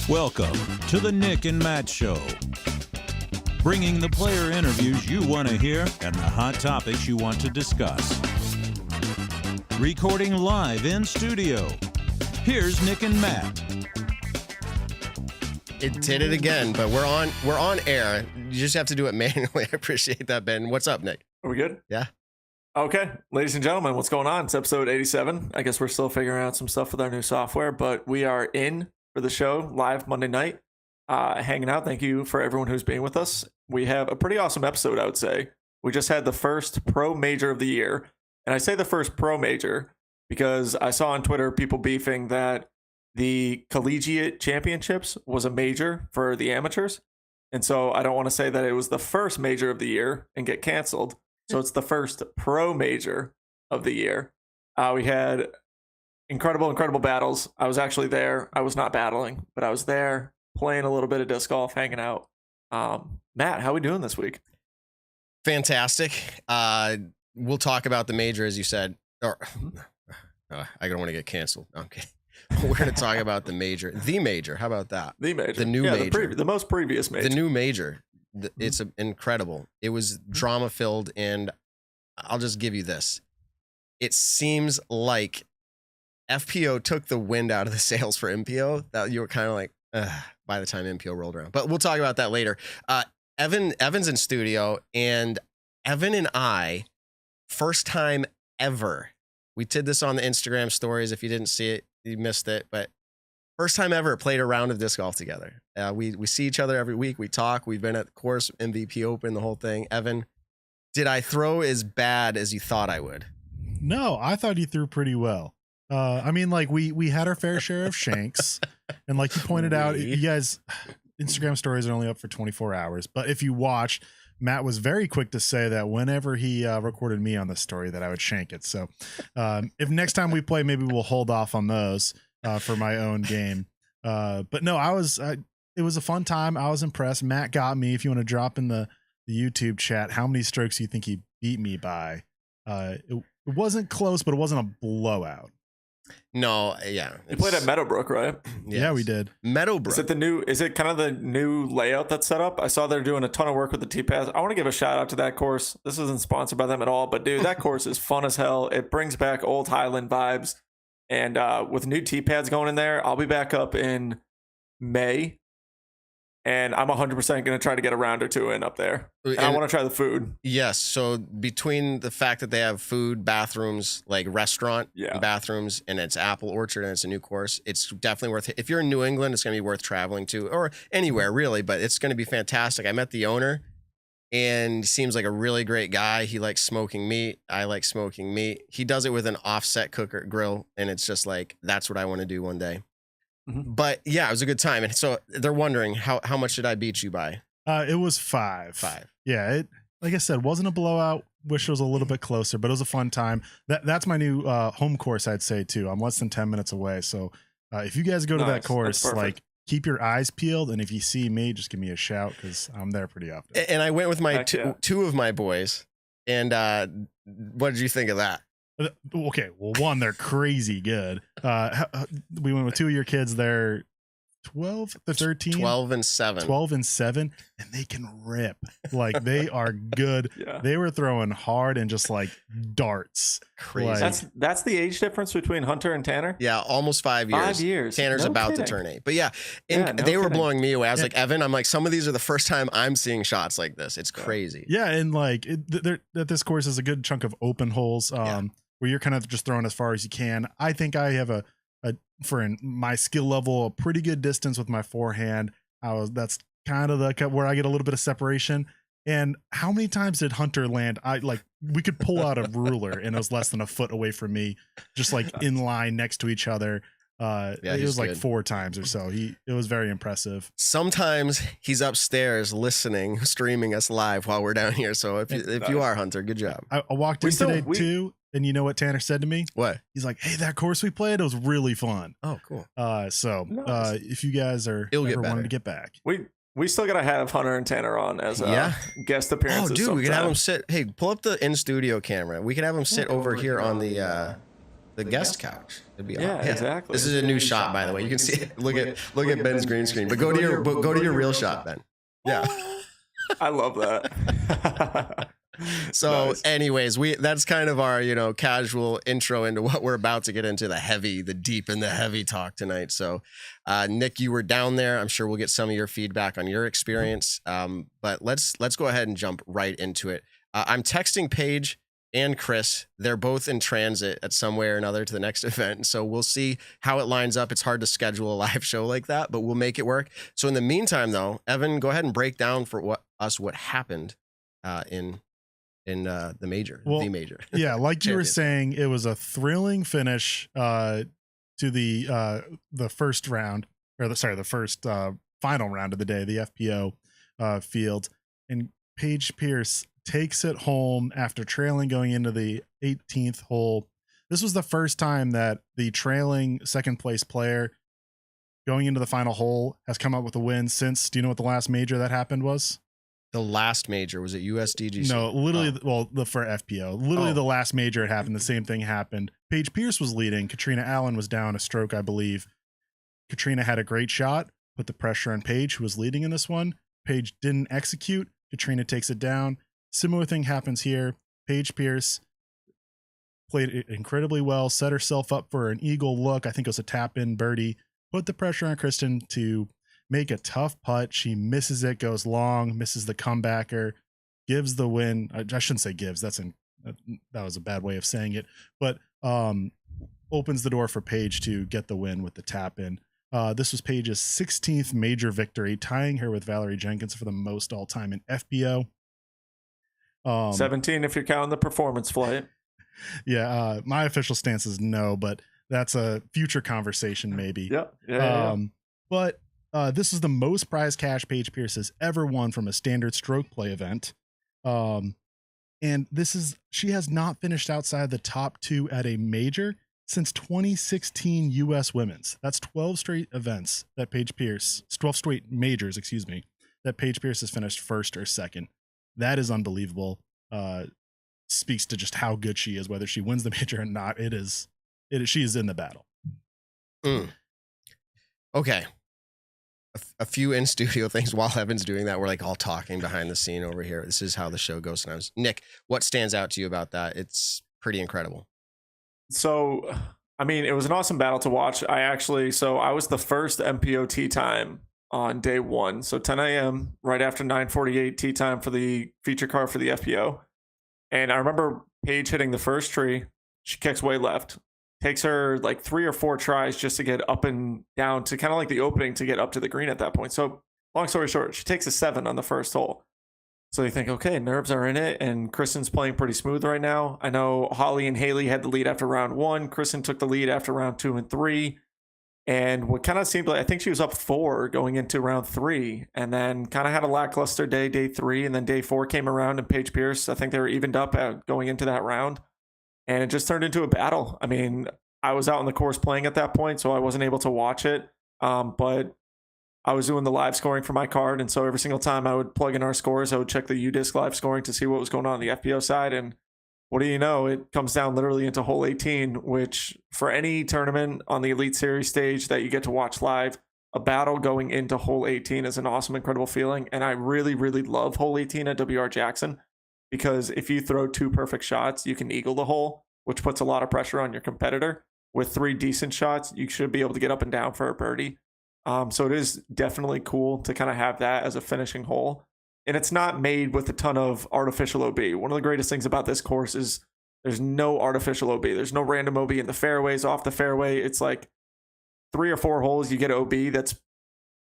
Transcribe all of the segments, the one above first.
Welcome to the Nick and Matt Show, bringing the player interviews you want to hear and the hot topics you want to discuss. Recording live in studio, here's Nick and Matt. It did it again, but we're on air. You just have to do it manually. I appreciate that, Ben. What's up, Nick? Are we good? Yeah. Okay, ladies and gentlemen, what's going on? It's episode 87. I guess we're still figuring out some stuff with our new software, but we are in for the show live Monday night, hanging out. Thank you for everyone who's being with us. We have a pretty awesome episode, I would say. We just had the first pro major of the year, and I say the first pro major because I saw on Twitter people beefing that the collegiate championships was a major for the amateurs. And so I don't want to say that it was the first major of the year and get canceled. So it's the first pro major of the year. We had incredible battles. I was actually there. I was not battling, but I was there playing a little bit of disc golf, hanging out. Matt, how are we doing this week? Fantastic. We'll talk about the major, as you said. Or I don't want to get canceled. Okay. We're going to talk about the major. The major. How about that? The major. The new major. The most previous major. The new major. It's incredible. It was drama filled, and I'll just give you this. It seems like FPO took the wind out of the sails for MPO. That you were kind of like, by the time MPO rolled around. But we'll talk about that later. Evan's in studio, and Evan and I, first time ever. We did this on the Instagram stories. If you didn't see it, you missed it. But first time ever played a round of disc golf together. We see each other every week. We talk. We've been at the course, MVP Open, the whole thing. Evan, did I throw as bad as you thought I would? No, I thought you threw pretty well. I mean, like we had our fair share of shanks, and like you pointed out, you guys, Instagram stories are only up for 24 hours. But if you watched, Matt was very quick to say that whenever he recorded me on the story that I would shank it. So if next time we play, maybe we'll hold off on those for my own game. But no, it was a fun time. I was impressed. Matt got me. If you want to drop in the YouTube chat, how many strokes do you think he beat me by? It wasn't close, but it wasn't a blowout. No, yeah. You played at Meadowbrook, right? Yes. Yeah, we did. Meadowbrook. Is it kind of the new layout that's set up? I saw they're doing a ton of work with the T-Pads. I want to give a shout out to that course. This isn't sponsored by them at all, but dude, that course is fun as hell. It brings back old Highland vibes. And with new T-Pads going in there, I'll be back up in May. And I'm 100% going to try to get a round or two in up there. And I want to try the food. Yes. So between the fact that they have food, bathrooms, like restaurant bathrooms, and it's Apple Orchard and it's a new course, it's definitely worth it. If you're in New England, it's going to be worth traveling to, or anywhere really, but it's going to be fantastic. I met the owner, and he seems like a really great guy. He likes smoking meat. I like smoking meat. He does it with an offset cooker grill, and it's just like, that's what I want to do one day. But yeah, it was a good time. And so they're wondering how much did I beat you by? It was 5. Yeah. It, like I said, wasn't a blowout. Wish it was a little bit closer, but it was a fun time. That's my new home course, I'd say too. I'm less than 10 minutes away. So if you guys go to that course, like keep your eyes peeled. And if you see me, just give me a shout, because I'm there pretty often. And I went with my two of my boys. And what did you think of that? Okay, well, one, they're crazy good. We went with 2 of your kids. They're 12, they're 13, 12 and 7, and they can rip. Like, they are good. Yeah. They were throwing hard and just like darts. Crazy. Like, that's the age difference between Hunter and Tanner. Yeah, almost 5 years. 5 years. Tanner's about to turn 8. But yeah, they were blowing me away. I was like, Evan, I'm like, some of these are the first time I'm seeing shots like this. It's crazy. Yeah, and like this course is a good chunk of open holes. Where you're kind of just throwing as far as you can. I think I have for my skill level, a pretty good distance with my forehand. That's kind of where I get a little bit of separation. And how many times did Hunter land? We could pull out a ruler and it was less than a foot away from me, just like in line next to each other. It was like 4 times or so. It was very impressive. Sometimes he's upstairs listening, streaming us live while we're down here. So if you are Hunter, good job. I walked in today too. And you know what Tanner said to me? What? He's like, hey, that course we played, it was really fun. Oh, cool. If you guys are ever wanting to get back. We still got to have Hunter and Tanner on as guest appearances. Oh, dude, we could have them sit. Hey, pull up the in-studio camera. We could have them sit over here on the the guest couch. It'd be Yeah, exactly. This is a new shot, by the way. You can see it. Look at Ben's green screen. But go to your real shot, Ben. Yeah. I love that. So Nice. anyways, that's kind of our, casual intro into what we're about to get into, the deep and the heavy talk tonight. So Nick, you were down there. I'm sure we'll get some of your feedback on your experience. But let's go ahead and jump right into it. I'm texting Paige and Chris. They're both in transit at some way or another to the next event. So we'll see how it lines up. It's hard to schedule a live show like that, but we'll make it work. So in the meantime, though, Evan, go ahead and break down for what happened in the major. Yeah, like you were saying, it was a thrilling finish to the first round, the first final round of the day, the FPO field, and Paige Pierce takes it home after trailing going into the 18th hole. This was the first time that the trailing second place player going into the final hole has come up with a win since. Do you know what the last major that happened was? The last major, was it USDGC? No, literally, for FPO. Literally the last major it happened, the same thing happened. Paige Pierce was leading. Katrina Allen was down a stroke, I believe. Katrina had a great shot, put the pressure on Paige, who was leading in this one. Paige didn't execute. Katrina takes it down. Similar thing happens here. Paige Pierce played it incredibly well, set herself up for an eagle look. I think it was a tap-in birdie. Put the pressure on Kristen to make a tough putt. She misses it, goes long, misses the comebacker, gives the win. I shouldn't say gives. That was a bad way of saying it, but opens the door for Paige to get the win with the tap in. This was Paige's 16th major victory, tying her with Valerie Jenkins for the most all time in FBO. 17 if you're counting the performance flight. Yeah, my official stance is no, but that's a future conversation maybe. Yeah. But this is the most prize cash Paige Pierce has ever won from a standard stroke play event. And she has not finished outside the top 2 at a major since 2016 US Women's. That's 12 straight events that 12 straight majors, that Paige Pierce has finished first or second. That is unbelievable. Speaks to just how good she is, whether she wins the major or not. She is in the battle. Okay. A few in studio things while Evan's doing that. We're like all talking behind the scene over here. This is how the show goes sometimes. Nick, what stands out to you about that? It's pretty incredible. So, I mean, it was an awesome battle to watch. I was the first MPO tee time on day 1. So 10 a.m. right after 9:48 tee time for the feature car for the FPO. And I remember Paige hitting the first tree. She kicks way left. Takes her like 3 or 4 tries just to get up and down to kind of like the opening to get up to the green at that point. So long story short, she takes a 7 on the first hole. So you think, okay, nerves are in it, and Kristen's playing pretty smooth right now. I know Holly and Haley had the lead after round 1. Kristen took the lead after round 2 and 3. And what kind of seemed like, I think she was up 4 going into round 3, and then kind of had a lackluster day 3, and then day 4 came around, and Paige Pierce, I think they were evened up going into that round. And it just turned into a battle. I mean, I was out on the course playing at that point, so I wasn't able to watch it. But I was doing the live scoring for my card. And so every single time I would plug in our scores, I would check the UDisc live scoring to see what was going on the FPO side. And what do you know? It comes down literally into hole 18, which for any tournament on the Elite Series stage that you get to watch live, a battle going into hole 18 is an awesome, incredible feeling. And I really, really love hole 18 at WR Jackson, because if you throw 2 perfect shots, you can eagle the hole, which puts a lot of pressure on your competitor. With 3 decent shots, you should be able to get up and down for a birdie. So it is definitely cool to kind of have that as a finishing hole. And it's not made with a ton of artificial OB. One of the greatest things about this course is there's no artificial OB. There's no random OB in the fairways, off the fairway. It's like 3 or 4 holes you get OB that's,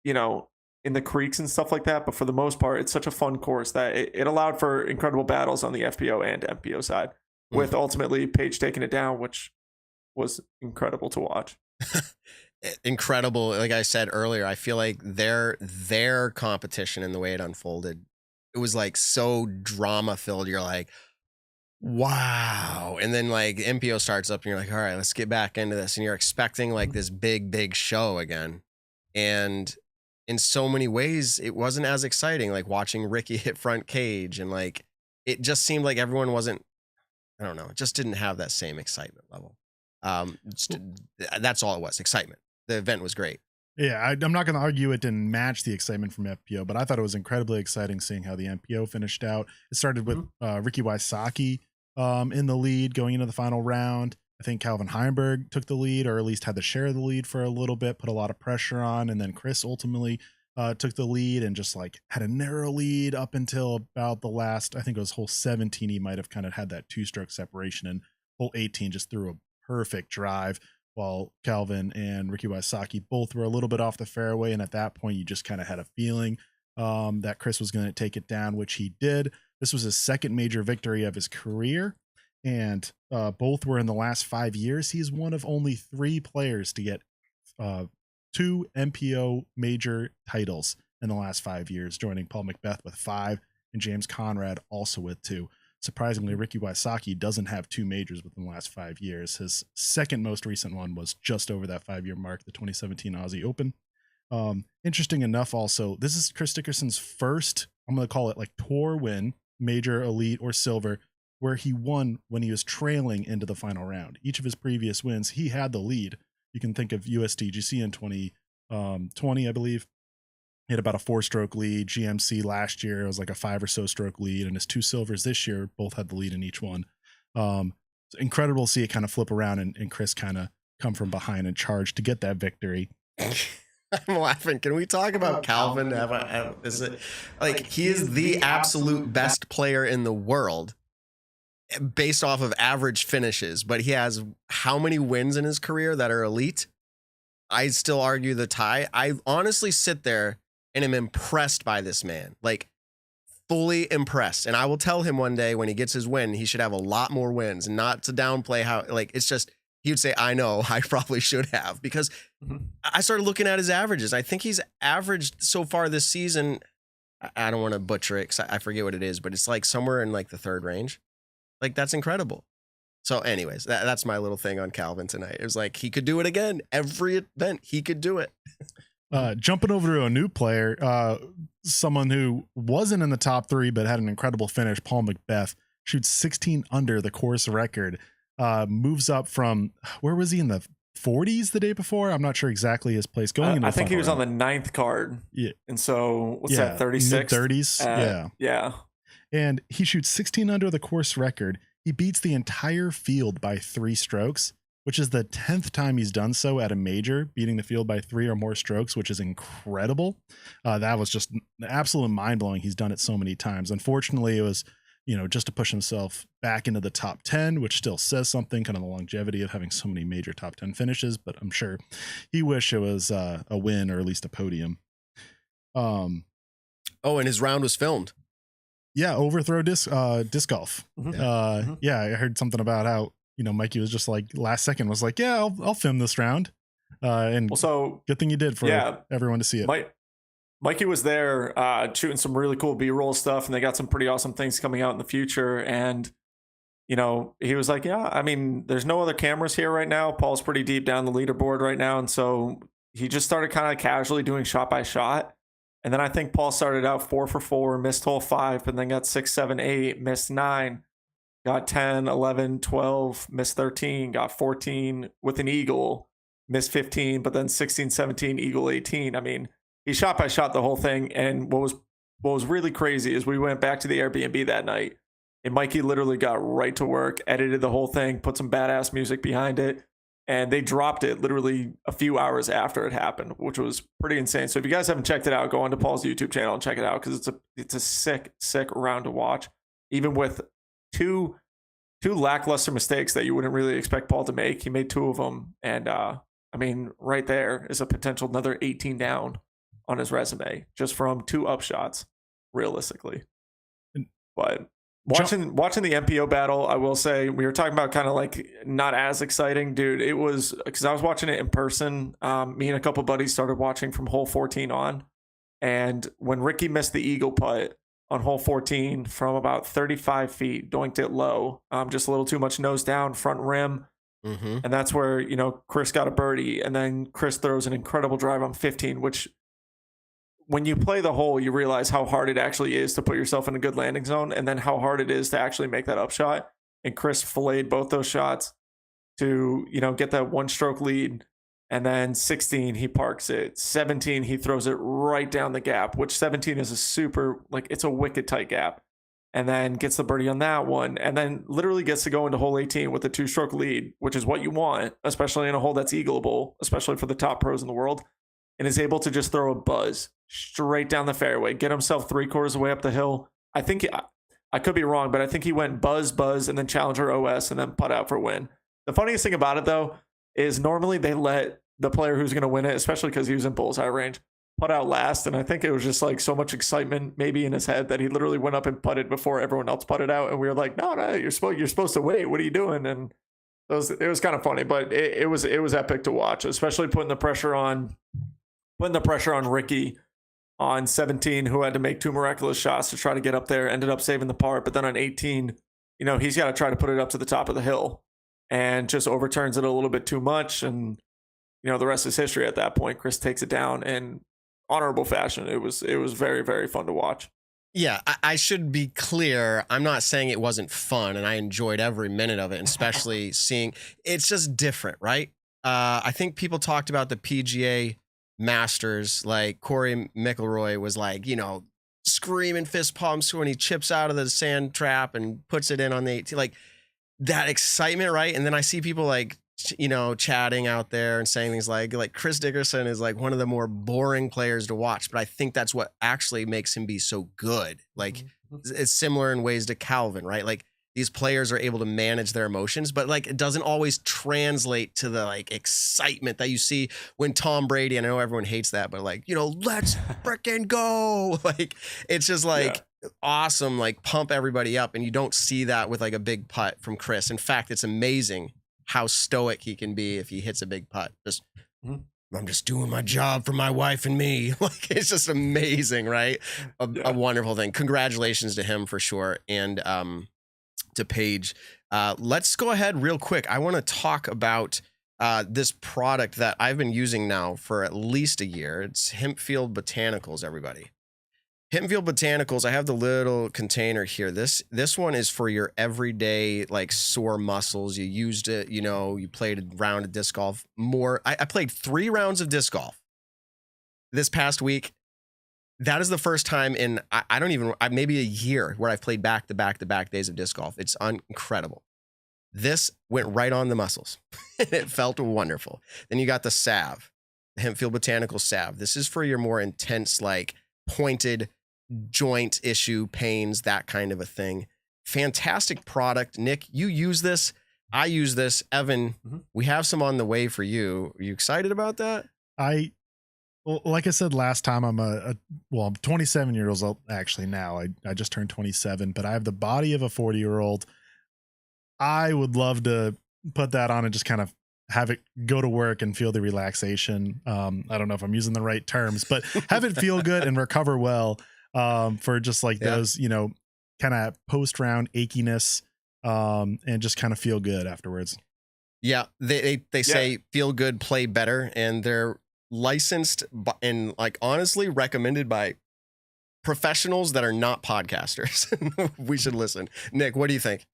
in the creeks and stuff like that. But for the most part, it's such a fun course that it allowed for incredible battles on the FPO and MPO side, with ultimately Paige taking it down, which was incredible to watch. Incredible. Like I said earlier, I feel like their competition and the way it unfolded, it was like so drama filled. You're like, wow. And then like MPO starts up and you're like, all right, let's get back into this. And you're expecting like this big show again. And in so many ways, it wasn't as exciting, like watching Ricky hit front cage, and like it just seemed like everyone wasn't, I don't know, it just didn't have that same excitement level. That's all it was. Excitement. The event was great. Yeah, I'm not going to argue it didn't match the excitement from FPO, but I thought it was incredibly exciting seeing how the MPO finished out. It started with Ricky Wysocki in the lead going into the final round. I think Calvin Heimberg took the lead, or at least had to share the lead for a little bit, put a lot of pressure on, and then Chris ultimately took the lead and just like had a narrow lead up until about the last, I think it was hole 17. He might have kind of had that 2-stroke separation, and hole 18 just threw a perfect drive, while Calvin and Ricky Wysocki both were a little bit off the fairway. And at that point, you just kind of had a feeling that Chris was going to take it down, which he did. This was his second major victory of his career, and both were in the last 5 years. He's one of only 3 players to get 2 MPO major titles in the last 5 years, joining Paul Macbeth with 5 and James Conrad also with 2. Surprisingly, Ricky Wysocki doesn't have 2 majors within the last 5 years. His second most recent one was just over that 5-year mark, the 2017 Aussie Open. Interesting enough, also, this is Chris Dickerson's first, I'm going to call it like tour win, major, elite, or silver, where he won when he was trailing into the final round. Each of his previous wins, he had the lead. You can think of USDGC in 2020, I believe. He had about a 4-stroke lead. GMC last year, it was like a 5 or so stroke lead, and his 2 silvers this year both had the lead in each one. It's incredible to see it kind of flip around and Chris kind of come from behind and charge to get that victory. I'm laughing. Can we talk about Calvin? He is the absolute best player in the world based off of average finishes, but he has how many wins in his career that are elite? I still argue the tie. I honestly sit there and am impressed by this man, like fully impressed. And I will tell him one day when he gets his win, he should have a lot more wins, and not to downplay how, like, it's just, he would say, I know, I probably should have, because I started looking at his averages. I think he's averaged so far this season, I don't want to butcher it because I forget what it is, but it's like somewhere in like the 3rd range. Like, that's incredible. So anyways, that's my little thing on Calvin tonight. It was like, he could do it again. Every event, he could do it. Jumping over to a new player, someone who wasn't in the top 3 but had an incredible finish, Paul Macbeth, shoots 16 under the course record, moves up from, where was he, in the 40s the day before? I'm not sure exactly his place going into I think he was round. on the 9th card. Yeah. And so, what's that, 36? Mid-30s, yeah. Yeah. And he shoots 16 under the course record. He beats the entire field by 3 strokes, which is the 10th time he's done so at a major, beating the field by 3 or more strokes, which is incredible. That was just absolutely mind-blowing. He's done it so many times. Unfortunately, it was, just to push himself back into the top 10, which still says something, kind of the longevity of having so many major top 10 finishes, but I'm sure he wished it was a win or at least a podium. And his round was filmed. Yeah, overthrow disc golf. Yeah, I heard something about how, Mikey was just like last second was like, yeah, I'll film this round. And good thing you did for everyone to see it. Mikey was there shooting some really cool B-roll stuff, and they got some pretty awesome things coming out in the future. And, he was like, yeah, I mean, there's no other cameras here right now. Paul's pretty deep down the leaderboard right now. And so he just started kind of casually doing shot by shot. And then I think Paul started out 4 for 4, missed hole 5, and then got 6, 7, 8, missed 9, got 10, 11, 12, missed 13, got 14 with an eagle, missed 15, but then 16, 17, eagle 18. I mean, he shot by shot the whole thing. And what was really crazy is we went back to the Airbnb that night, and Mikey literally got right to work, edited the whole thing, put some badass music behind it. And they dropped it literally a few hours after it happened, which was pretty insane. So if you guys haven't checked it out, go onto Paul's YouTube channel and check it out, because it's a sick round to watch. Even with two lackluster mistakes that you wouldn't really expect Paul to make, he made 2 of them. And I mean, right there is a potential another 18 down on his resume just from 2 upshots, realistically. But watching the MPO battle, I will say, we were talking about kind of like not as exciting, dude. It was because I was watching it in person. Me and a couple buddies started watching from hole 14 on, and when Ricky missed the eagle putt on hole 14 from about 35 feet, doinked it low, just a little too much nose down, front rim, and that's where Chris got a birdie, and then Chris throws an incredible drive on 15, which, when you play the hole, you realize how hard it actually is to put yourself in a good landing zone, and then how hard it is to actually make that upshot. And Chris filleted both those shots. to, get that 1-stroke lead. And then 16, he parks it. 17, he throws it right down the gap, which 17 is a super, it's a wicked tight gap. And then gets the birdie on that one. And then literally gets to go into hole 18 with a 2-stroke lead, which is what you want, especially in a hole that's eagleable, especially for the top pros in the world. And is able to just throw a buzz straight down the fairway, get himself 3/4 of the way up the hill. I think, I could be wrong, but I think he went buzz, and then challenger OS, and then putt out for win. The funniest thing about it, though, is normally they let the player who's going to win it, especially because he was in bullseye range, putt out last. And I think it was just so much excitement maybe in his head that he literally went up and putted before everyone else putted out. And we were like, no, you're supposed to wait. What are you doing? And it was kind of funny, but it was epic to watch, especially putting the pressure on Ricky on 17, who had to make 2 miraculous shots to try to get up there, ended up saving the par. But then on 18, he's got to try to put it up to the top of the hill and just overturns it a little bit too much. And, the rest is history at that point. Chris takes it down in honorable fashion. It was very, very fun to watch. Yeah, I should be clear. I'm not saying it wasn't fun, and I enjoyed every minute of it, and especially seeing it's just different, right? I think people talked about the PGA Masters, like Corey McIlroy was screaming fist pumps when he chips out of the sand trap and puts it in on the 18, like that excitement, right? And then I see people chatting out there and saying things like Chris Dickerson is one of the more boring players to watch, but I think that's what actually makes him be so good. It's similar in ways to Calvin, right? These players are able to manage their emotions, but it doesn't always translate to the excitement that you see when Tom Brady, and I know everyone hates that, but let's frickin' go. It's just awesome, pump everybody up. And you don't see that with a big putt from Chris. In fact, it's amazing how stoic he can be if he hits a big putt. I'm just doing my job for my wife and me. It's just amazing, right? A wonderful thing. Congratulations to him for sure. And to Paige. Let's go ahead real quick. I want to talk about this product that I've been using now for at least a year. It's Hempfield Botanicals, everybody. Hempfield Botanicals, I have the little container here. This one is for your everyday sore muscles. You used it, you played a round of disc golf more. I played 3 rounds of disc golf this past week. That is the first time in maybe a year where I've played back to back days of disc golf. It's incredible. This went right on the muscles. It felt wonderful. Then you got the salve, the Hempfield Botanical salve. This is for your more intense, pointed joint issue pains, that kind of a thing. Fantastic product. Nick, you use this. I use this. Evan, we have some on the way for you. Are you excited about that? Well, like I said last time, I'm 27 years old actually now. I just turned 27, but I have the body of a 40-year-old. I would love to put that on and just kind of have it go to work and feel the relaxation. I don't know if I'm using the right terms, but have it feel good and recover well for just those, kind of post-round achiness and just kind of feel good afterwards. Yeah, they say feel good, play better, and they're licensed and honestly recommended by professionals that are not podcasters. We should listen. Nick, what do you think?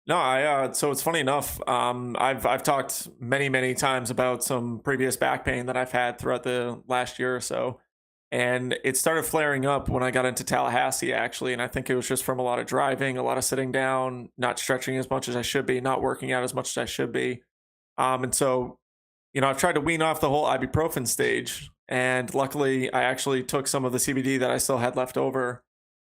No, so it's funny enough. I've talked many times about some previous back pain that I've had throughout the last year or so. And it started flaring up when I got into Tallahassee, actually. And I think it was just from a lot of driving, a lot of sitting down, not stretching as much as I should be, not working out as much as I should be. And so, I've tried to wean off the whole ibuprofen stage. And luckily, I actually took some of the CBD that I still had left over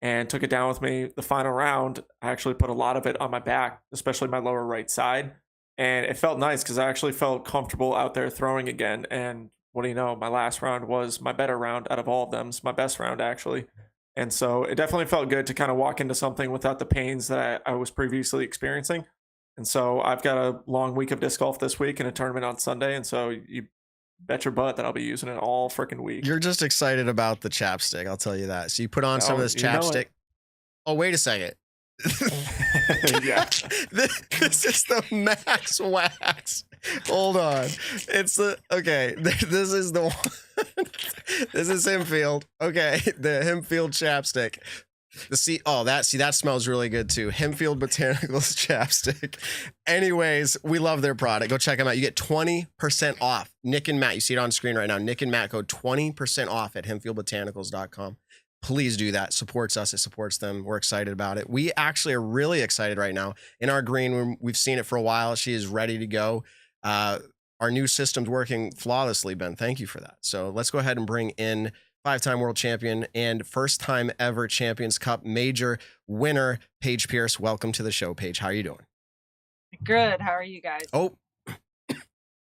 and took it down with me. The final round, I actually put a lot of it on my back, especially my lower right side. And it felt nice because I actually felt comfortable out there throwing again. And what do you know? My last round was my better round out of all of them. It's my best round, actually. And so it definitely felt good to kind of walk into something without the pains that I was previously experiencing. And so I've got a long week of disc golf this week and a tournament on Sunday. And so you bet your butt that I'll be using it all freaking week. You're just excited about the chapstick, I'll tell you that. So you put on some of this chapstick. Oh, wait a second. Yeah. This is the Max Wax. Hold on. This is the one. This is Hempfield. Okay, the Hempfield chapstick. That smells really good too. Hempfield Botanicals chapstick. Anyways, we love their product. Go check them out. You get 20% off. Nick and Matt, you see it on screen right now. Nick and Matt go 20% off at hempfieldbotanicals.com. Please do that. Supports us. It supports them. We're excited about it. We actually are really excited right now. In our green room, we've seen it for a while. She is ready to go. Our new system's working flawlessly, Ben. Thank you for that. So let's go ahead and bring in 5-time world champion and first time ever Champions Cup major winner, Paige Pierce. Welcome to the show, Paige. How are you doing? Good. How are you guys? Oh,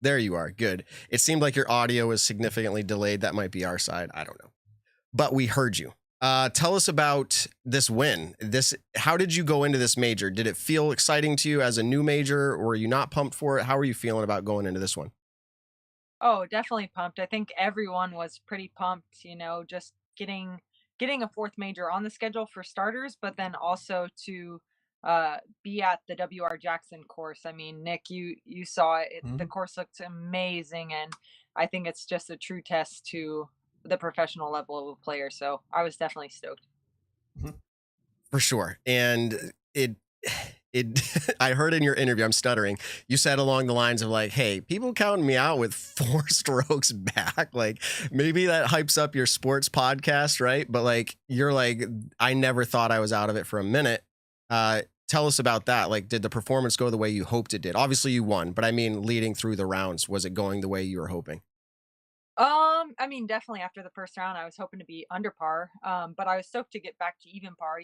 there you are. Good. It seemed like your audio was significantly delayed. That might be our side. I don't know. But we heard you. Tell us about this win. How did you go into this major? Did it feel exciting to you as a new major, or were you not pumped for it? How are you feeling about going into this one? Oh, definitely pumped. I think everyone was pretty pumped, just getting a fourth major on the schedule for starters, but then also to be at the W.R. Jackson course. I mean, Nick, you saw it. The course looks amazing, and I think it's just a true test to the professional level of a player. So I was definitely stoked. For sure. And it I heard in your interview, I'm stuttering, you said along the lines of like, hey, people counting me out with 4 strokes back, like maybe that hypes up your sports podcast, right? But like, you're like, I never thought I was out of it for a minute. Tell us about that. Like, did the performance go the way you hoped it did? Obviously you won, but I mean, leading through the rounds, was it going the way you were hoping? I mean, definitely after the first round, I was hoping to be under par. But I was stoked to get back to even par,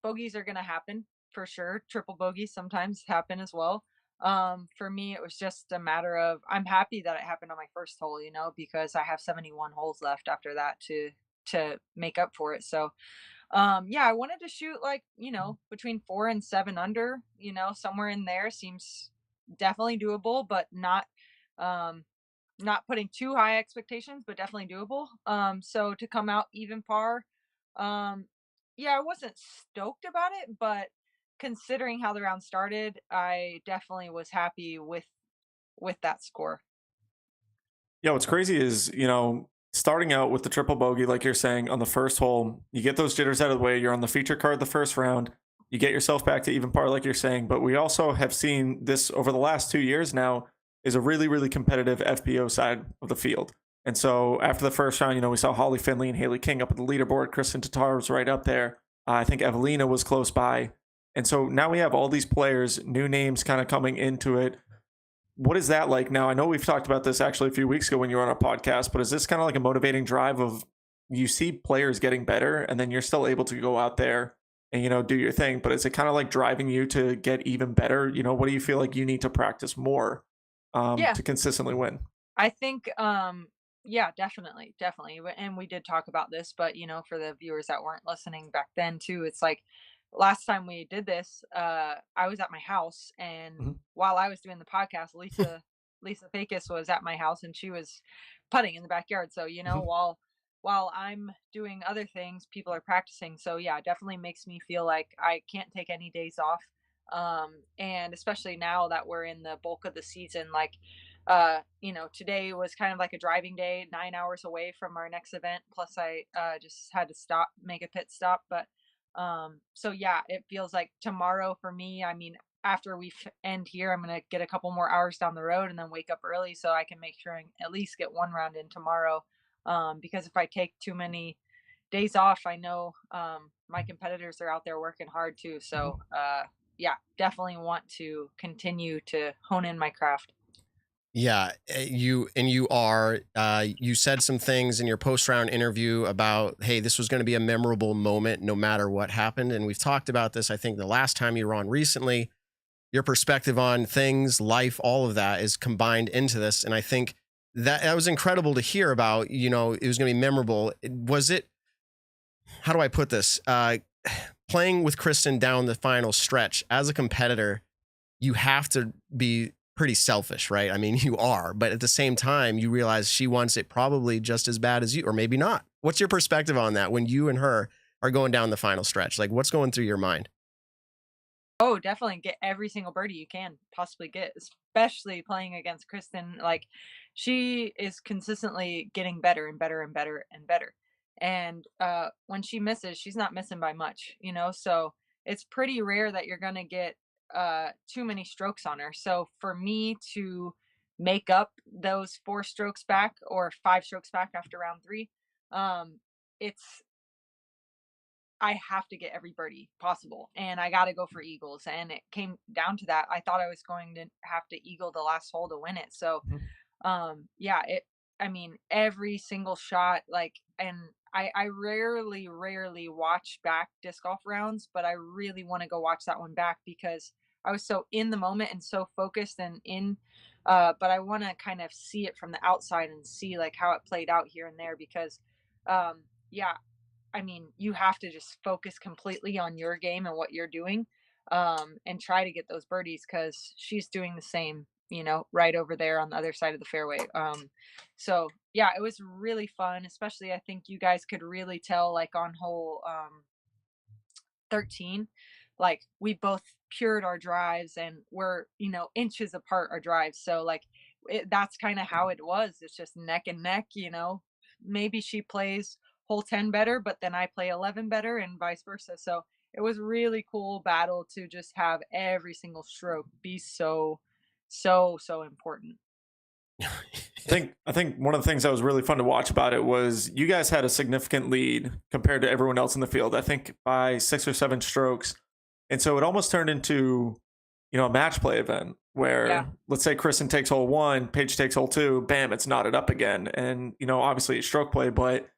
bogeys are going to happen for sure. Triple bogeys sometimes happen as well. For me, it was just a matter of, I'm happy that it happened on my first hole, because I have 71 holes left after that to make up for it. So, yeah, I wanted to shoot like, between 4 and 7 under, somewhere in there seems definitely doable, but not putting too high expectations, but definitely doable. So to come out even par, yeah, I wasn't stoked about it, but considering how the round started, I definitely was happy with that score. Yeah, what's crazy is, starting out with the triple bogey, like you're saying, on the first hole, you get those jitters out of the way. You're on the feature card the first round. You get yourself back to even par, like you're saying. But we also have seen this over the last 2 years now is a really, really competitive FPO side of the field. And so after the first round, we saw Holly Finley and Haley King up at the leaderboard. Kristen Tatar was right up there. I think Evelina was close by. And so now we have all these players, new names kind of coming into it. What is that like now? I know we've talked about this actually a few weeks ago when you were on our podcast, but is this kind of like a motivating drive of you see players getting better and then you're still able to go out there and, do your thing, but is it kind of like driving you to get even better? What do you feel like you need to practice more to consistently win? I think, yeah, definitely. And we did talk about this, but for the viewers that weren't listening back then too, it's like last time we did this, I was at my house, and while I was doing the podcast, Lisa Fakis was at my house and she was putting in the backyard. So, while I'm doing other things, people are practicing. So yeah, it definitely makes me feel like I can't take any days off. And especially now that we're in the bulk of the season, like, today was kind of like a driving day, 9 hours away from our next event. Plus I, just had to make a pit stop. But, so yeah, it feels like tomorrow for me, I mean, after we end here, I'm going to get a couple more hours down the road and then wake up early so I can make sure I at least get one round in tomorrow. Because if I take too many days off, I know, my competitors are out there working hard too. So, yeah, definitely want to continue to hone in my craft. Yeah, you said some things in your post-round interview about, hey, this was going to be a memorable moment no matter what happened. And we've talked about this, I think, the last time you were on recently. Your perspective on things, life, all of that is combined into this. And I think that was incredible to hear about. It was going to be memorable. Was it, how do I put this? Playing with Kristen down the final stretch, as a competitor, you have to be pretty selfish, right? I mean, you are, but at the same time, you realize she wants it probably just as bad as you, or maybe not. What's your perspective on that when you and her are going down the final stretch? Like, what's going through your mind? Oh, definitely get every single birdie you can possibly get, especially playing against Kristen. Like, she is consistently getting better and better and better and better. And when she misses, she's not missing by much, so it's pretty rare that you're going to get too many strokes on her. So for me to make up those 4 strokes back or 5 strokes back after round 3, it's I have to get every birdie possible, and I got to go for eagles. And it came down to that. I thought I was going to have to eagle the last hole to win it. So, yeah, I mean, every single shot, like, and I rarely watch back disc golf rounds, but I really want to go watch that one back because I was so in the moment and so focused and but I want to kind of see it from the outside and see like how it played out here and there because, yeah, I mean, you have to just focus completely on your game and what you're doing, and try to get those birdies because she's doing the same, right over there on the other side of the fairway. So yeah, it was really fun, especially I think you guys could really tell like on hole 13, like we both pured our drives and we're, inches apart our drives. So like that's kind of how it was. It's just neck and neck. Maybe she plays hole 10 better, but then I play 11 better and vice versa. So it was really cool battle to just have every single stroke be so, so, so important. I think one of the things that was really fun to watch about it was you guys had a significant lead compared to everyone else in the field. I think by 6 or 7 strokes. And so it almost turned into, a match play event where let's say Kristen takes hole 1, Paige takes hole 2, bam, it's knotted up again. And, obviously it's stroke play, but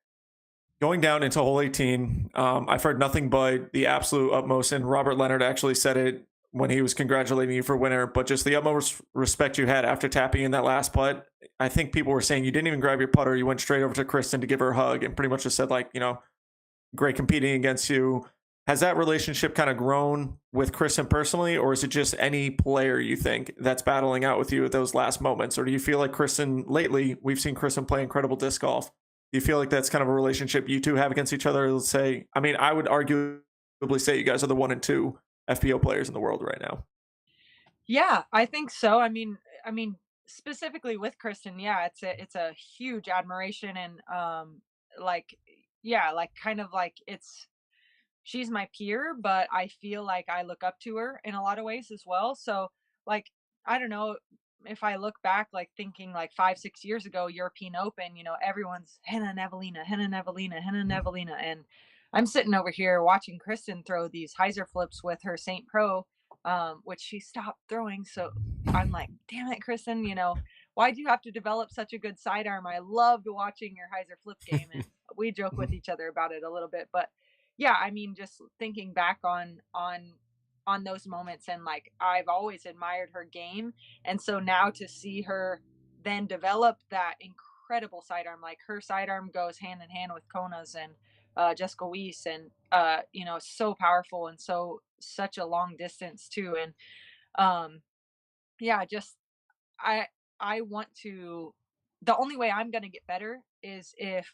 going down into hole 18, I've heard nothing but the absolute utmost. And Robert Leonard actually said it when he was congratulating you for winner, but just the utmost respect you had after tapping in that last putt. I think people were saying you didn't even grab your putter. You went straight over to Kristen to give her a hug and pretty much just said like, great competing against you. Has that relationship kind of grown with Kristen personally, or is it just any player you think that's battling out with you at those last moments? Or do you feel like Kristen lately, we've seen Kristen play incredible disc golf. Do you feel like that's kind of a relationship you two have against each other? Let's say, I mean, I would arguably say you guys are the 1 and 2 FPO players in the world right now. Yeah, I think so. I mean, specifically with Kristen, yeah, it's a huge admiration and like kind of like she's my peer, but I feel like I look up to her in a lot of ways as well. So like I don't know if I look back like thinking like 5-6 years ago, European Open, everyone's Henna and Evelina, Henna and Evelina, Henna and Evelina, and I'm sitting over here watching Kristen throw these hyzer flips with her St. Pro, which she stopped throwing. So I'm like, damn it, Kristen, why do you have to develop such a good sidearm? I loved watching your hyzer flip game, and we joke with each other about it a little bit. But yeah, I mean, just thinking back on those moments, and like I've always admired her game, and so now to see her then develop that incredible sidearm, like her sidearm goes hand in hand with Kona's and Jessica Weiss, and so powerful and such a long distance too. And yeah, just I want to. The only way I'm going to get better is if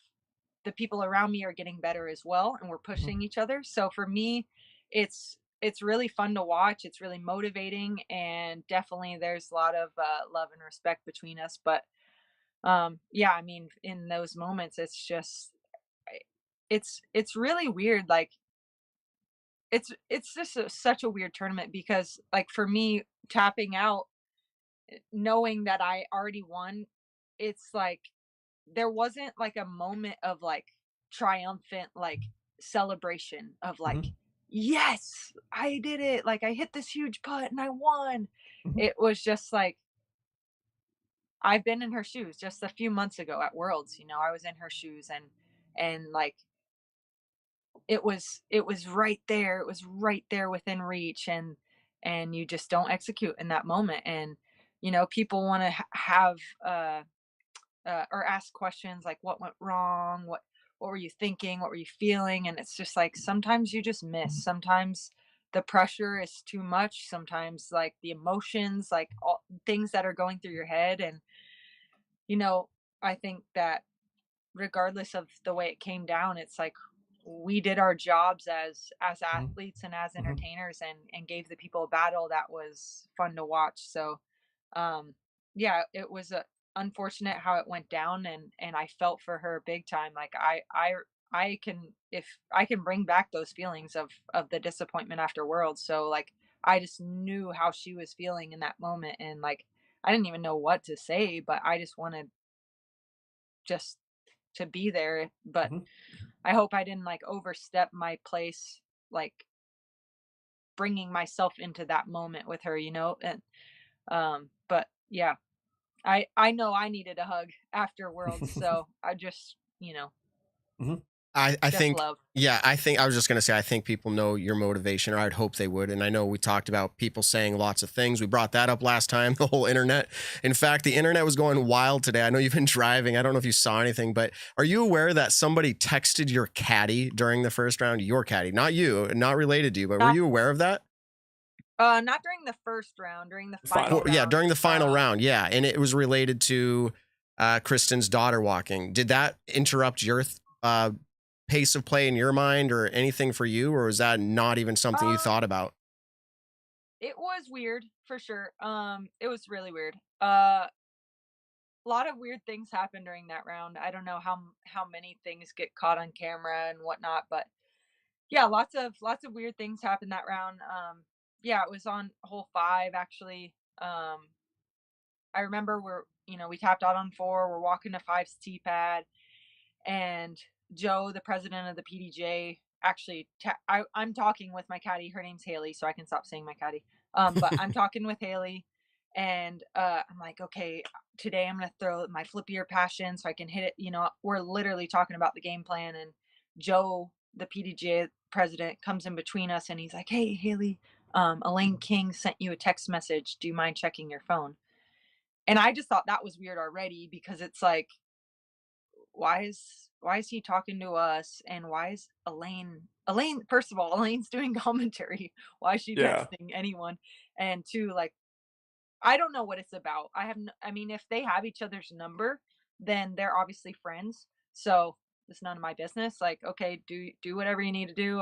the people around me are getting better as well, and we're pushing each other. So for me, it's really fun to watch. It's really motivating, and definitely there's a lot of love and respect between us. But yeah, I mean, in those moments, it's just it's really weird. Like it's just such a weird tournament because like for me tapping out knowing that I already won, it's like there wasn't like a moment of like triumphant like celebration of like yes, I did it, like I hit this huge putt and I won. It was just like I've been in her shoes just a few months ago at Worlds, I was in her shoes, and like it was right there. It was right there within reach, and you just don't execute in that moment. And people want to have or ask questions like what went wrong, what were you thinking, what were you feeling, and it's just like sometimes you just miss. Sometimes the pressure is too much, sometimes like the emotions, like all things that are going through your head. And I think that regardless of the way it came down, it's like we did our jobs as athletes and as entertainers, and gave the people a battle that was fun to watch. So yeah, it was unfortunate how it went down, and I felt for her big time. Like if I can bring back those feelings of the disappointment after Worlds. So like I just knew how she was feeling in that moment, and like I didn't even know what to say, but I just wanted just to be there. But Mhm. I hope I didn't like overstep my place, like bringing myself into that moment with her, and but yeah, I know I needed a hug after Worlds, so I just, Mhm. I just think, love. yeah, I think I was just going to say, I think people know your motivation, or I'd hope they would. And I know we talked about people saying lots of things. We brought that up last time, the whole internet. In fact, the internet was going wild today. I know you've been driving. I don't know if you saw anything, but are you aware that somebody texted your caddy during the first round? Your caddy, not you, not related to you, but were Not you aware of that? not during the first round, during the final Final. Yeah, round. during the final round. Yeah. And it was related to Kristen's daughter walking. Did that interrupt your pace of play in your mind or anything for you, or was that not even something you thought Um, about? it was weird for sure. It was really weird. A lot of weird things happened during that round. I don't know how many things get caught on camera and whatnot, but yeah, lots of weird things happened that round. Yeah, it was on hole 5 actually. I remember we tapped out on 4. We're walking to 5's tee pad, and Joe, the president of the PDGA, actually, I'm talking with my caddy. Her name's Haley, so I can stop saying my caddy. But I'm talking with Haley, and I'm like, okay, today I'm gonna throw my flippier passion so I can hit it. We're literally talking about the game plan, and Joe, the PDGA president, comes in between us, and he's like, hey, Haley, Elaine King sent you a text message. Do you mind checking your phone? And I just thought that was weird already, because it's like, why is he talking to us, and why is Elaine, first of all, Elaine's doing commentary. Why is she Yeah. texting anyone? And two, like, I don't know what it's about. I mean, if they have each other's number, then they're obviously friends. So it's none of my business. Like, okay, do whatever you need to do.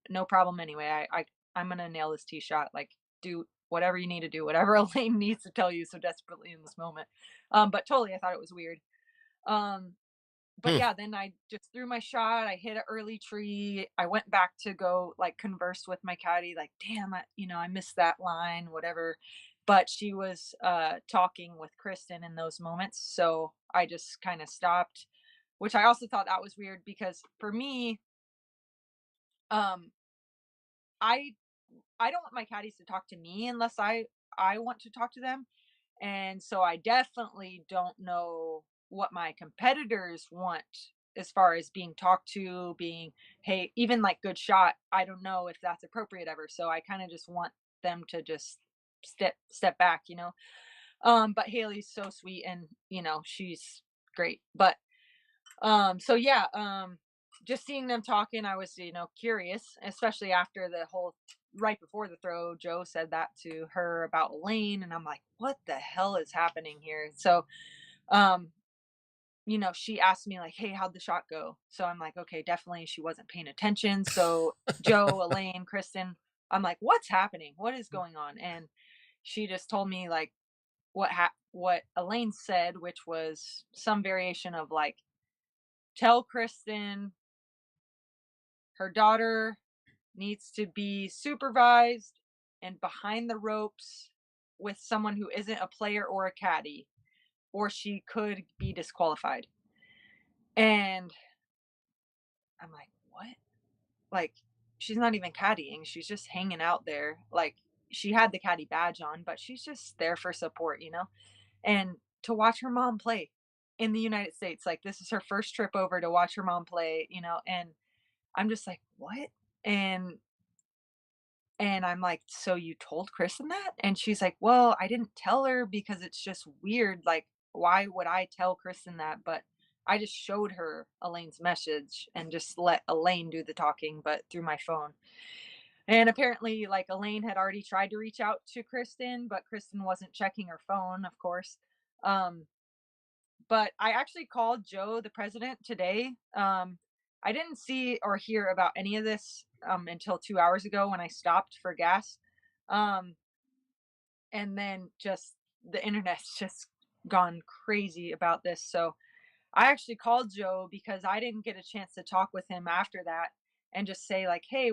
No problem anyway. I'm gonna nail this tee shot. Like, do whatever you need to do, whatever Elaine needs to tell you so desperately in this moment. But totally, I thought it was weird. Um, but Hmm. yeah, then I just threw my shot. I hit an early tree. I went back to go like converse with my caddy, like, damn, I missed that line, whatever. But she was talking with Kristen in those moments. So I just kind of stopped, which I also thought that was weird, because for me, um, I I don't want my caddies to talk to me unless I want to talk to them. And so I definitely don't know what my competitors want as far as being talked to, being, hey, even like good shot. I don't know if that's appropriate ever. So I kind of just want them to just step back. But Haley's so sweet, and she's great. But so yeah, just seeing them talking, I was, curious, especially after the whole right before the throw, Joe said that to her about Elaine, and I'm like, what the hell is happening here? So, um, she asked me like, hey, how'd the shot go? So I'm like, okay, definitely she wasn't paying attention. So Joe, Elaine, Kristen, I'm like, what's happening? What is going on? And she just told me like what Elaine said, which was some variation of like, tell Kristen her daughter needs to be supervised and behind the ropes with someone who isn't a player or a caddy, or she could be disqualified. And I'm like, what? Like, she's not even caddying. She's just hanging out there. Like, she had the caddy badge on, but she's just there for support. And to watch her mom play in the United States, like, this is her first trip over to watch her mom play. And I'm just like, what? And I'm like, "So you told Kristen that?" And she's like, "Well, I didn't tell her because it's just weird. Like, why would I tell Kristen that? But I just showed her Elaine's message and just let Elaine do the talking, but through my phone." And apparently, like, Elaine had already tried to reach out to Kristen, but Kristen wasn't checking her phone, of course. Um, but I actually called Joe, the president, today. I didn't see or hear about any of this until 2 hours ago when I stopped for gas. Um, and then just the internet's just gone crazy about this. So I actually called Joe because I didn't get a chance to talk with him after that and just say like, hey,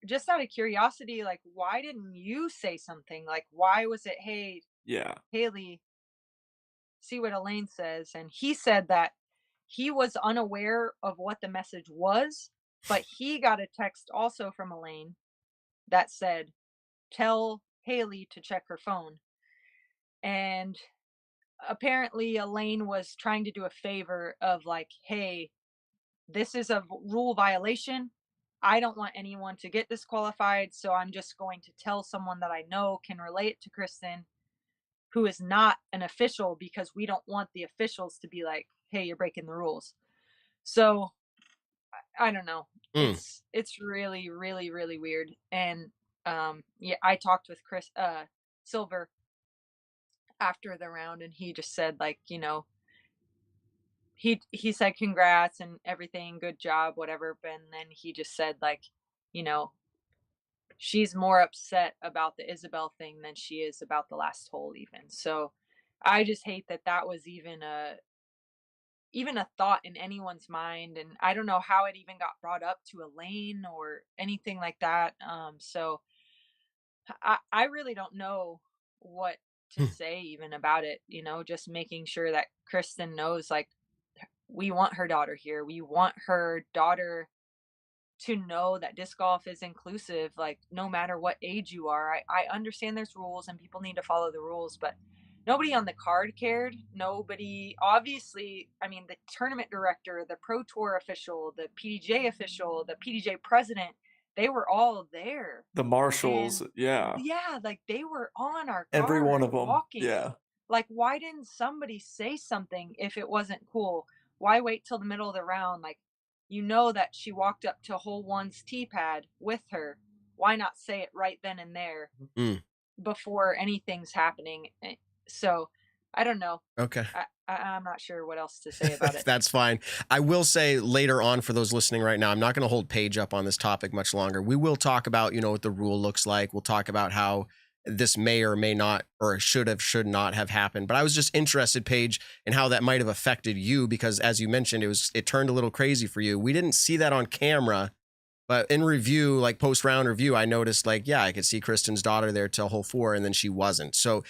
just out of curiosity, like, why didn't you say something? Like, why was it, hey, Yeah. Haley, see what Elaine says? And he said that he was unaware of what the message was, but he got a text also from Elaine that said, tell Haley to check her phone. And apparently Elaine was trying to do a favor of like, hey, this is a rule violation. I don't want anyone to get disqualified, so I'm just going to tell someone that I know can relate to Kristen, who is not an official, because we don't want the officials to be like, hey, you're breaking the rules. So I don't know. It's really, really, really weird. And yeah, I talked with Chris Silver after the round, and he just said like, you know, he said congrats and everything, good job, whatever. And then he just said like, you know, she's more upset about the Isabel thing than she is about the last hole even. So I just hate that that was even a thought in anyone's mind, and I don't know how it even got brought up to Elaine or anything like that. So I really don't know what to say even about it, you know, just making sure that Kristen knows like we want her daughter here. We want her daughter to know that disc golf is inclusive, like no matter what age you are. I understand there's rules and people need to follow the rules, but nobody on the card cared. Nobody, obviously, I mean, the tournament director, the Pro Tour official, the PDGA official, the PDGA president, they were all there. The marshals, And yeah. yeah, like they were on our Every card one of them. walking. Yeah. Like, why didn't somebody say something if it wasn't cool? Why wait till the middle of the round? Like, you know that she walked up to hole one's tee pad with her. Why not say it right then and there before anything's happening? So I don't know. Okay. I'm not sure what else to say about it. That's fine. I will say later on, for those listening right now, I'm not going to hold Paige up on this topic much longer. We will talk about, you know, what the rule looks like. We'll talk about how this may or may not, or should not have happened. But I was just interested, Paige, in how that might have affected you, because as you mentioned, it turned a little crazy for you. We didn't see that on camera, but in review, like post-round review, I noticed like, yeah, I could see Kristen's daughter there till hole 4, and then she wasn't. So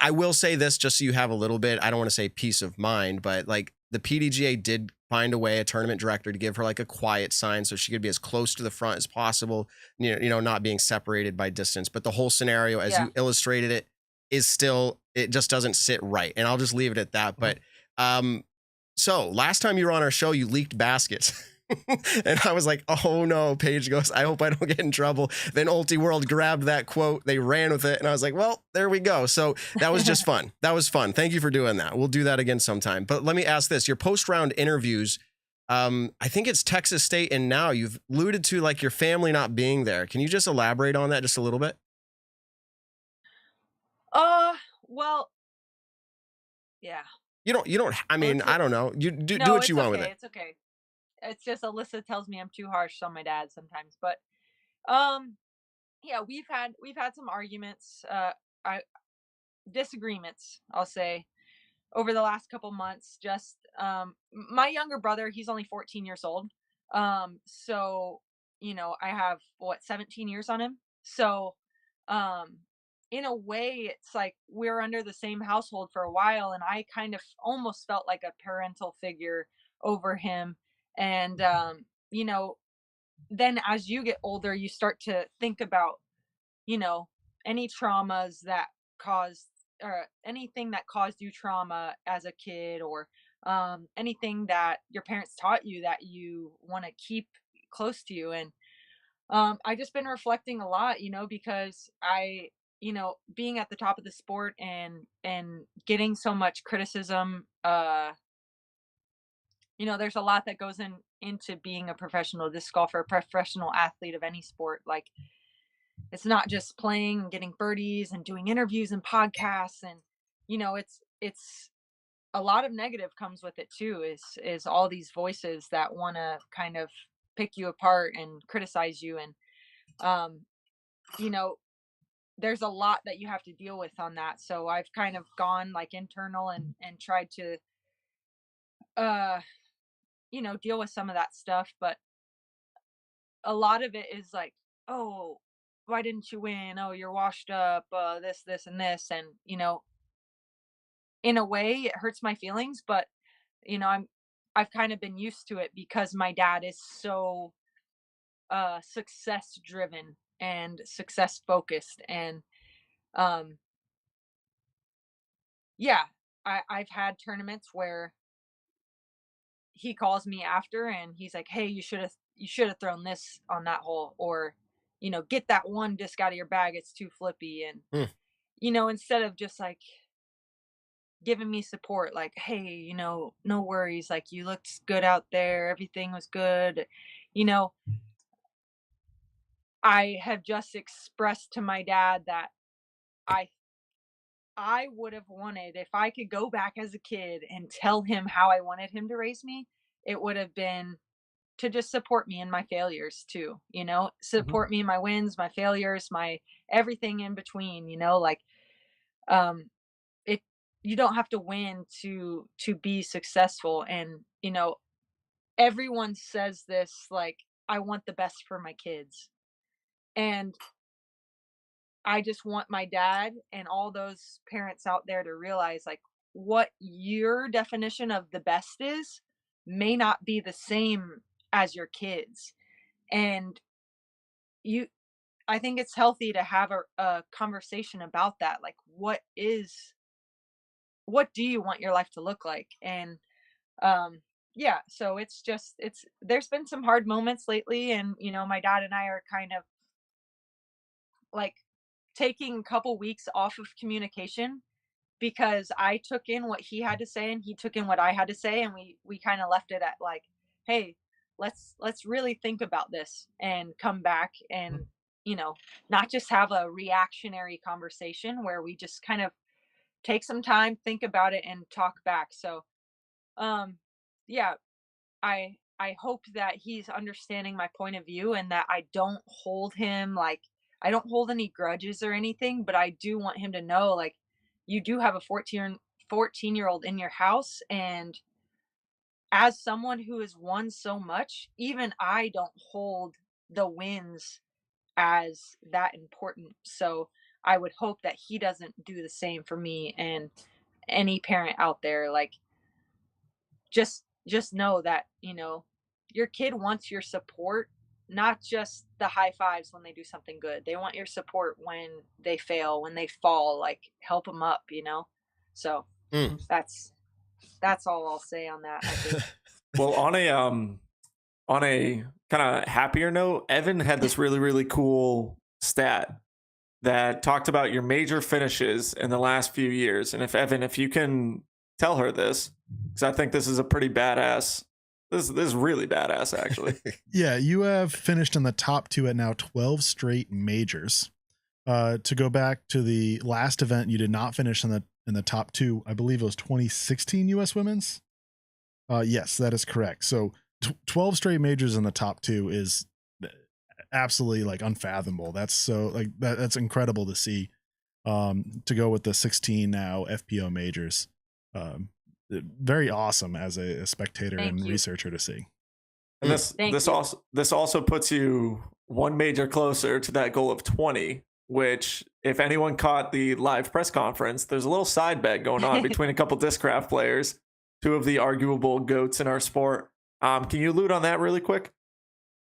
I will say this just so you have a little bit, I don't want to say peace of mind, but like the PDGA did find a way, a tournament director, to give her like a quiet sign so she could be as close to the front as possible, you know, not being separated by distance. But the whole scenario, as you illustrated it, is still, it just doesn't sit right. And I'll just leave it at that. But so last time you were on our show, you leaked baskets. And I was like, oh no, Paige goes, I hope I don't get in trouble. Then Ulti World grabbed that quote, they ran with it, and I was like, well, there we go. So that was just fun. That was fun. Thank you for doing that. We'll do that again sometime. But let me ask this, your post-round interviews, I think it's Texas State, and now you've alluded to like your family not being there. Can you just elaborate on that just a little bit? Well, yeah. You don't, I mean, I don't know. You do what you want with it. It's okay. It's just Alyssa tells me I'm too harsh on my dad sometimes, but yeah, we've had some arguments, disagreements, I'll say, over the last couple months. Just my younger brother, he's only 14 years old. So, you know, I have 17 years on him. So in a way, it's like we're under the same household for a while, and I kind of almost felt like a parental figure over him. And you know, then as you get older, you start to think about, you know, any traumas that caused, or anything that caused you trauma as a kid, or anything that your parents taught you that you want to keep close to you. And I just been reflecting a lot, you know, because you know, being at the top of the sport and getting so much criticism, you know, there's a lot that goes into being a professional disc golfer, a professional athlete of any sport. Like, it's not just playing and getting birdies and doing interviews and podcasts, and you know, it's a lot of negative comes with it too. Is all these voices that want to kind of pick you apart and criticize you, and you know, there's a lot that you have to deal with on that. So I've kind of gone like internal and tried to uh, deal with some of that stuff, but a lot of it is like, oh, why didn't you win? Oh, you're washed up, this, and this. And, in a way it hurts my feelings, but I've kind of been used to it because my dad is so success driven and success focused. And um yeah, I've had tournaments where he calls me after and he's like, hey, you should have thrown this on that hole, or get that one disc out of your bag, it's too flippy. And Mm. instead of just like giving me support, like, hey, no worries, like, you looked good out there, everything was good. you know I have just expressed to my dad that i I would have wanted, if I could go back as a kid and tell him how I wanted him to raise me, it would have been to just support me in my failures too, support me in my wins, my failures, my everything in between, like, um it you don't have to win to be successful. And everyone says this, like, I want the best for my kids. And I just want my dad and all those parents out there to realize, like, what your definition of the best is may not be the same as your kids. And you I think it's healthy to have a conversation about that. Like, what do you want your life to look like? And yeah, so it's there's been some hard moments lately, and my dad and I are kind of like taking a couple weeks off of communication, because I took in what he had to say and he took in what I had to say, and we kind of left it at like, hey, let's really think about this and come back and not just have a reactionary conversation where we just kind of take some time, think about it, and talk back. So um yeah, I hope that he's understanding my point of view, and that I don't hold any grudges or anything, but I do want him to know, like, you do have a 14-year-old in your house, and as someone who has won so much, even I don't hold the wins as that important. So I would hope that he doesn't do the same for me. And any parent out there, like, just know that your kid wants your support, not just the high fives when they do something good. They want your support when they fail, when they fall, like, help them up. So Mm. that's all I'll say on that, I think. Well, on a kind of happier note, Evan had this really, really cool stat that talked about your major finishes in the last few years. And if you can tell her this, because I think this is a pretty badass. This is really badass, actually. Yeah, you have finished in the top 2 at now 12 straight majors. To go back to the last event, you did not finish in the top 2. I believe it was 2016 U.S. Women's. Yes, that is correct. So 12 straight majors in the top 2 is absolutely like unfathomable. That's so like that's incredible to see. To go with the 16 now FPO majors. Very awesome as a spectator Thank and you. researcher to see. And Thank this you. also puts you one major closer to that goal of 20, which, if anyone caught the live press conference, there's a little side bet going on between a couple Discraft players, 2 of the arguable GOATs in our sport. Can you allude on that really quick?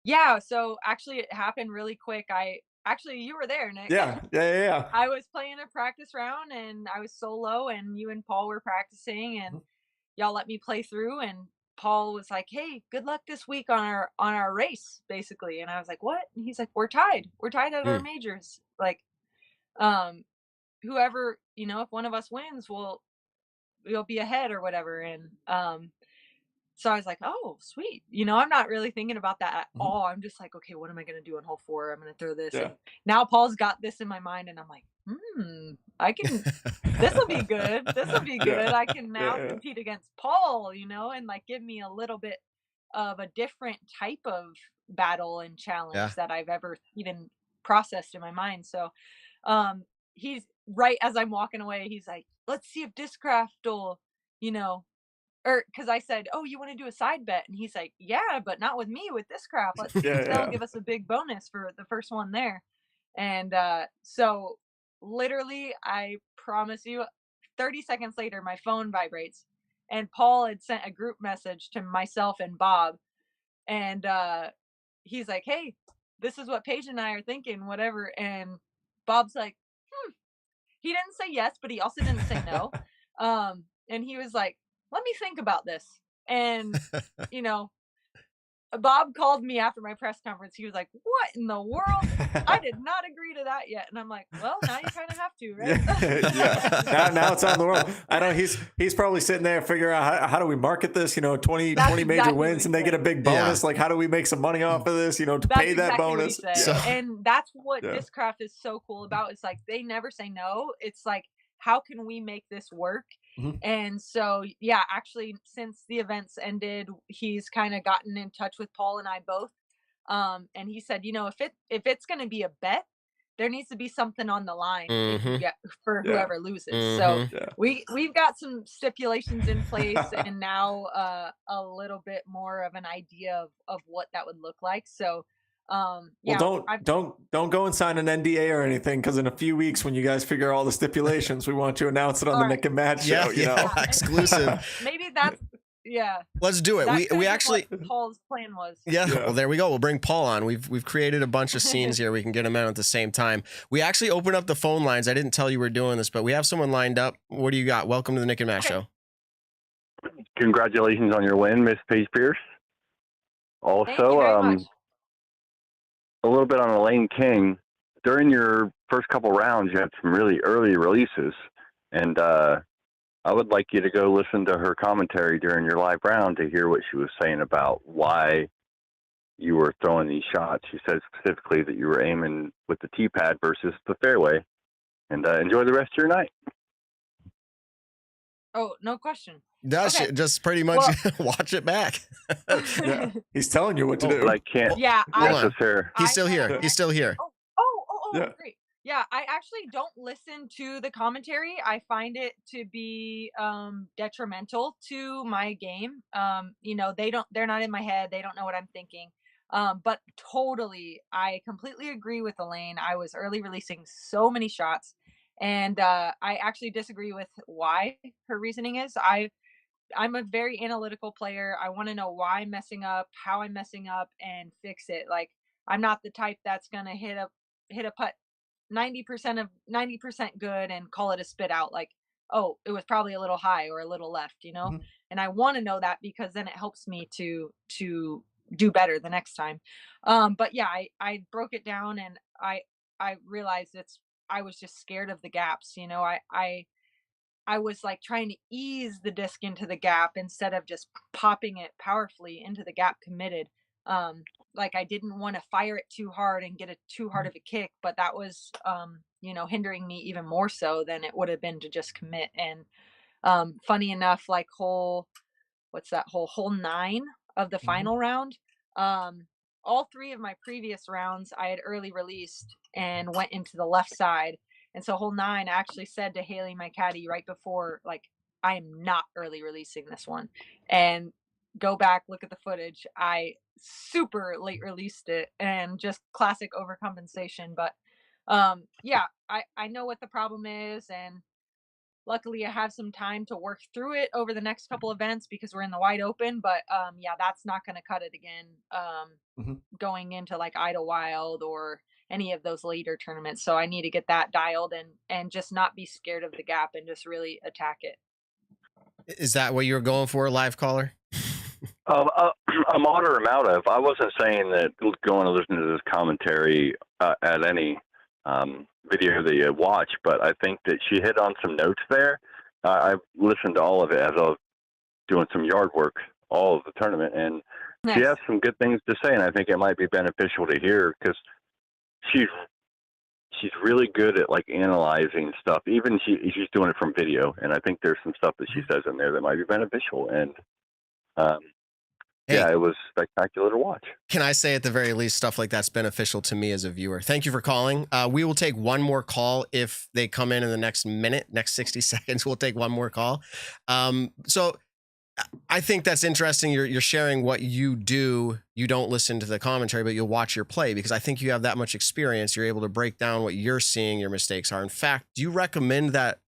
Yeah, so actually it happened really quick. You were there, Nick. Yeah. I was playing a practice round and I was solo, and you and Paul were practicing, and y'all let me play through, and Paul was like, hey, good luck this week on our race, basically. And I was like, what? And he's like, we're tied at our majors, like, whoever, if one of us wins, we'll be ahead or whatever. And so I was like, oh, sweet. I'm not really thinking about that at all. I'm just like, okay, what am I going to do on hole 4? I'm going to throw this. Yeah. And now Paul's got this in my mind, and I'm like, I can, this will be good. This will be good. I can now compete against Paul, and like give me a little bit of a different type of battle and challenge that I've ever even processed in my mind. So he's right as I'm walking away, he's like, let's see if Discraft will, or because I said, "Oh, you want to do a side bet?" And he's like, "Yeah, but not with me with this crap. They'll give us a big bonus for the first one there." And so literally, I promise you, 30 seconds later, my phone vibrates, and Paul had sent a group message to myself and Bob, and he's like, "Hey, this is what Paige and I are thinking, whatever." And Bob's like, he didn't say yes, but he also didn't say no. And he was like, "Let me think about this." And, you know, Bob called me after my press conference. He was like, "What in the world? I did not agree to that yet." And I'm like, "Well, now you kind of have to, right?" Yeah. Now it's on the world. I know he's probably sitting there figuring out how do we market this, 20 major wins and they get a big bonus. Like, how do we make some money off of this, to pay that bonus? And that's what Discraft is so cool about. It's like, they never say no. It's like, how can we make this work? And so, yeah, actually, since the events ended, he's kind of gotten in touch with Paul and I both. And he said, if it's going to be a bet, there needs to be something on the line for whoever loses. So we've got some stipulations in place, and now a little bit more of an idea of what that would look like. So well, don't go and sign an NDA or anything, because in a few weeks, when you guys figure all the stipulations, we want to announce it on the Nick and Matt show. Exclusive. Maybe that's Let's do it. We actually what Paul's plan was. Well, there we go. We'll bring Paul on. We've created a bunch of scenes here. We can get them out at the same time. We actually opened up the phone lines. I didn't tell you we're doing this, but we have someone lined up. What do you got? Welcome to the Nick and Matt show. Congratulations on your win, Miss Paige Pierce. Also, thank you very much. A little bit on Elaine King. During your first couple rounds, you had some really early releases, and I would like you to go listen to her commentary during your live round to hear what she was saying about why you were throwing these shots. She said specifically that you were aiming with the tee pad versus the fairway. And enjoy the rest of your night. Oh, no question. Just pretty much watch it back. He's telling you what to do. But I can't. Yeah, He's still here. He's still here. Great. Yeah, I actually don't listen to the commentary. I find it to be detrimental to my game. They're not in my head. They don't know what I'm thinking. But totally, I completely agree with Elaine. I was early releasing so many shots, and I actually disagree with why her reasoning is. I'm a very analytical player. I want to know why I'm messing up, how I'm messing up, and fix it. Like, I'm not the type that's gonna hit a putt 90% good and call it a spit out. Like, oh, it was probably a little high or a little left, And I want to know that, because then it helps me to do better the next time. But yeah, I broke it down, and I realized I was just scared of the gaps. I was like trying to ease the disc into the gap instead of just popping it powerfully into the gap committed. Like, I didn't want to fire it too hard and get too hard of a kick, but that was, hindering me even more so than it would have been to just commit. And funny enough, like hole 9 of the final round, all 3 of my previous rounds I had early released and went into the left side. And so hole 9, I actually said to Haley, my caddy, right before, like, I am not early releasing this one. And go back, look at the footage. I super late released it, and just classic overcompensation. But I know what the problem is, and luckily I have some time to work through it over the next couple events because we're in the wide open. But that's not going to cut it again going into like Idlewild or any of those later tournaments. So I need to get that dialed and just not be scared of the gap and just really attack it. Is that what you were going for, live caller? A moderate amount of. I wasn't saying that going to listen to this commentary at any video that you watch, but I think that she hit on some notes there. I've listened to all of it as I was doing some yard work all of the tournament, and she has some good things to say, and I think it might be beneficial to hear, because she's really good at like analyzing stuff. Even she's doing it from video, and I think there's some stuff that she says in there that might be beneficial. And it was spectacular to watch. Can I say at the very least, stuff like that's beneficial to me as a viewer? Thank you for calling. We will take one more call if they come in the next 60 seconds. We'll take one more call. So I think that's interesting. You're sharing what you do. You don't listen to the commentary, but you'll watch your play, because I think you have that much experience. You're able to break down what you're seeing your mistakes are. In fact, do you recommend that,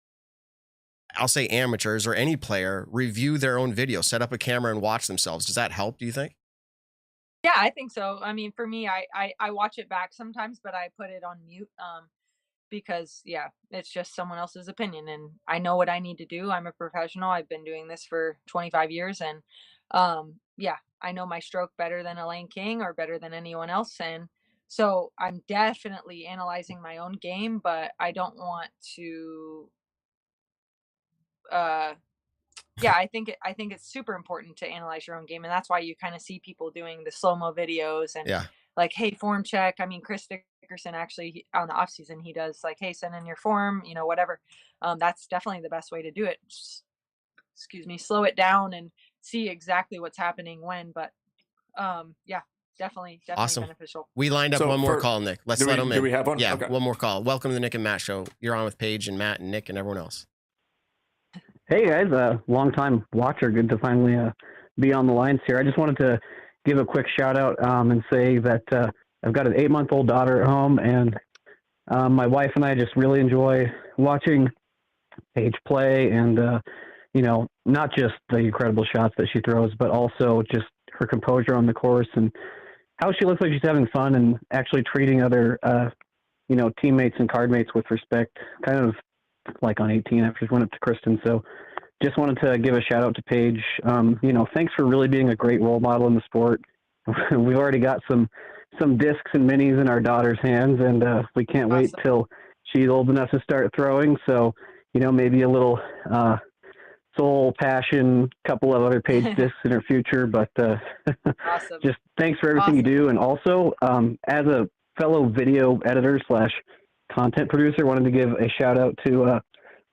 I'll say amateurs or any player, review their own video, set up a camera and watch themselves? Does that help, do you think? Yeah, I think so. I mean, for me, I watch it back sometimes, but I put it on mute. Because yeah, it's just someone else's opinion, and I know what I need to do. I'm a professional. I've been doing this for 25 years, and yeah, I know my stroke better than Elaine King or better than anyone else. And so I'm definitely analyzing my own game, but I don't want to yeah, I think it's super important to analyze your own game, and that's why you kind of see people doing the slow-mo videos and Yeah. like, hey, form check. I mean, Chris Dickerson actually on the off season, he does like, hey, send in your form, whatever. That's definitely the best way to do it. Excuse me, slow it down and see exactly what's happening when. But yeah, definitely Awesome. beneficial. We lined up one more call, Nick. Let's let him in. Do we have one? Yeah, Okay. one more call. Welcome to the Nick and Matt Show. You're on with Paige and Matt and Nick and everyone else. Hey guys, long time watcher. Good to finally be on the lines here. I just wanted to give a quick shout out and say that I've got an 8-month-old daughter at home, and my wife and I just really enjoy watching Paige play, and not just the incredible shots that she throws, but also just her composure on the course and how she looks like she's having fun and actually treating other teammates and card mates with respect, kind of like on 18 after she went up to Kristen. So just wanted to give a shout out to Paige. Thanks for really being a great role model in the sport. We've already got some discs and minis in our daughter's hands, and we can't wait till she's old enough to start throwing. So, maybe a little Soul, Passion, couple of other Paige discs in her future. But Awesome. just thanks for everything you do. And also, as a fellow video editor / content producer, wanted to give a shout out to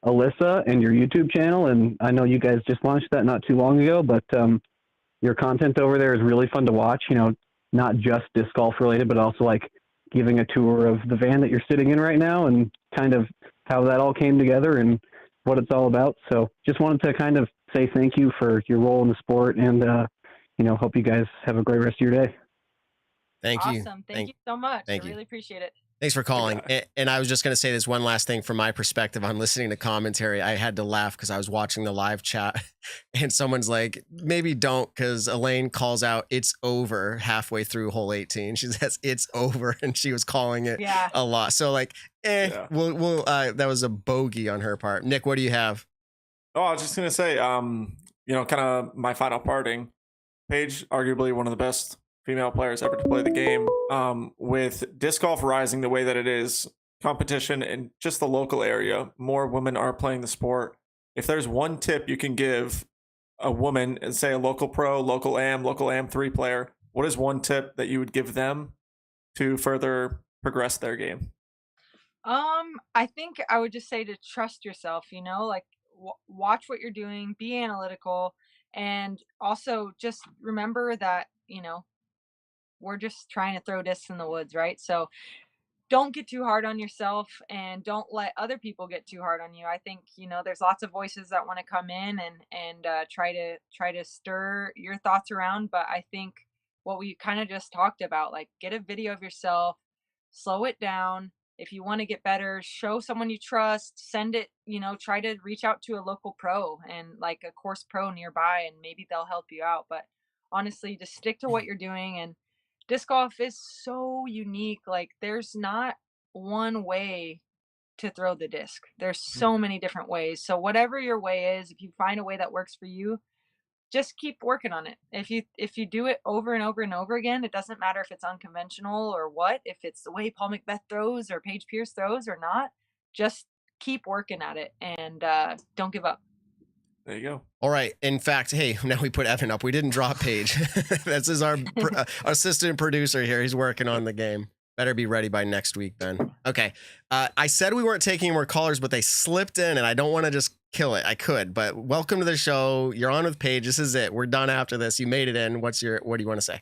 Alyssa and your YouTube channel. And I know you guys just launched that not too long ago, but your content over there is really fun to watch, not just disc golf related, but also like giving a tour of the van that you're sitting in right now and kind of how that all came together and what it's all about. So just wanted to kind of say thank you for your role in the sport, and hope you guys have a great rest of your day. Thank you. Awesome. Thank you so much. I really appreciate it. Thanks for calling. And I was just going to say this one last thing from my perspective on listening to commentary. I had to laugh because I was watching the live chat and someone's like, maybe don't, because Elaine calls out, it's over halfway through hole 18. She says, it's over. And she was calling it a lot. So like, we'll that was a bogey on her part. Nick, what do you have? Oh, I was just going to say, kind of my final parting. Paige, arguably one of the best female players ever to play the game. With disc golf rising the way that it is, competition in just the local area, more women are playing the sport. If there's one tip you can give a woman, say a local pro, local AM 3 player, what is one tip that you would give them to further progress their game? I think I would just say to trust yourself, watch what you're doing, be analytical, and also just remember that, we're just trying to throw discs in the woods, right? So don't get too hard on yourself, and don't let other people get too hard on you. I think, there's lots of voices that want to come in and try to stir your thoughts around. But I think what we kind of just talked about, like, get a video of yourself, slow it down. If you want to get better, show someone you trust, send it, try to reach out to a local pro and like a course pro nearby, and maybe they'll help you out. But honestly, just stick to what you're doing. And disc golf is so unique. Like, there's not one way to throw the disc. There's so many different ways. So whatever your way is, if you find a way that works for you, just keep working on it. If you do it over and over and over again, it doesn't matter if it's unconventional or what, if it's the way Paul Macbeth throws or Paige Pierce throws or not, just keep working at it, and don't give up. There you go. All right. In fact, hey, now we put Evan up. We didn't drop Paige. This is our assistant producer here. He's working on the game. Better be ready by next week, Ben. Okay. I said we weren't taking more callers, but they slipped in, and I don't want to just kill it. I could, but welcome to the show. You're on with Paige. This is it. We're done after this. You made it in. What do you want to say?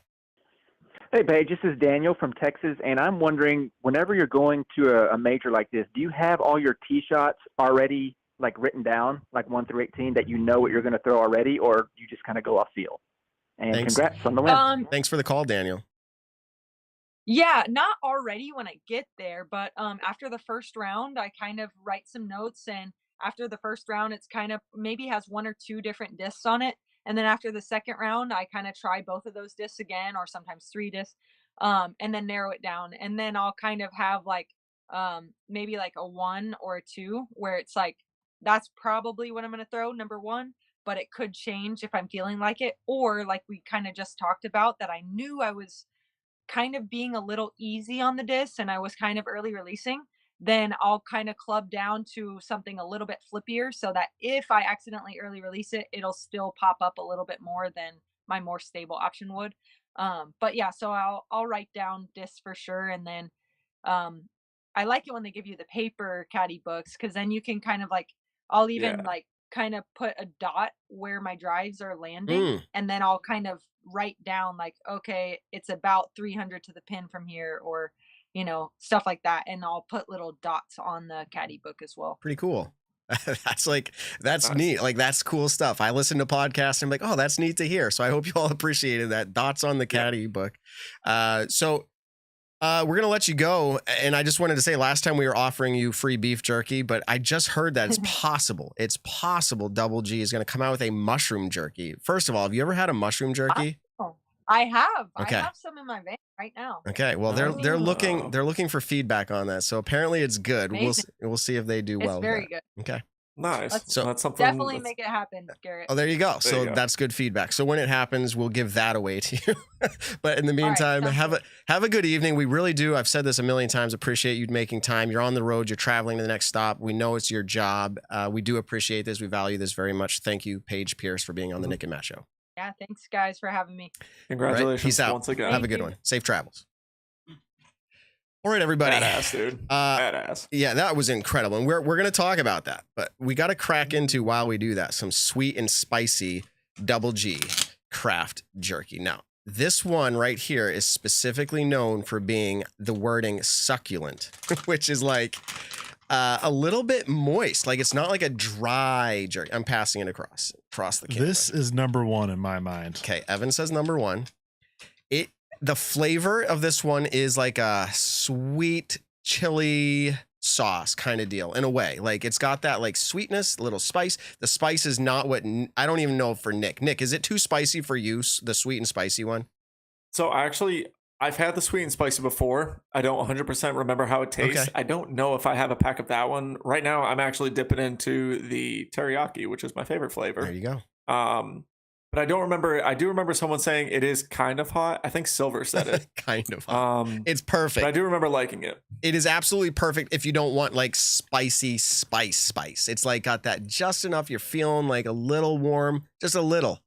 Hey, Paige, this is Daniel from Texas, and I'm wondering, whenever you're going to a major like this, do you have all your tee shots already like written down, like 1 through 18, that you know what you're going to throw already, or you just kind of go off feel? And Thanks. congrats on the win. Thanks for the call, Daniel. Yeah, not already when I get there, but after the first round, I kind of write some notes, and after the first round, it's kind of maybe has 1 or 2 different discs on it, and then after the second round, I kind of try both of those discs again, or sometimes 3 discs, and then narrow it down, and then I'll kind of have like maybe like a 1 or a 2 where it's like that's probably what I'm going to throw, number 1, but it could change if I'm feeling like it, or like we kind of just talked about, that I knew I was kind of being a little easy on the disc and I was kind of early releasing, then I'll kind of club down to something a little bit flippier, so that if I accidentally early release it, it'll still pop up a little bit more than my more stable option would. But yeah, so I'll write down discs for sure, and then I like it when they give you the paper caddy books, because then you can kind of like, I'll even like kind of put a dot where my drives are landing, and then I'll kind of write down like, okay, it's about 300 to the pin from here, or you know, stuff like that, and I'll put little dots on the caddy book as well. Pretty cool. That's neat. Like, that's cool stuff. I listen to podcasts and I'm like, oh, that's neat to hear. So I hope you all appreciated that. Dots on the caddy book. So we're going to let you go. And I just wanted to say, last time we were offering you free beef jerky, but I just heard that it's possible. It's possible Double G is going to come out with a mushroom jerky. First of all, have you ever had a mushroom jerky? I have. Okay. I have some in my van right now. Okay. Well, they're looking for feedback on that. So apparently it's good. We'll see if they do well. It's very good. Okay. Nice. So that's something. Definitely make it happen, Garrett. Oh, there you go. So that's good feedback. So when it happens, we'll give that away to you. But in the meantime, have a good evening. We really do. I've said this a million times. Appreciate you making time. You're on the road. You're traveling to the next stop. We know it's your job. We do appreciate this. We value this very much. Thank you, Paige Pierce, for being on the Nick and Matt Show. Yeah, thanks guys for having me. Congratulations. Peace out. Once again. Have a good one. Safe travels. All right, everybody. Badass, dude. Badass. Yeah, that was incredible. And we're going to talk about that. But we got to crack into, while we do that, some sweet and spicy Double G craft jerky. Now, this one right here is specifically known for being the wording succulent, which is like a little bit moist. Like, it's not like a dry jerky. I'm passing it across the camera. This is number 1 in my mind. Okay, Evan says number 1. The flavor of this one is like a sweet chili sauce kind of deal in a way. Like, it's got that like sweetness, a little spice. The spice is not what I don't even know for Nick. Nick, is it too spicy for you, the sweet and spicy one? So I've had the sweet and spicy before. I don't 100% remember how it tastes. Okay. I don't know if I have a pack of that one. Right now, I'm actually dipping into the teriyaki, which is my favorite flavor. There you go. But I don't remember. I do remember someone saying it is kind of hot. I think Silver said it. Kind of hot. It's perfect. But I do remember liking it. It is absolutely perfect if you don't want like spicy spice. It's like got that just enough. You're feeling like a little warm, just a little.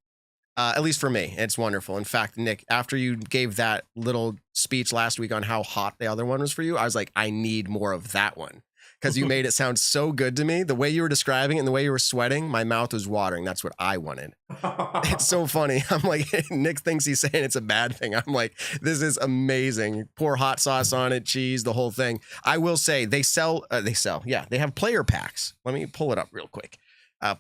At least for me, it's wonderful. In fact, Nick, after you gave that little speech last week on how hot the other one was for you, I was like, I need more of that one, because you made it sound so good to me. The way you were describing it and the way you were sweating, my mouth was watering. That's what I wanted. It's so funny. I'm like, Nick thinks he's saying it's a bad thing. I'm like, this is amazing. Pour hot sauce on it, cheese, the whole thing. I will say they have player packs. Let me pull it up real quick.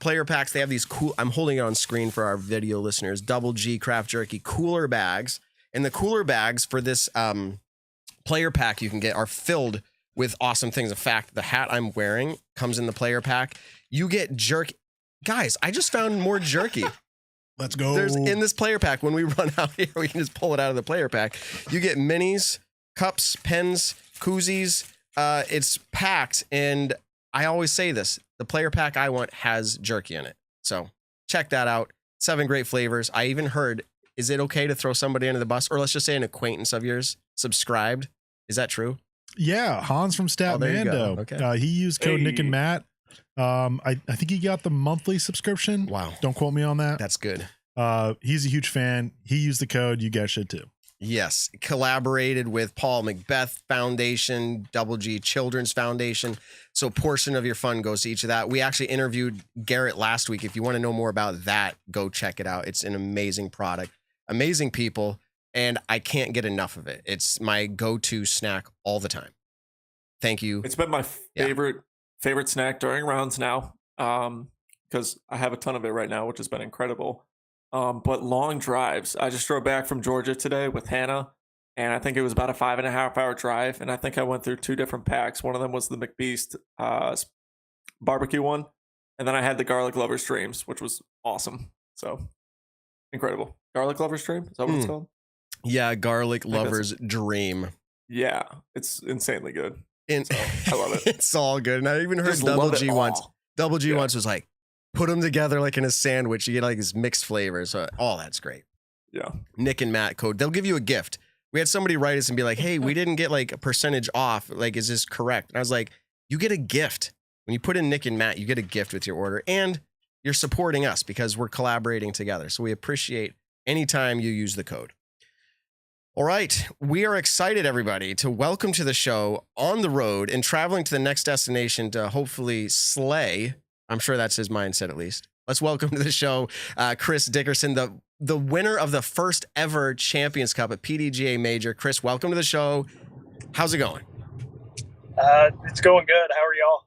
Player packs, they have these cool, I'm holding it on screen for our video listeners, Double G Craft Jerky cooler bags. And the cooler bags for this player pack you can get are filled with awesome things. In fact, the hat I'm wearing comes in the player pack. You get jerky. Guys, I just found more jerky. Let's go. There's in this player pack. When we run out here, we can just pull it out of the player pack. You get minis, cups, pens, koozies. It's packed. And I always say this, the player pack I want has jerky in it. So check that out. 7 great flavors. I even heard, is it okay to throw somebody under the bus? Or let's just say an acquaintance of yours subscribed. Is that true? Yeah, Hans from Stat there you go. Mando. Okay. He used code Nick and Matt. I think he got the monthly subscription. Wow. Don't quote me on that. That's good. He's a huge fan. He used the code. You guys should too. Yes. Collaborated with Paul Macbeth Foundation, Double G Children's Foundation. So a portion of your fund goes to each of that. We actually interviewed Garrett last week. If you want to know more about that, go check it out. It's an amazing product, amazing people, and I can't get enough of it. It's my go-to snack all the time. Thank you. It's been my favorite snack during rounds now. because I have a ton of it right now, which has been incredible. But long drives. I just drove back from Georgia today with Hannah, and I think it was about a 5.5-hour drive. And I think I went through 2 different packs. One of them was the McBeast barbecue one, and then I had the garlic lovers dreams, which was awesome. So incredible. Garlic lovers dream, is that what it's called? Yeah, garlic lovers dream. Yeah, it's insanely good. And So, I love it. it's all good. And I even heard Just Double love it G all. once. Double G Yeah. once was like, put them together like in a sandwich. You get like this mixed flavors. So, that's great. Yeah. Nick and Matt code. They'll give you a gift. We had somebody write us and be like, hey, we didn't get like a percentage off. Like, is this correct? And I was like, you get a gift. When you put in Nick and Matt, you get a gift with your order. And you're supporting us because we're collaborating together. So we appreciate any time you use the code. All right. We are excited, everybody, to welcome to the show on the road and traveling to the next destination to hopefully slay. I'm sure that's his mindset, at least. Let's welcome to the show Chris Dickerson, the winner of the first ever Champions Cup at PDGA Major. Chris, welcome to the show. How's it going? It's going good. How are y'all?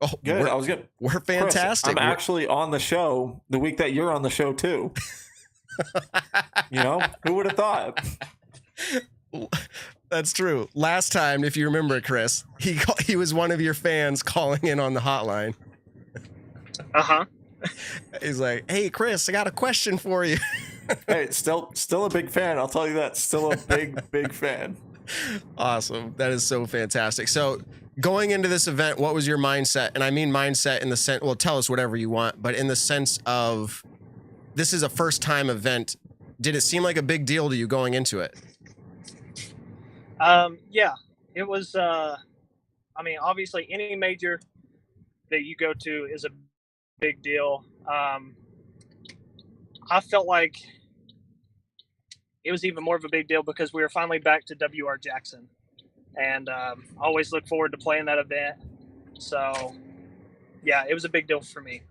Oh, Good. I was good. We're fantastic. Chris, I'm actually on the show the week that you're on the show too. Who would have thought? That's true. Last time, if you remember, Chris, he was one of your fans calling in on the hotline. Uh-huh. He's like, hey, Chris, I got a question for you. Hey, still a big fan. I'll tell you that. Still a big fan. Awesome. That is so fantastic. So going into this event, what was your mindset? And I mean mindset in the sense, well, tell us whatever you want, but in the sense of this is a first time event. Did it seem like a big deal to you going into it? Yeah, it was, obviously any major that you go to is a big deal. I felt like it was even more of a big deal because we were finally back to WR Jackson, and I always look forward to playing that event. So yeah, it was a big deal for me.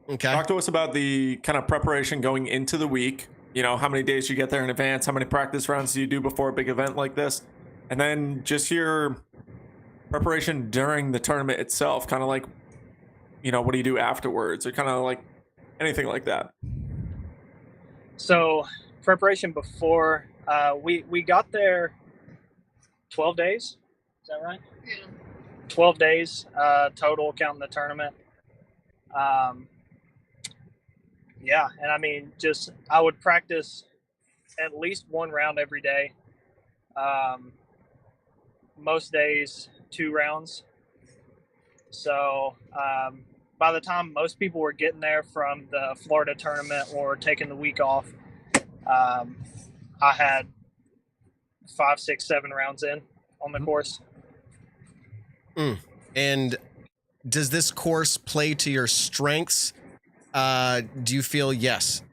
Okay. Talk to us about the kind of preparation going into the week. How many days you get there in advance, how many practice rounds do you do before a big event like this? And then just your preparation during the tournament itself, kind of like, what do you do afterwards, or kind of like anything like that? So preparation before, we got there 12 days. Is that right? Yeah. 12 days total counting the tournament. Yeah, and I would practice at least one round every day. Most days, 2 rounds. So by the time most people were getting there from the Florida tournament or taking the week off, I had 5, 6, 7 rounds in on the course. And does this course play to your strengths? Do you feel yes?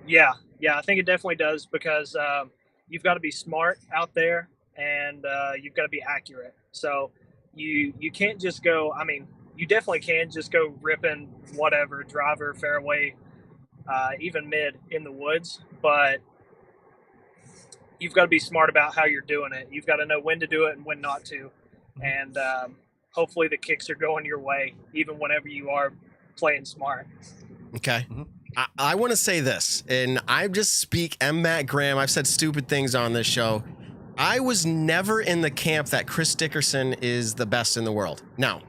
Yeah, I think it definitely does because you've got to be smart out there and you've got to be accurate. So you can't just go, you definitely can just go ripping whatever, driver, fairway, even mid in the woods, but you've got to be smart about how you're doing it. You've got to know when to do it and when not to. And hopefully the kicks are going your way, even whenever you are playing smart. Okay. I want to say this, and I just speak M. Matt Graham. I've said stupid things on this show. I was never in the camp that Chris Dickerson is the best in the world. Now,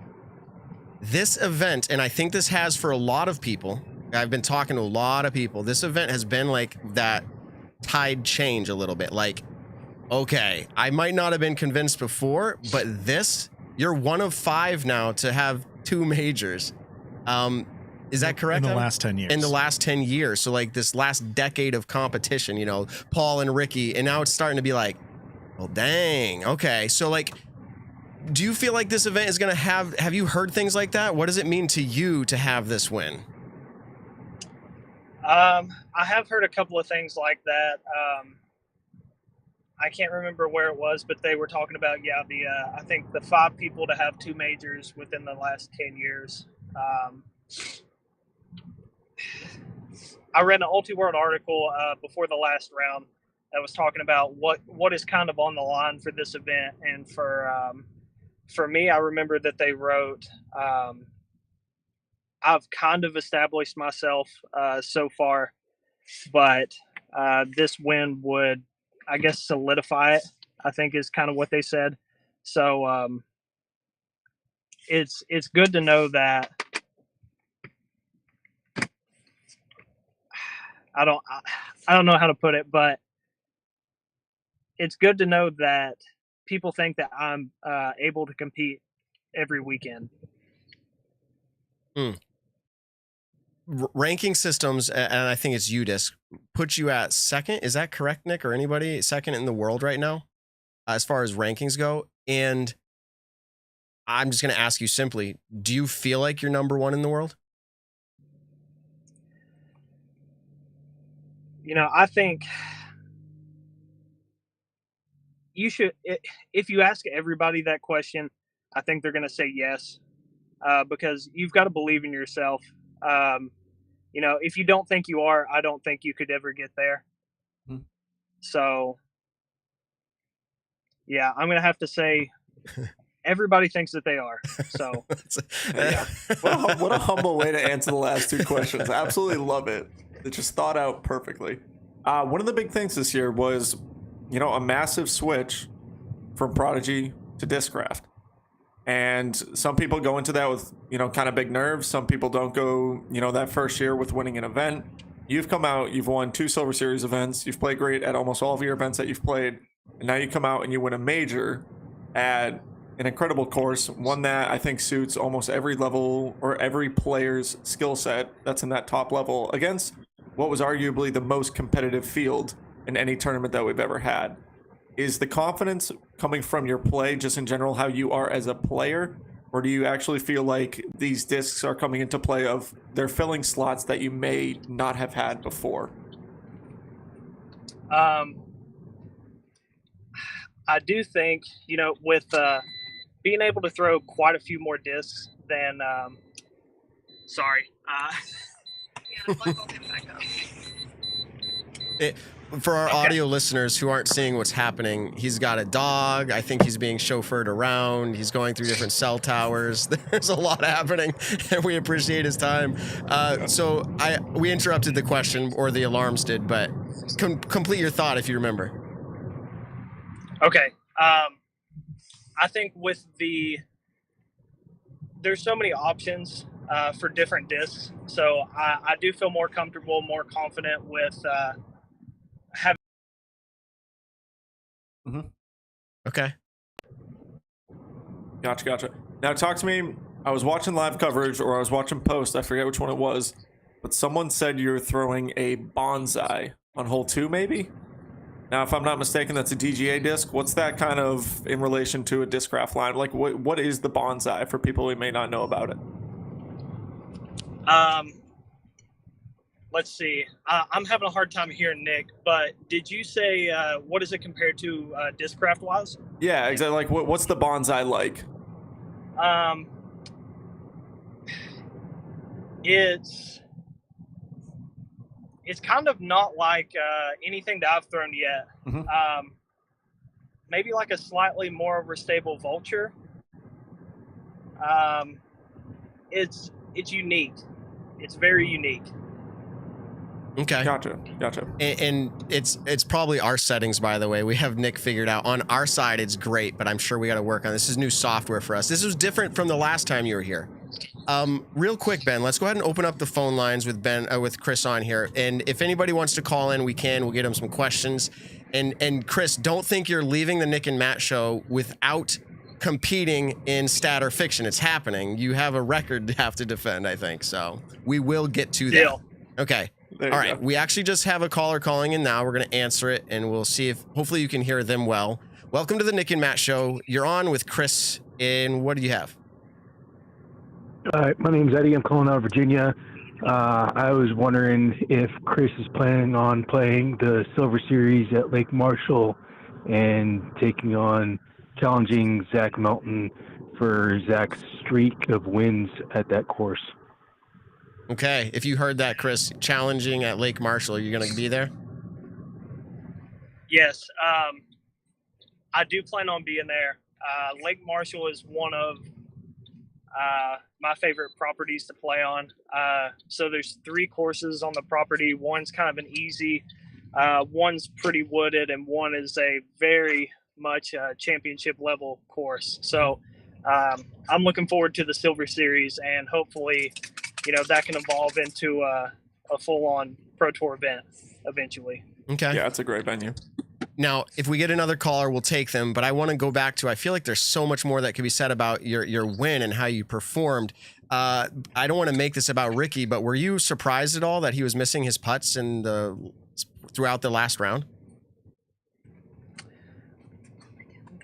this event, and I think this has for a lot of people, I've been talking to a lot of people, this event has been like that tide change a little bit. Like, okay, I might not have been convinced before, but this, you're one of 5 now to have 2 majors. Is that correct? In the Evan? last 10 years. In the last 10 years. So like this last decade of competition, Paul and Ricky, and now it's starting to be like, well, dang. Okay. So like, do you feel like this event is going to have you heard things like that? What does it mean to you to have this win? I have heard a couple of things like that. I can't remember where it was, but they were talking about, I think the 5 people to have 2 majors within the last 10 years. I read an Ulti-World article before the last round that was talking about what is kind of on the line for this event and for for me, I remember that they wrote, I've kind of established myself so far, but this win would, I guess, solidify it, I think is kind of what they said. So it's good to know that I don't know how to put it, but it's good to know that people think that I'm able to compete every weekend. Ranking systems, and I think it's UDisc, put you at second. Is that correct, Nick, or anybody? Second in the world right now, as far as rankings go. And I'm just going to ask you simply, do you feel like you're number one in the world? You know, I think you should, if you ask everybody that question, I think they're going to say yes, because you've got to believe in yourself. You know, if you don't think you are, I don't think you could ever get there. So, yeah, I'm going to have to say everybody thinks that they are. So, yeah. What a humble way to answer the last two questions. I absolutely love it. It just thought out perfectly. One of the big things this year was, you know, a massive switch from Prodigy to Discraft. And some people go into that with, you know, kind of big nerves. Some people don't go, you know, that first year with winning an event. You've come out, you've won 2 Silver Series events. You've played great at almost all of your events that you've played. And now you come out and you win a major at an incredible course, one that I think suits almost every level or every player's skill set that's in that top level against what was arguably the most competitive field in any tournament that we've ever had. Is the confidence coming from your play just in general, how you are as a player, or do you actually feel like these discs are coming into play of they're filling slots that you may not have had before? I do think, you know, with being able to throw quite a few more discs than, sorry. For our audio listeners who aren't seeing what's happening, he's got a dog. I think he's being chauffeured around. He's going through different cell towers. There's a lot happening, and we appreciate his time. So we interrupted the question, or the alarms did, but complete your thought if you remember. Okay. I think with there's so many options for different discs. So I do feel more comfortable, more confident with having. Okay. Gotcha. Now talk to me. I was watching live coverage, or I was watching post. I forget which one it was, but someone said you're throwing a bonsai on hole 2, maybe? Now, if I'm not mistaken, that's a DGA disc. What's that kind of in relation to a Discraft line? Like, what is the bonsai for people who may not know about it? Let's see. I'm having a hard time hearing Nick, but did you say what is it compared to Discraft wise? Yeah, exactly. Like, what's the bonsai like? It's kind of not like anything that I've thrown yet. Maybe like a slightly more of a stable vulture. It's unique. It's very unique. Okay. Gotcha. And it's probably our settings, by the way. We have Nick figured out. On our side, it's great, but I'm sure we got to work on this. This is new software for us. This was different from the last time you were here. Real quick, Ben, let's go ahead and open up the phone lines with with Chris on here. And if anybody wants to call in, we can. We'll get him some questions. And Chris, don't think you're leaving the Nick and Matt show without competing in stat or fiction. It's happening. You have a record to have to defend, I think. So we will get to that. Deal. Okay. All right. We actually just have a caller calling in now. We're going to answer it, and we'll see if hopefully you can hear them well. Welcome to the Nick and Matt show. You're on with Chris, and what do you have? My name's Eddie. I'm calling out of Virginia. I was wondering if Chris is planning on playing the Silver Series at Lake Marshall and challenging Zach Melton for Zach's streak of wins at that course. Okay. If you heard that, Chris, challenging at Lake Marshall, are you going to be there? Yes. I do plan on being there. Lake Marshall is one of my favorite properties to play on. So there's 3 courses on the property. One's kind of an easy, one's pretty wooded, and one is a very much championship level course. So I'm looking forward to the Silver Series, and hopefully, that can evolve into a full-on Pro Tour event eventually. Okay. Yeah, it's a great venue. Now, if we get another caller, we'll take them. But I want to go back to, I feel like there's so much more that could be said about your win and how you performed. I don't want to make this about Ricky, but were you surprised at all that he was missing his putts throughout the last round?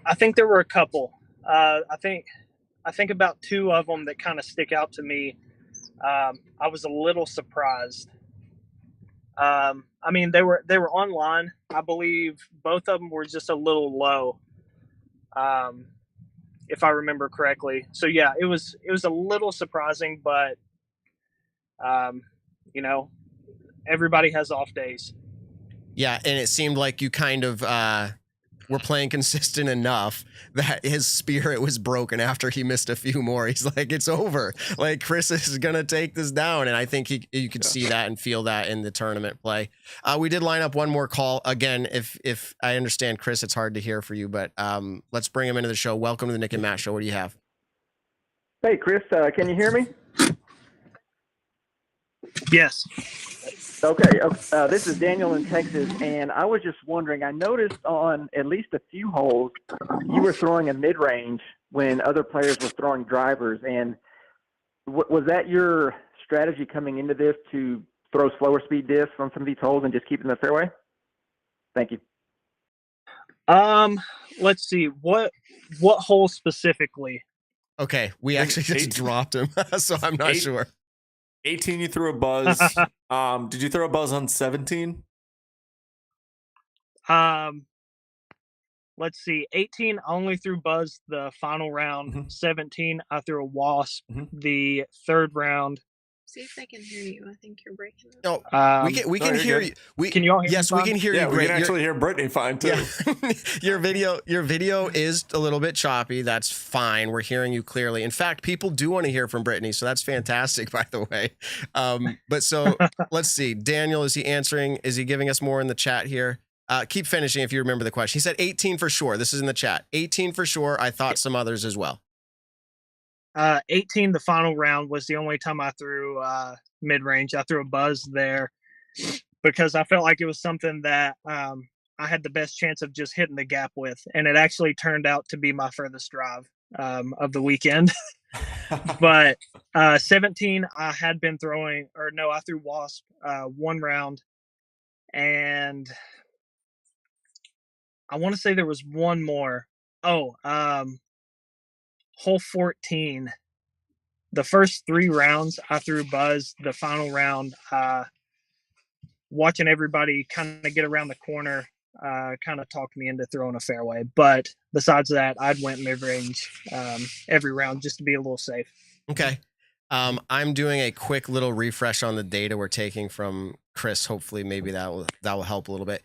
I think there were a couple. I think about 2 of them that kind of stick out to me. I was a little surprised. I mean, they were online. I believe both of them were just a little low, if I remember correctly. So yeah, it was a little surprising, but everybody has off days. Yeah, and it seemed like you kind of were playing consistent enough that his spirit was broken after he missed a few more. He's like, it's over. Like, Chris is going to take this down. And I think you could see that and feel that in the tournament play. We did line up one more call. Again, if I understand, Chris, it's hard to hear for you, but let's bring him into the show. Welcome to the Nick and Matt Show. What do you have? Hey, Chris, can you hear me? Yes. Okay, this is Daniel in Texas, and I was just wondering, I noticed on at least a few holes, you were throwing a mid-range when other players were throwing drivers, and was that your strategy coming into this, to throw slower speed discs on some of these holes and just keep them in the fairway? Thank you. Let's see, what hole specifically? Okay, we actually just dropped him, so I'm not sure. 18, you threw a buzz. Did you throw a buzz on 17? Let's see. 18, I only threw buzz the final round. Mm-hmm. 17, I threw a wasp the third round. See if they can hear you. I think you're breaking up. No, we can hear you. Can you all hear me? Yes, we can hear you. Yeah, we can actually hear Brittany fine too. Yeah. Your video is a little bit choppy. That's fine. We're hearing you clearly. In fact, people do want to hear from Brittany, so that's fantastic, by the way. But so let's see. Daniel, is he answering? Is he giving us more in the chat here? Keep finishing if you remember the question. He said 18 for sure. This is in the chat. 18 for sure. I thought some others as well. 18, the final round, was the only time I threw mid-range. I threw a buzz there because I felt like it was something that I had the best chance of just hitting the gap with. And it actually turned out to be my furthest drive of the weekend. But 17, I had been throwing, I threw wasp one round. And I want to say there was one more. Hole 14, the first 3 rounds I threw buzz. The final round, watching everybody kind of get around the corner, kind of talked me into throwing a fairway. But besides that, I'd went mid-range every round just to be a little safe. Okay. I'm doing a quick little refresh on the data we're taking from Chris. Hopefully, maybe that will help a little bit.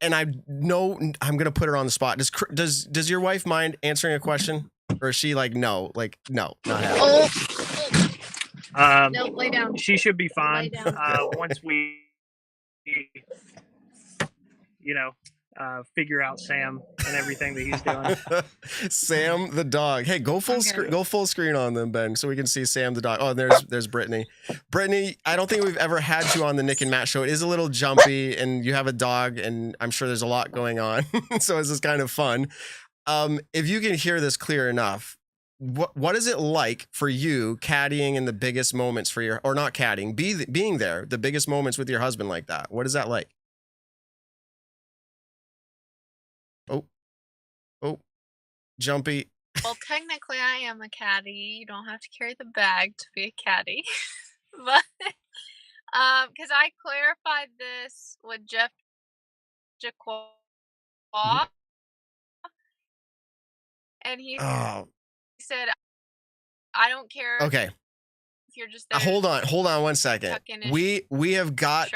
And I know I'm going to put her on the spot. Does your wife mind answering a question? Or is she like, no, not happening? No, lay down. She should be fine. Once we, figure out Sam and everything that he's doing. Sam the dog. Hey, go full screen on them, Ben, so we can see Sam the dog. Oh, there's Brittany. Brittany, I don't think we've ever had you on the Nick and Matt Show. It is a little jumpy, and you have a dog, and I'm sure there's a lot going on. So this is kind of fun. If you can hear this clear enough, what is it like for you caddying in the biggest moments or not caddying, being there, the biggest moments with your husband like that? What is that like? Oh, jumpy. Well, technically I am a caddy. You don't have to carry the bag to be a caddy. But, because I clarified this with Jeff Jacquard. And he said, I don't care. Okay. If you're just there. Hold on 1 second. We have got,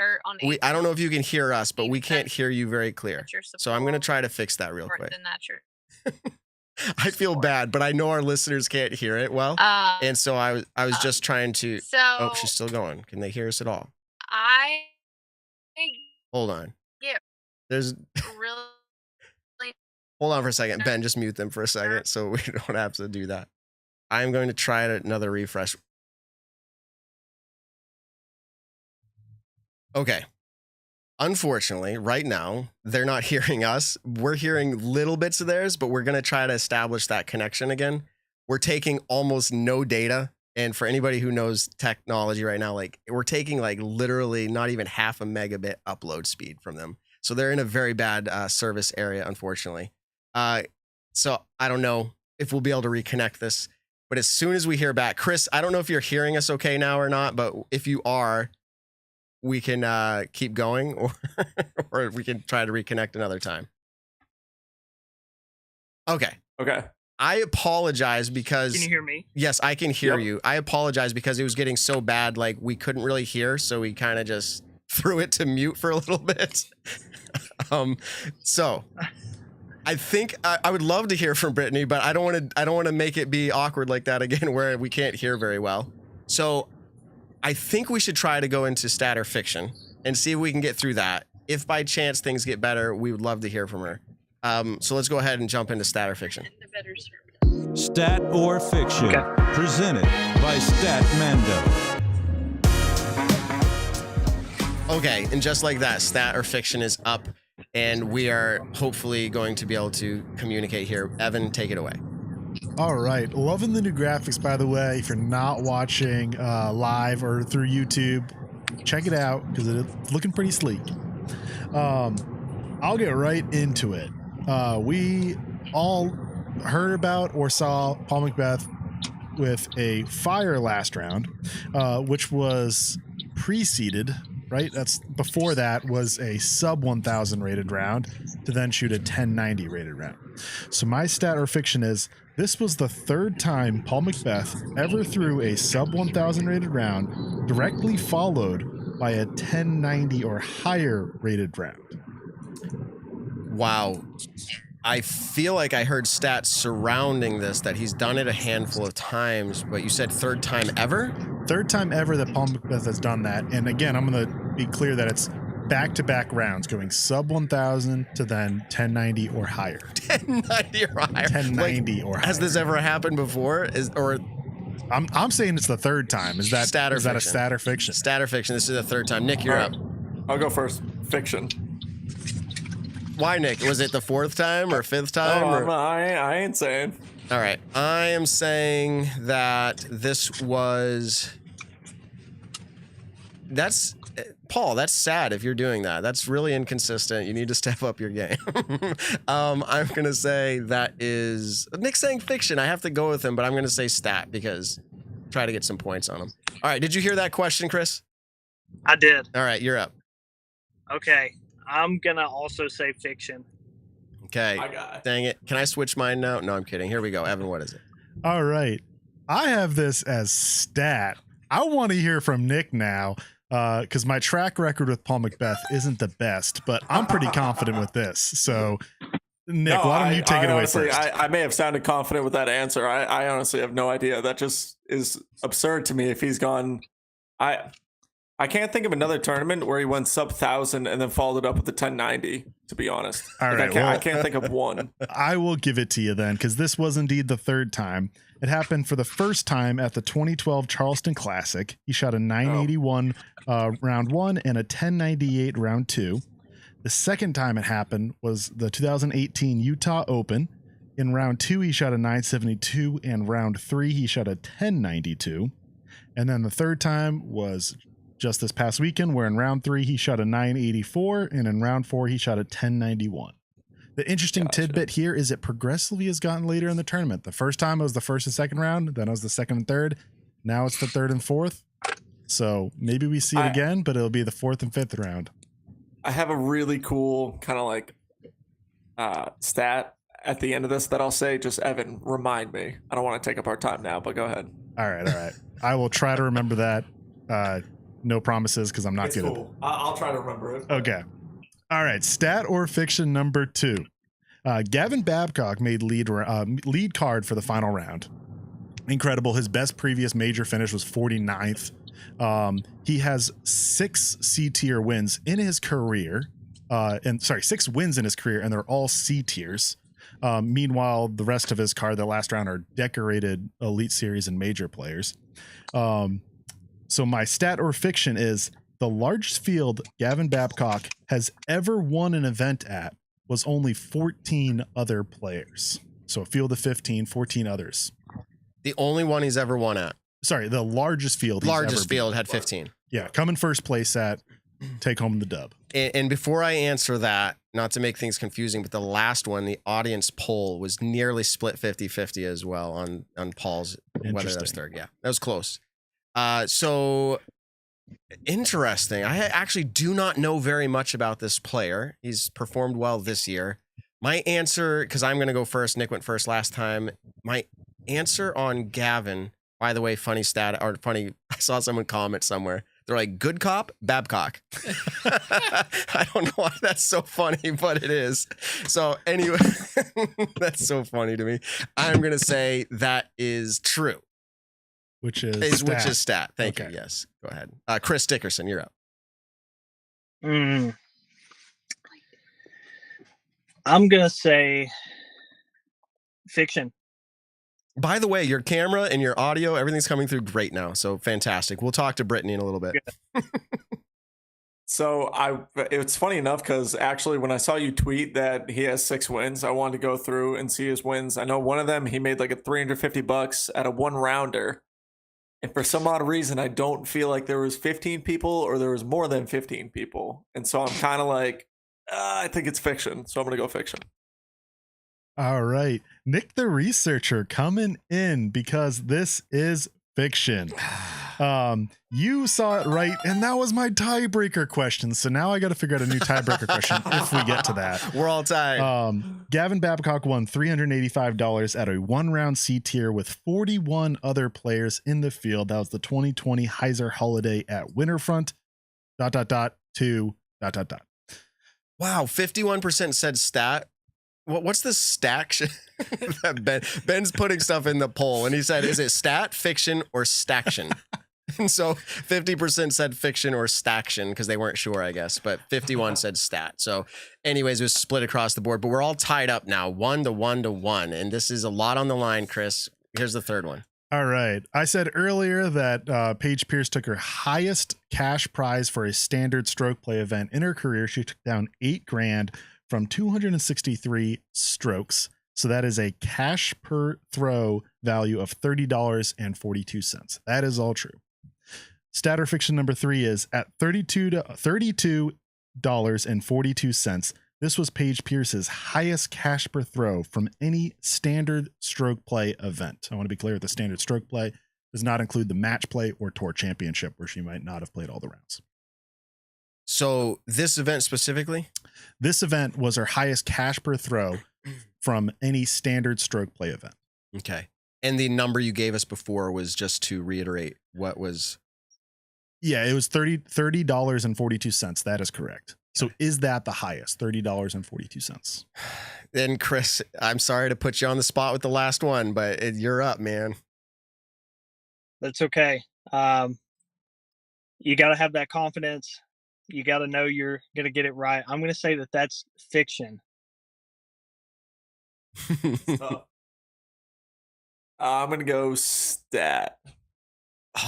I don't know if you can hear us, but we can't hear you very clear. So I'm going to try to fix that real quick. I feel bad, but I know our listeners can't hear it well. And so I was just trying to. So Oh, she's still going. Can they hear us at all? I Hold on. get There's. really Hold on for a second. Ben, just mute them for a second so we don't have to do that. I'm going to try another refresh. Okay. Unfortunately, right now, they're not hearing us. We're hearing little bits of theirs, but we're going to try to establish that connection again. We're taking almost no data. And for anybody who knows technology right now, like we're taking like literally not even half a megabit upload speed from them. So they're in a very bad service area, unfortunately. So I don't know if we'll be able to reconnect this, but as soon as we hear back, Chris, I don't know if you're hearing us okay now or not, but if you are, we can keep going or we can try to reconnect another time. Okay. I apologize because... Can you hear me? Yes, I can hear you. I apologize because it was getting so bad, like we couldn't really hear, so we kind of just threw it to mute for a little bit. So I think I would love to hear from Brittany, but I don't want to make it be awkward like that again where we can't hear very well. So I think we should try to go into stat or fiction and see if we can get through that. If by chance things get better, we would love to hear from her. So let's go ahead and jump into stat or fiction. Stat or fiction, presented by Statmando. Okay, and just like that, stat or fiction is up, and we are hopefully going to be able to communicate here. Evan, take it away. All right. Loving the new graphics, by the way. If you're not watching live or through YouTube, check it out because it's looking pretty sleek. I'll get right into it. We all heard about or saw Paul Macbeth with a fire last round, which was preceded, right? That's before that was a sub 1000 rated round to then shoot a 1090 rated round. So my stat or fiction is this was the third time Paul Macbeth ever threw a sub 1000 rated round directly followed by a 1090 or higher rated round. Wow. I feel like I heard stats surrounding this that he's done it a handful of times, but you said third time ever? Third time ever that Paul Macbeth has done that. And again, I'm going to be clear that it's back-to-back rounds going sub 1000 to then 1090 or higher. 1090 or higher. 1090 or higher. Has this ever happened before? I'm saying it's the third time. Is that stat or is fiction? That a stat or fiction? Stat or fiction. This is the third time. Nick, you're up. I'll go first. Fiction. Why, Nick? Was it the fourth time or fifth time? I ain't saying. All right. I am saying that this was... Paul, that's sad if you're doing that. That's really inconsistent. You need to step up your game. I'm going to say that is... Nick's saying fiction. I have to go with him, but I'm going to say stat because try to get some points on him. All right. Did you hear that question, Chris? I did. All right. You're up. Okay. I'm going to also say fiction. Okay. Dang it. Can I switch mine now? No, I'm kidding. Here we go. Evan, what is it? All right. I have this as stat. I want to hear from Nick now because my track record with Paul Macbeth isn't the best, but I'm pretty confident with this. So, Nick, why don't you take it away honestly, first? I may have sounded confident with that answer. I honestly have no idea. That just is absurd to me if he's gone... I can't think of another tournament where he went sub 1000 and then followed it up with the 1090, to be honest. All right, I can't think of one. I will give it to you then, because this was indeed the third time. It happened for the first time at the 2012 Charleston Classic. He shot a 981 round one and a 1098 round two. The second time it happened was the 2018 Utah Open. In round two, he shot a 972, and round three, he shot a 1092. And then the third time was just this past weekend, where in round three, he shot a 984, and in round four, he shot a 1091. The interesting tidbit here is it progressively has gotten later in the tournament. The first time it was the first and second round, then it was the second and third. Now it's the third and fourth. So maybe we see it again, but it'll be the fourth and fifth round. I have a really cool kind of like stat at the end of this that I'll say. Just Evan, remind me. I don't want to take up our time now, but go ahead. All right. I will try to remember that. No promises because I'm not good at it. I'll try to remember it. Okay. All right. Stat or fiction number 2. Gavin Babcock made lead card for the final round. Incredible. His best previous major finish was 49th. He has 6 C tier wins in his career. 6 wins in his career, and they're all C tiers. Meanwhile, the rest of his card, the last round, are decorated Elite Series and major players. So my stat or fiction is the largest field Gavin Babcock has ever won an event at was only 14 other players. So a field of 15, 14 others. The only one he's ever won at. Sorry, the largest field. Largest field had 15. Yeah, come in first place at, take home the dub. And before I answer that, not to make things confusing, but the last one, the audience poll was nearly split 50-50 as well on Paul's, whether that was third. Yeah, that was close. So interesting. I actually do not know very much about this player. He's performed well this year. My answer, because I'm going to go first, Nick went first last time. My answer on Gavin, by the way, funny stat, or funny, I saw someone comment somewhere. They're like, good cop, Babcock. I don't know why that's so funny, but it is. So anyway, that's so funny to me. I'm going to say that is true. Which is stat. Thank you. Yes. Go ahead. Chris Dickerson, you're up. I'm going to say fiction. By the way, your camera and your audio, everything's coming through great now. So fantastic. We'll talk to Brittany in a little bit. So it's funny enough because actually when I saw you tweet that he has 6 wins, I wanted to go through and see his wins. I know one of them, he made like a $350 at a 1-rounder. And for some odd reason, I don't feel like there was 15 people or there was more than 15 people. And so I'm kind of like, I think it's fiction. So I'm going to go fiction. All right. Nick the researcher coming in because this is fiction. You saw it right, and that was my tiebreaker question. So now I got to figure out a new tiebreaker question if we get to that. We're all tied. Gavin Babcock won $385 at a 1-round C tier with 41 other players in the field. That was the 2020 Heiser Holiday at Winterfront. ... to ... Wow, 51% said stat. What's the stack? Ben's putting stuff in the poll, and he said, is it stat, fiction, or staction? And so 50% said fiction or staction because they weren't sure, I guess, but 51 said stat. So anyways, it was split across the board, but we're all tied up now, 1-1-1. And this is a lot on the line, Chris. Here's the third one. All right. I said earlier that Paige Pierce took her highest cash prize for a standard stroke play event in her career. She took down $8,000 from 263 strokes. So that is a cash per throw value of $30.42. That is all true. Stat or fiction number 3 is at $32.42. This was Paige Pierce's highest cash per throw from any standard stroke play event. I want to be clear, the standard stroke play does not include the match play or tour championship where she might not have played all the rounds. So this event specifically? This event was her highest cash per throw from any standard stroke play event. Okay. And the number you gave us before was, just to reiterate, what was? Yeah, it was $30.42. That is correct. So is that the highest? $30.42. Then Chris, I'm sorry to put you on the spot with the last one, but you're up, man. That's okay. You got to have that confidence. You got to know you're going to get it right. I'm going to say that that's fiction. I'm going to go stat.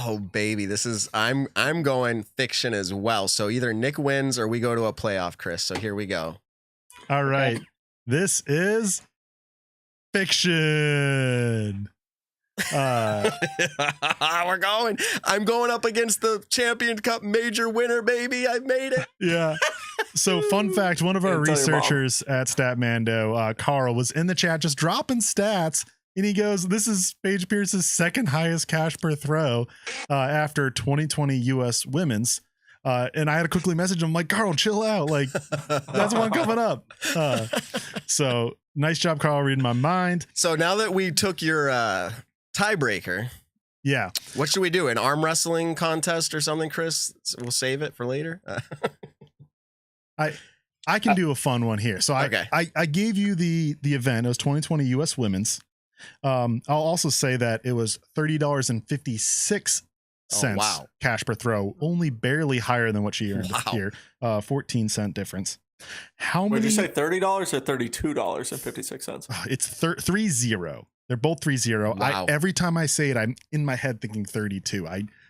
Oh, baby. I'm going fiction as well. So either Nick wins or we go to a playoff, Chris. So here we go. All right. This is fiction. I'm going up against the Champion Cup Major winner, baby. I made it. Yeah. So fun fact, one of our researchers at Statmando, Carl, was in the chat just dropping stats, and he goes, this is Paige Pierce's second highest cash per throw after 2020 US Women's. And I had to quickly message him, like, Carl, chill out. Like, that's one coming up. So nice job, Carl, reading my mind. So now that we took your tiebreaker, yeah, what should we do? An arm wrestling contest or something, Chris? We'll save it for later. I can do a fun one here. So I gave you the event. It was 2020 U.S. Women's. I'll also say that it was $30.56 cash per throw, only barely higher than what she earned this year. 14-cent difference. How many? Did you say $30 or $32.56? It's 3-0. They're both 3-0. Wow. Every time I say it, I'm in my head thinking 32.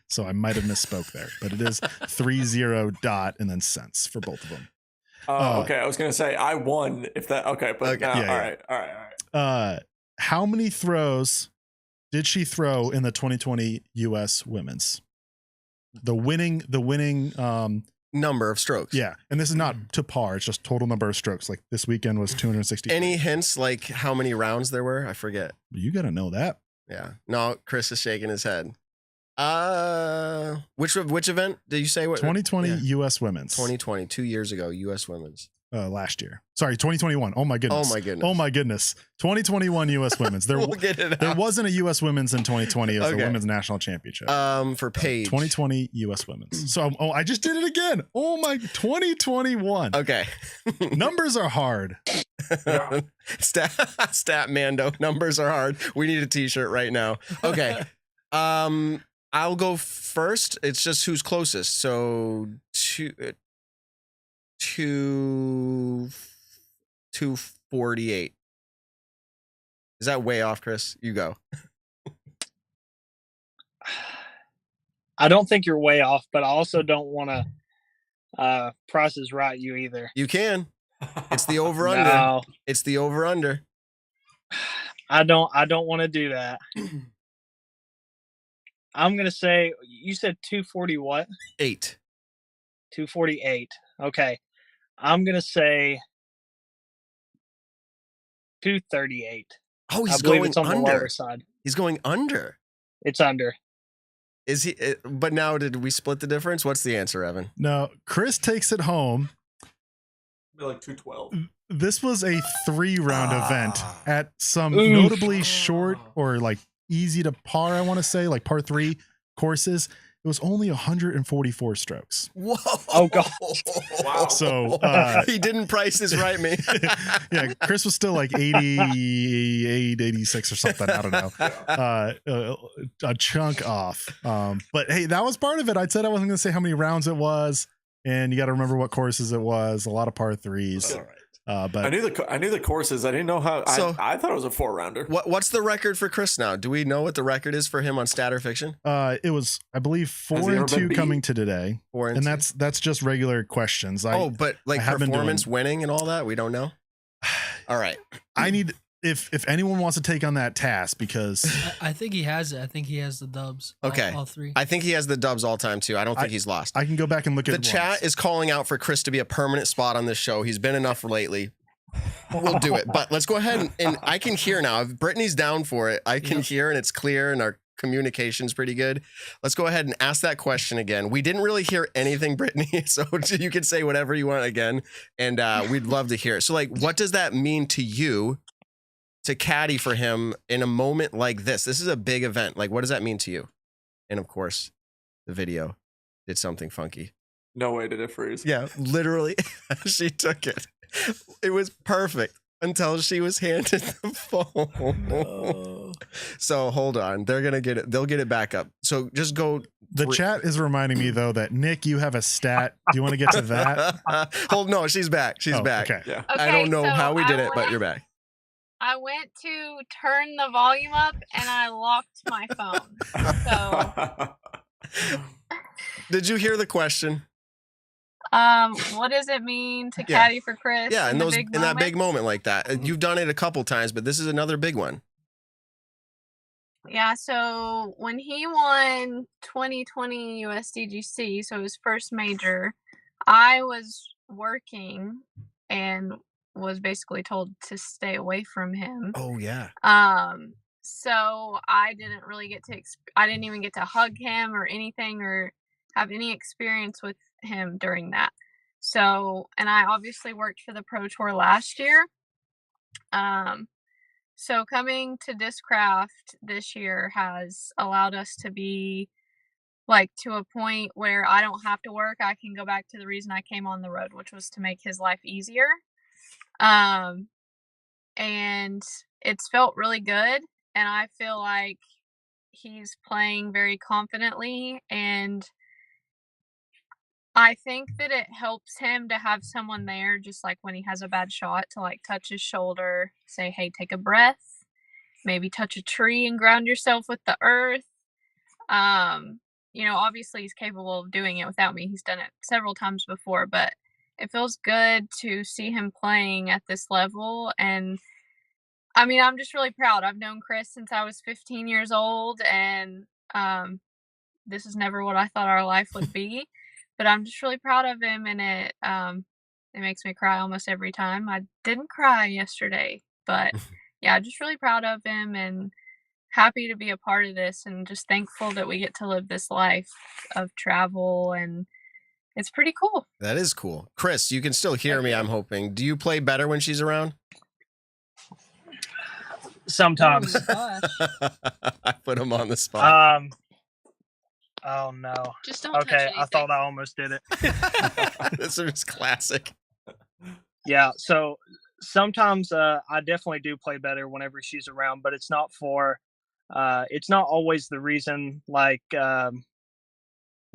So I might have misspoke there, but it is 30 dot and then cents for both of them. Okay. I was gonna say I won if that. Okay, but all right. How many throws did she throw in the 2020 U.S. Women's? The winning number of strokes. Yeah, and this is not to par. It's just total number of strokes. Like this weekend was 260. Any hints like how many rounds there were? I forget. You got to know that. Yeah. No, Chris is shaking his head. Which event did you say? What 2020 U.S. Women's? 2020, 2 years ago, U.S. Women's. Last year. Sorry, 2021. Oh my goodness. Oh my goodness. Oh my goodness. 2021 U.S. Women's. There, we'll get it there out. wasn't a U.S. Women's in 2020. It was the Women's National Championship. For PAIGE. 2020 U.S. Women's. So, I just did it again. Oh my, 2021. Okay. Numbers are hard. Stat Mando. Numbers are hard. We need a t-shirt right now. Okay. I'll go first. It's just who's closest. So 248. Is that way off, Chris? You go. I don't think you're way off, but I also don't want to Price is Right you either. You can. It's the over under. No. It's the over under. I don't want to do that. I'm gonna say you said 240 what? 8. 248. Okay. I'm gonna say 238. Oh, he's I believe going it's on under. the lower side. He's going under. It's under. Is he? But now, did we split the difference? What's the answer, Evan? No, Chris takes it home. Like 212. This was a 3-round event at some notably short or like easy to par, I want to say, like par 3 courses. It was only 144 strokes. Whoa! Oh god! Wow. So he didn't Price is Right me. Yeah, Chris was still like 88, 86 or something. I don't know. A chunk off. But hey, that was part of it. I said I wasn't going to say how many rounds it was, and you got to remember what courses it was. A lot of par 3s. All right. But I knew the courses. I didn't know how. So, I thought it was a 4-rounder. What's the record for Chris now? Do we know what the record is for him on Stat or Fiction? It was, I believe, 4-2 coming to today. 4-2. And that's just regular questions. But like performance winning and all that, we don't know. All right. I need if anyone wants to take on that task, because I think he has it. I think he has the dubs. Okay. All 3. I think he has the dubs all time too. I don't think he's lost. I can go back and look at the chat is calling out for Chris to be a permanent spot on this show. He's been enough lately. We'll do it. But let's go ahead and I can hear now. If Brittany's down for it, I can hear and it's clear and our communication's pretty good. Let's go ahead and ask that question again. We didn't really hear anything, Brittany, so you can say whatever you want again, and we'd love to hear it. So like, what does that mean to you to caddy for him in a moment like this? This is a big event. Like, what does that mean to you? And of course, the video did something funky. No way did it freeze. Yeah, literally, she took it. It was perfect until she was handed the phone. No. So hold on. They're going to get it. They'll get it back up. So just go. The chat is reminding me, though, that Nick, you have a stat. Do you want to get to that? No, she's back. She's back. Okay. Yeah. I don't know how we did it, but you're back. I went to turn the volume up and I locked my phone. So Did you hear the question? What does it mean to caddy for Chris? Yeah, in that big moment like that. Mm-hmm. You've done it a couple times, but this is another big one. Yeah, so when he won 2020 USDGC, so his first major, I was working and was basically told to stay away from him. Oh yeah. So I didn't really get to I didn't even get to hug him or anything or have any experience with him during that. So, and I obviously worked for the Pro Tour last year. So coming to Discraft this year has allowed us to be like to a point where I don't have to work. I can go back to the reason I came on the road, which was to make his life easier. And it's felt really good. And I feel like he's playing very confidently, and I think that it helps him to have someone there, just like when he has a bad shot, to like touch his shoulder, say, hey, take a breath, maybe touch a tree and ground yourself with the earth. You know, obviously he's capable of doing it without me. He's done it several times before, but it feels good to see him playing at this level. And I mean, I'm just really proud. I've known Chris since I was 15 years old, and this is never what I thought our life would be. But I'm just really proud of him, and it makes me cry almost every time. I didn't cry yesterday, but yeah, just really proud of him and happy to be a part of this, and just thankful that we get to live this life of travel, and it's pretty cool. That is cool. Chris, you can still hear me, I'm hoping. Do you play better when she's around? Sometimes. I put him on the spot. Oh no. Just don't Okay, touch anything. I thought I almost did it. This is classic. Yeah, so sometimes I definitely do play better whenever she's around, but it's not always the reason, like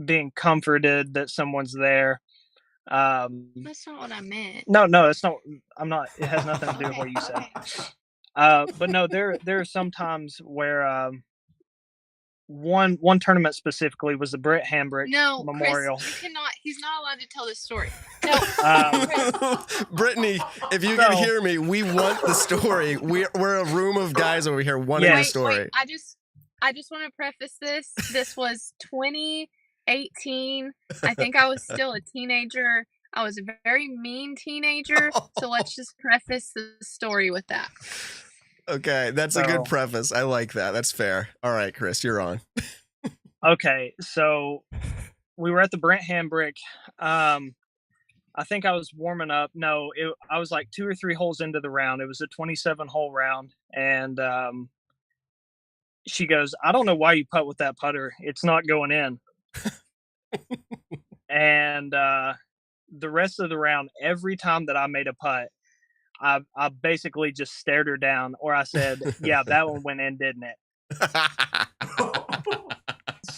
being comforted that someone's there. That's not what I meant. No, it's not. I'm not. It has nothing to do with what you said. But no, there are some times where one tournament specifically was the Brett Hambrick Memorial. Chris, you cannot. He's not allowed to tell this story. No, Brittany, if you can hear me, we want the story. We're a room of guys over here wanting the story. Wait, I just want to preface this. This was 2018. I think I was still a teenager. I was a very mean teenager. So let's just preface the story with that. Okay, that's a good preface. I like that. That's fair. All right, Chris, you're on. Okay, so we were at the Brent Hambrick. I think I was warming up. No, I was like 2 or 3 holes into the round. It was a 27-hole round, and she goes, "I don't know why you putt with that putter. It's not going in." And the rest of the round, every time that I made a putt, I basically just stared her down, or I said, "Yeah, that one went in, didn't it?"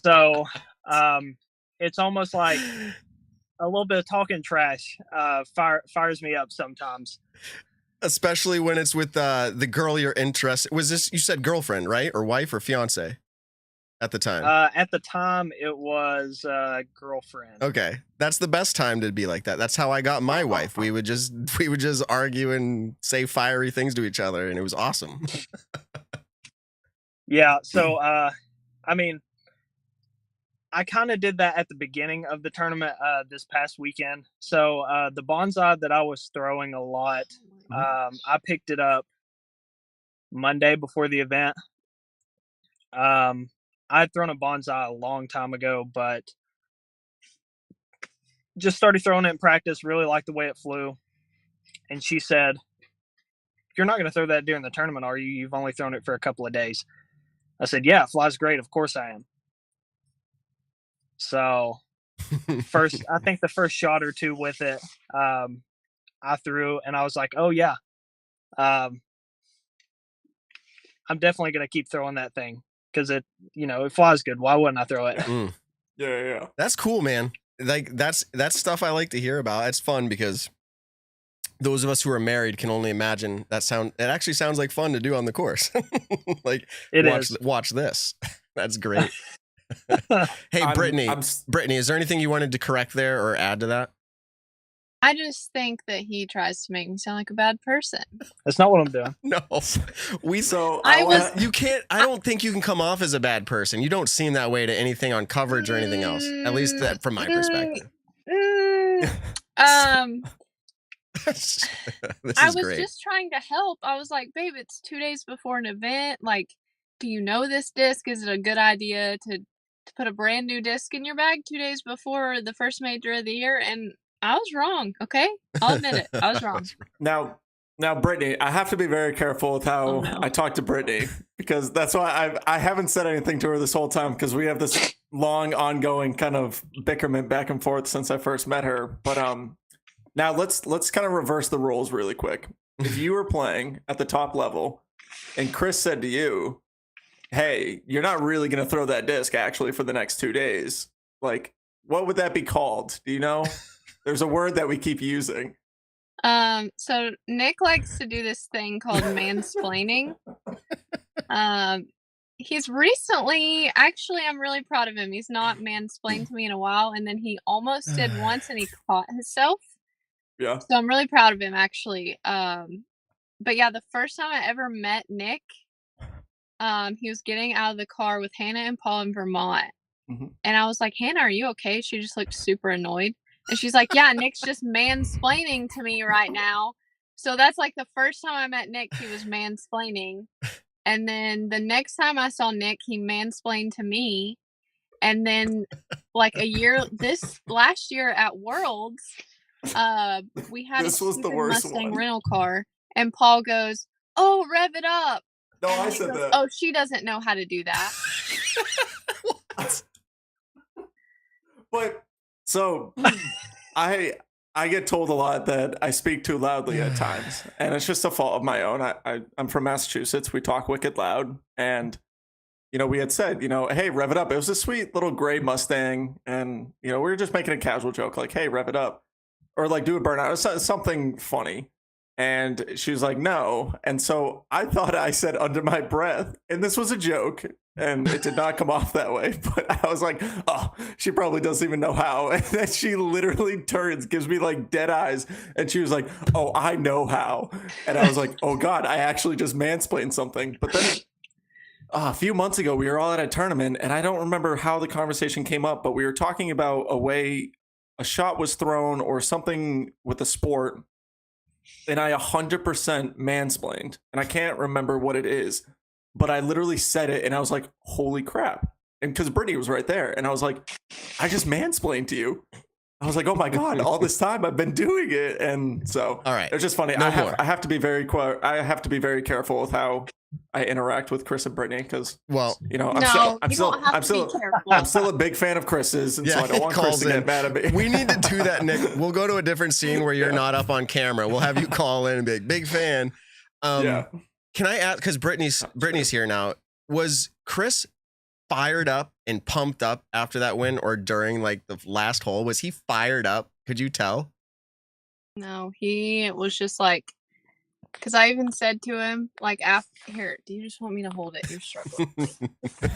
So it's almost like a little bit of talking trash fires me up sometimes. Especially when it's with the girl you're interested. Was this, you said girlfriend, right? Or wife or fiance at the time? At the time, it was girlfriend. Okay. That's the best time to be like that. That's how I got my wife. We would just argue and say fiery things to each other, and it was awesome. Yeah. So, I mean, I kind of did that at the beginning of the tournament this past weekend. So the bonsai that I was throwing a lot, I picked it up Monday before the event. I'd thrown a bonsai a long time ago, but just started throwing it in practice, really liked the way it flew. And she said, "You're not going to throw that during the tournament, are you? You've only thrown it for a couple of days." I said, "Yeah, it flies great. Of course I am." So I think the first shot or two with it, I threw, and I was like, "Oh yeah, I'm definitely going to keep throwing that thing because it flies good. Why wouldn't I throw it?" Yeah. That's cool, man. Like that's stuff I like to hear about. It's fun because those of us who are married can only imagine it actually sounds like fun to do on the course. Like watch this. That's great. Hey, Brittany, is there anything you wanted to correct there or add to that? I just think that he tries to make me sound like a bad person. That's not what I'm doing. No, you can't. I don't think you can come off as a bad person. You don't seem that way to anything on coverage or anything else. At least that from my perspective. I was just trying to help. I was like, "Babe, it's 2 days before an event. Like, do you know this disc? Is it a good idea to put a brand new disc in your bag 2 days before the first major of the year?" And I was wrong. Okay, I'll admit it. I was wrong. Now, Brittany, I have to be very careful with how I talk to Brittany, because that's why I haven't said anything to her this whole time, because we have this long ongoing kind of bickerment back and forth since I first met her. But now let's kind of reverse the roles really quick. If you were playing at the top level and Chris said to you, hey, you're not really going to throw that disc actually for the next 2 days, like, what would that be called? Do you know? There's a word that we keep using. So Nick likes to do this thing called mansplaining. He's recently, actually, I'm really proud of him. He's not mansplained to me in a while, and then he almost did once, and he caught himself. Yeah. So I'm really proud of him, actually. But yeah, the first time I ever met Nick, he was getting out of the car with Hannah and Paul in Vermont. Mm-hmm. And I was like, Hannah, are you okay? She just looked super annoyed. And she's like, yeah, Nick's just mansplaining to me right now. So that's like the first time I met Nick, he was mansplaining. And then the next time I saw Nick, he mansplained to me. And then like this last year at Worlds, we had This a was the stupid worst Mustang one. rental car. And Paul goes, oh, rev it up. No, And I Nick said goes, that. oh, she doesn't know how to do that. But so I get told a lot that I speak too loudly at times, and it's just a fault of my own. I'm from Massachusetts. We talk wicked loud, and we had said, hey, rev it up. It was a sweet little gray Mustang, and we were just making a casual joke like, hey, rev it up, or like do a burnout. It was something funny. And she was like, no. And so I thought I said under my breath, and this was a joke, and it did not come off that way. But I was like, oh, she probably doesn't even know how. And then she literally turns, gives me like dead eyes. And she was like, oh, I know how. And I was like, oh God, I actually just mansplained something. But then a few months ago, we were all at a tournament, and I don't remember how the conversation came up, but we were talking about a way a shot was thrown or something with a sport. And I 100% mansplained, and I can't remember what it is, but I literally said it, and I was like, holy crap. And because Brittany was right there, and I was like, I just mansplained to you. I was like, oh my God, all this time I've been doing it. And so all right, it's just funny. No I have to be very careful with how I interact with Chris and Brittany, because I'm still a big fan of Chris's, and so I don't want Chris to get mad at me. We need to do that, Nick. We'll go to a different scene where you're not up on camera. We'll have you call in and be like, big fan. Can I ask, because Brittany's here now, was Chris fired up and pumped up after that win, or during like the last hole? Was he fired up? Could you tell? No, he was just like, because I even said to him, like, here, do you just want me to hold it? You're struggling.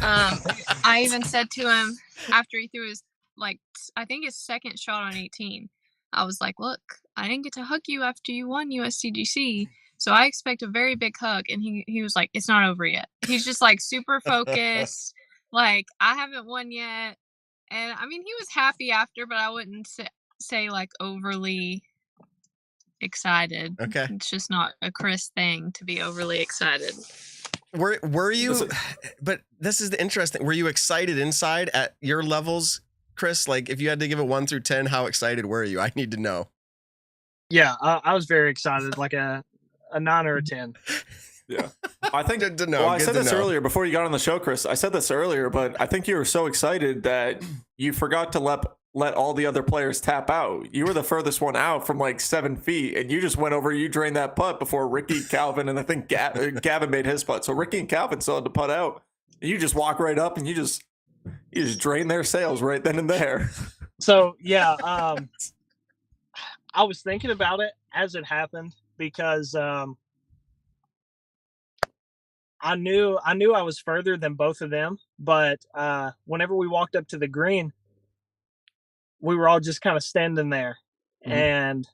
I even said to him after he threw his, like, I think his second shot on 18, I was like, look, I didn't get to hug you after you won USCGC, so I expect a very big hug. And he was like, it's not over yet. He's just like super focused, like, I haven't won yet. And I mean, he was happy after, but I wouldn't say like overly excited. Okay. It's just not a Chris thing to be overly excited. Were you, but this is the interesting, were you excited inside at your levels, Chris? Like, if you had to give it 1 through 10, how excited were you? I need to know. Yeah, I was very excited, like a 9 or a 10. Yeah, I think. Good to know. Well, I said this earlier before you got on the show, Chris. I said this earlier, but I think you were so excited that you forgot to let all the other players tap out. You were the furthest one out from like 7 feet, and you just went over. You drained that putt before Ricky, Calvin, and I think Gavin made his putt. So Ricky and Calvin still had to putt out. And you just walk right up and you just drain their sails right then and there. So yeah, I was thinking about it as it happened, because I knew I was further than both of them, but whenever we walked up to the green, we were all just kind of standing there. Mm-hmm. And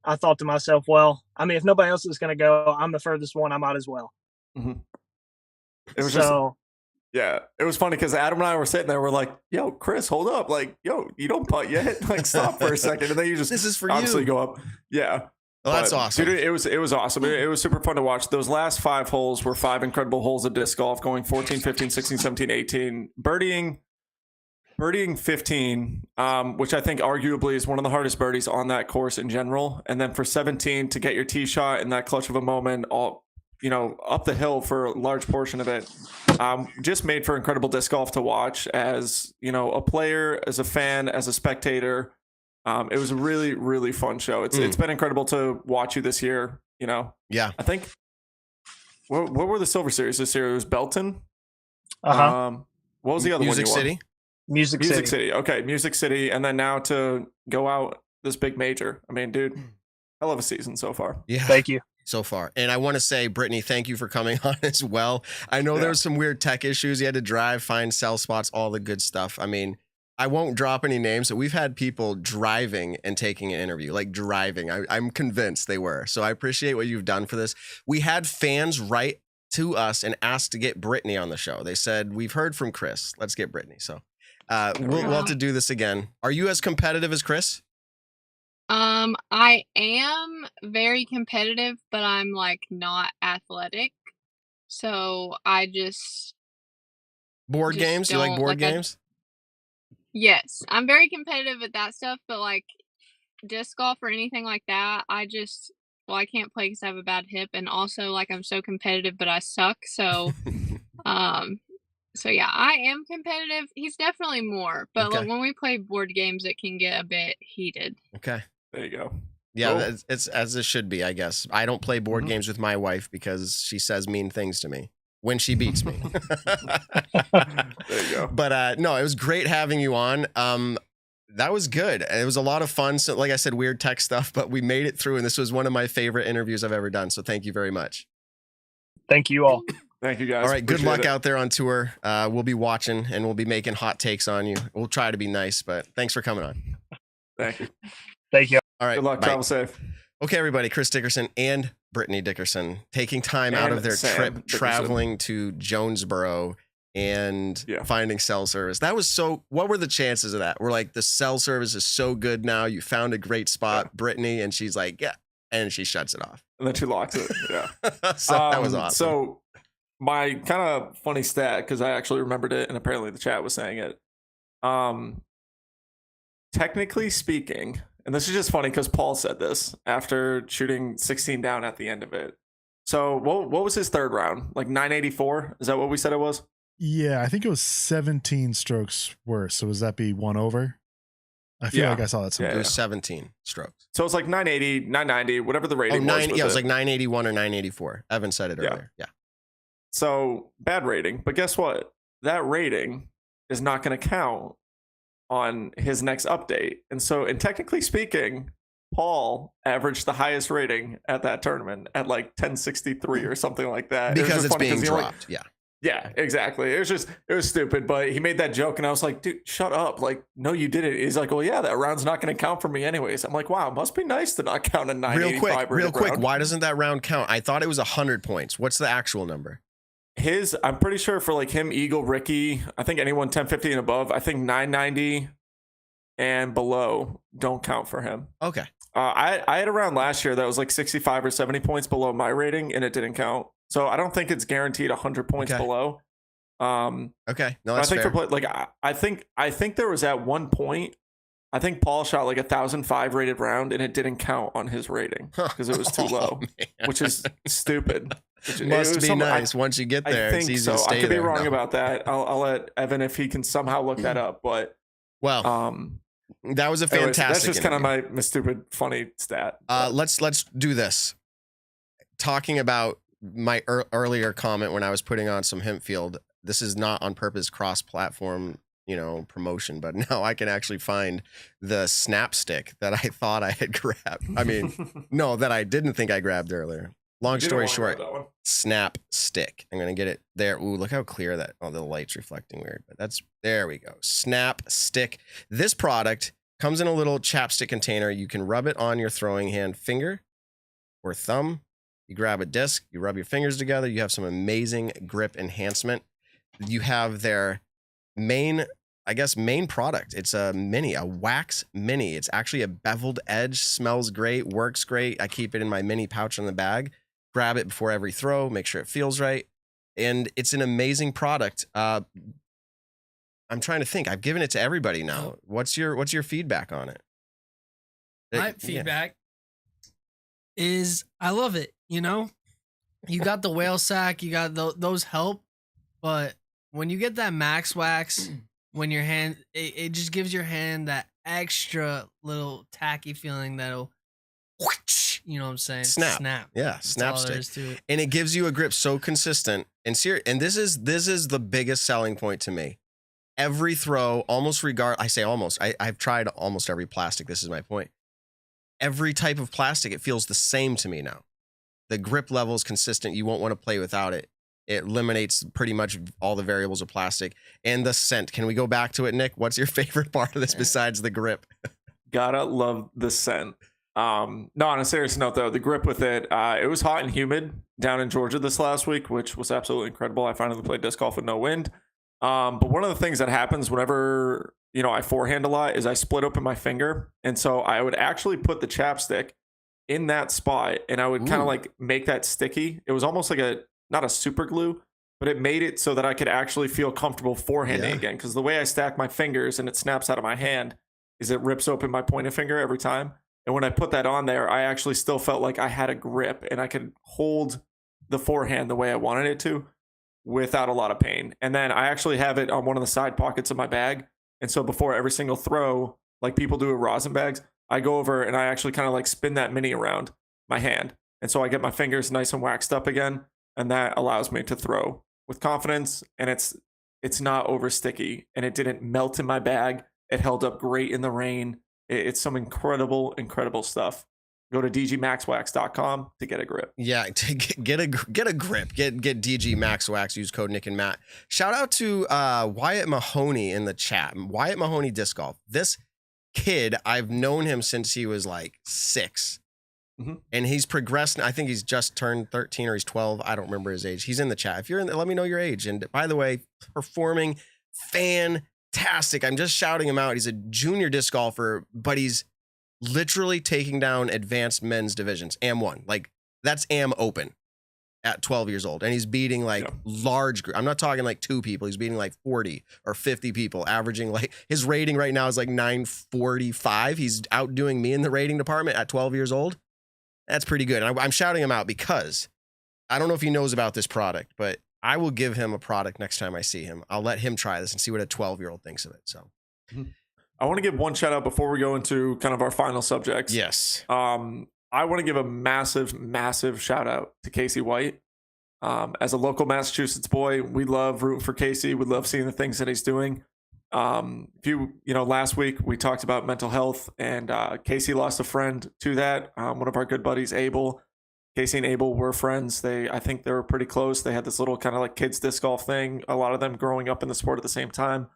I thought to myself, well, I mean, if nobody else is going to go, I'm the furthest one, I might as well. Mm-hmm. It was it was funny because Adam and I were sitting there, we're like, yo, Chris, hold up. Like, yo, you don't putt yet. Like, stop for a second. And then you just this is for obviously you. Go up. Yeah. Oh, that's awesome. Dude, it was awesome. It was super fun to watch. Those last 5 holes were 5 incredible holes of disc golf, going 14, 15, 16, 17, 18. Birdieing 15, which I think arguably is one of the hardest birdies on that course in general. And then for 17 to get your tee shot in that clutch of a moment, up the hill for a large portion of it. Just made for incredible disc golf to watch as, a player, as a fan, as a spectator. It was a really, really fun show. It's been incredible to watch you this year, Yeah. I think, what were the Silver Series this year? It was Belton. Uh-huh. What was the other Music one you City? won? Music City. Okay, Music City. And then now to go out this big major. I mean, dude, hell of a season so far. Yeah. Thank you. So far. And I want to say, Brittany, thank you for coming on as well. I know there was some weird tech issues. You had to drive, find cell spots, all the good stuff. I mean, I won't drop any names, but we've had people driving and taking an interview, like driving. I'm convinced they were. So I appreciate what you've done for this. We had fans write to us and ask to get Brittany on the show. They said, we've heard from Chris. Let's get Brittany. So we'll have to do this again. Are you as competitive as Chris? I am very competitive, but I'm like not athletic. So I just board just games? You like don't- board like, I- games? Yes, I'm very competitive at that stuff, but like disc golf or anything like that, I can't play because I have a bad hip, and also like I'm so competitive, but I suck. So, so yeah, I am competitive. He's definitely more, but Okay. like when we play board games, it can get a bit heated. Okay. There you go. Yeah, Cool. it's as it should be, I guess. I don't play board games with my wife because she says mean things to me when she beats me. There you go. But no, it was great having you on. That was good. It was a lot of fun. So, like I said, weird tech stuff, but we made it through, and this was one of my favorite interviews I've ever done. So thank you very much. Thank you all. Thank you, guys. All right, good Appreciate luck it. out there on tour. We'll be watching, and we'll be making hot takes on you. We'll try to be nice, but thanks for coming on. Thank you. Thank you. All right, Good luck. bye. Travel safe. Okay, everybody, Chris Dickerson and Brittany Dickerson taking time out And of their Sam trip Dickerson. traveling to Jonesboro and finding cell service. That was so, what were the chances of that? We're like, the cell service is so good now. You found a great spot, Brittany, and she's like, yeah. And she shuts it off. And then she locks it. Yeah. So that was awesome. So my kind of funny stat, because I actually remembered it, and apparently the chat was saying it. Technically speaking, and this is just funny because Paul said this after shooting 16 down at the end of it. So what was his third round? Like 984? Is that what we said it was? Yeah, I think it was 17 strokes worse. So does that be one over? I feel like I saw that somewhere. It was 17 strokes. So it's like 980, 990, whatever the rating was. Yeah, it was like 981 or 984. Evan said it earlier. Yeah. So bad rating. But guess what? That rating is not going to count on his next update. And technically speaking, Paul averaged the highest rating at that tournament at like 1063 or something like that. Because it's being dropped. Yeah. Yeah, exactly. It was stupid, but he made that joke and I was like, dude, shut up. Like, no, you did it. He's like, well, yeah, that round's not going to count for me anyways. I'm like, wow, must be nice to not count a 985 Real quick. round. Why doesn't that round count? I thought it was 100 points. What's the actual number? I'm pretty sure for like him, Eagle, Ricky, I think anyone 1050 and above, I think 990 and below don't count for him. Okay. I had a round last year that was like 65 or 70 points below my rating and it didn't count. So I don't think it's guaranteed 100 points below. Okay. No, that's I think fair. for like I think there was at one point, I think Paul shot like 1,005 rated round and it didn't count on his rating because it was too low, which is stupid. Must be nice once you get there. I think it's easy so. to stay I could there. be wrong No. about that. I'll let Evan if he can somehow look that up. But well, that was a anyways, fantastic. that's just kind of my stupid funny stat. Let's do this. Talking about my earlier comment when I was putting on some Hempfield. This is not on purpose cross-platform, promotion, but now I can actually find the Snapstick that I thought I had grabbed. I mean, no, that I didn't think I grabbed earlier. Long story short, Snapstick. I'm gonna get it there. Ooh, look how clear that. Oh, the light's reflecting weird, but there we go. Snapstick. This product comes in a little chapstick container. You can rub it on your throwing hand finger or thumb. You grab a disc, you rub your fingers together. You have some amazing grip enhancement. You have their main product. It's a wax mini. It's actually a beveled edge, smells great, works great. I keep it in my mini pouch in the bag. Grab it before every throw, make sure it feels right. And it's an amazing product. I'm trying to think. I've given it to everybody now. What's your feedback on it? My feedback is I love it, you got the whale sack, you got those help, but when you get that max wax, when your hand, it just gives your hand that extra little tacky feeling that'll, you know what I'm saying? Snap. Yeah, That's all there snapstick. is to it. And it gives you a grip so consistent and serious. And this is the biggest selling point to me. Every throw, I say almost. I've tried almost every plastic. This is my point. Every type of plastic, it feels the same to me now. The grip level is consistent. You won't want to play without it. It eliminates pretty much all the variables of plastic. And the scent. Can we go back to it, Nick? What's your favorite part of this besides the grip? Gotta love the scent. No, on a serious note though, the grip with it, it was hot and humid down in Georgia this last week, which was absolutely incredible. I finally played disc golf with no wind. But one of the things that happens whenever, I forehand a lot is I split open my finger. And so I would actually put the chapstick in that spot and I would kind of like make that sticky. It was almost like not a super glue, but it made it so that I could actually feel comfortable forehanding again. Because the way I stack my fingers and it snaps out of my hand is it rips open my pointer finger every time. And when I put that on there, I actually still felt like I had a grip and I could hold the forehand the way I wanted it to without a lot of pain. And then I actually have it on one of the side pockets of my bag. And so before every single throw, like people do with rosin bags, I go over and I actually kind of like spin that mini around my hand. And so I get my fingers nice and waxed up again. And that allows me to throw with confidence. And it's not over sticky and it didn't melt in my bag. It held up great in the rain. It's some incredible, incredible stuff. Go to dgmaxwax.com to get a grip. Yeah, to get a grip. Get DG Max Wax. Use code Nick and Matt. Shout out to Wyatt Mahoney in the chat. Wyatt Mahoney Disc Golf. This kid, I've known him since he was like 6. And he's progressed. I think he's just turned 13 or he's 12. I don't remember his age. He's in the chat. If you're in there, let me know your age. And by the way, performing fantastic. I'm just shouting him out. He's a junior disc golfer, but he's literally taking down advanced men's divisions. AM1. Like that's AM Open at 12 years old. And he's beating like large group. I'm not talking like 2 people. He's beating like 40 or 50 people, averaging like his rating right now is like 945. He's outdoing me in the rating department at 12 years old. That's pretty good. And I'm shouting him out because I don't know if he knows about this product, but I will give him a product next time I see him. I'll let him try this and see what a 12-year-old thinks of it. So I want to give one shout out before we go into kind of our final subjects. Yes. I want to give a massive, massive shout out to Casey White. As a local Massachusetts boy, we love rooting for Casey. We love seeing the things that he's doing. Last week we talked about mental health and Casey lost a friend to that. One of our good buddies, Abel. Casey and Abel were friends. I think they were pretty close. They had this little kind of like kids disc golf thing. A lot of them growing up in the sport at the same time.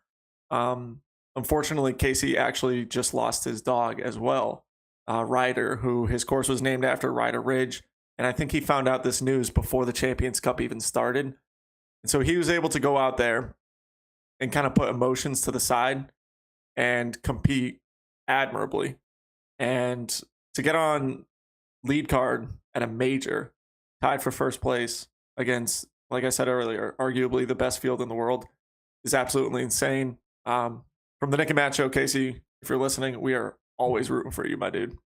Unfortunately, Casey actually just lost his dog as well. Ryder, who his course was named after, Ryder Ridge. And I think he found out this news before the Champions Cup even started. And so he was able to go out there and kind of put emotions to the side and compete admirably. And to get on lead card at a major, tied for first place against, like I said earlier, arguably the best field in the world, is absolutely insane. From the Nick and Matt Show, Casey, if you're listening, we are always rooting for you, my dude.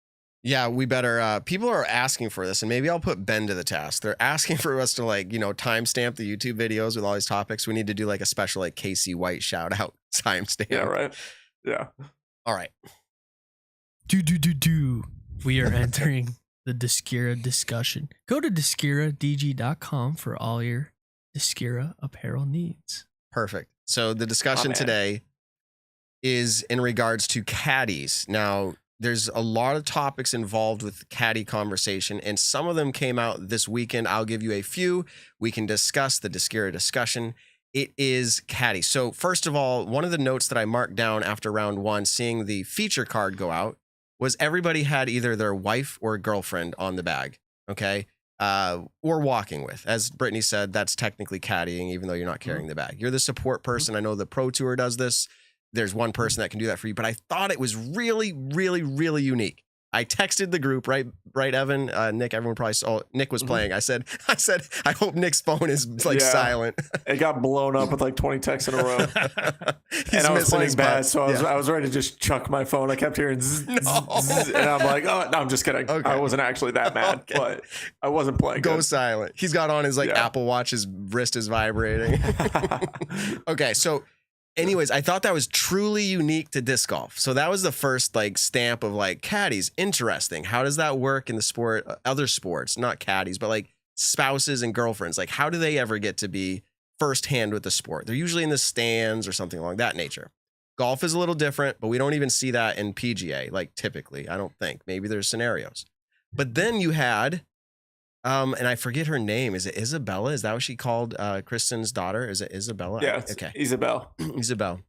Yeah, we better. People are asking for this, and maybe I'll put Ben to the task. They're asking for us to timestamp the YouTube videos with all these topics. We need to do like a special like Casey White shout out timestamp. Yeah, right. Yeah. All right. We are entering the Discera discussion. Go to disceradg.com for all your Discera apparel needs. Perfect. So the discussion today is in regards to caddies. Now, there's a lot of topics involved with caddy conversation, and some of them came out this weekend. I'll give you a few. We can discuss the Discera discussion. It is caddy. So first of all, one of the notes that I marked down after round 1, seeing the feature card go out, was everybody had either their wife or girlfriend on the bag, okay? Or walking with. As Brittany said, that's technically caddying, even though you're not carrying the bag. You're the support person. I know the Pro Tour does this. There's one person that can do that for you, but I thought it was really, really, really unique. I texted the group, right, Evan, Nick, everyone probably saw Nick was playing. I said, I hope Nick's phone is like silent. It got blown up with like 20 texts in a row. And I was playing bad, so I was ready to just chuck my phone. I kept hearing zzz, zzz, and I'm like, oh, no, I'm just kidding. Okay. I wasn't actually that mad, but I wasn't playing. Go silent. He's got on his like Apple Watch, his wrist is vibrating. Okay, so anyways, I thought that was truly unique to disc golf. So that was the first like stamp of like caddies. Interesting. How does that work in the sport, other sports, not caddies, but like spouses and girlfriends? Like how do they ever get to be firsthand with the sport? They're usually in the stands or something along that nature. Golf is a little different, but we don't even see that in PGA. Like typically, I don't think. Maybe there's scenarios. But then you had, and I forget her name. Is it Isabella? Is that what she called Kristen's daughter? Is it Isabella? Yeah, okay. Isabel. Isabel.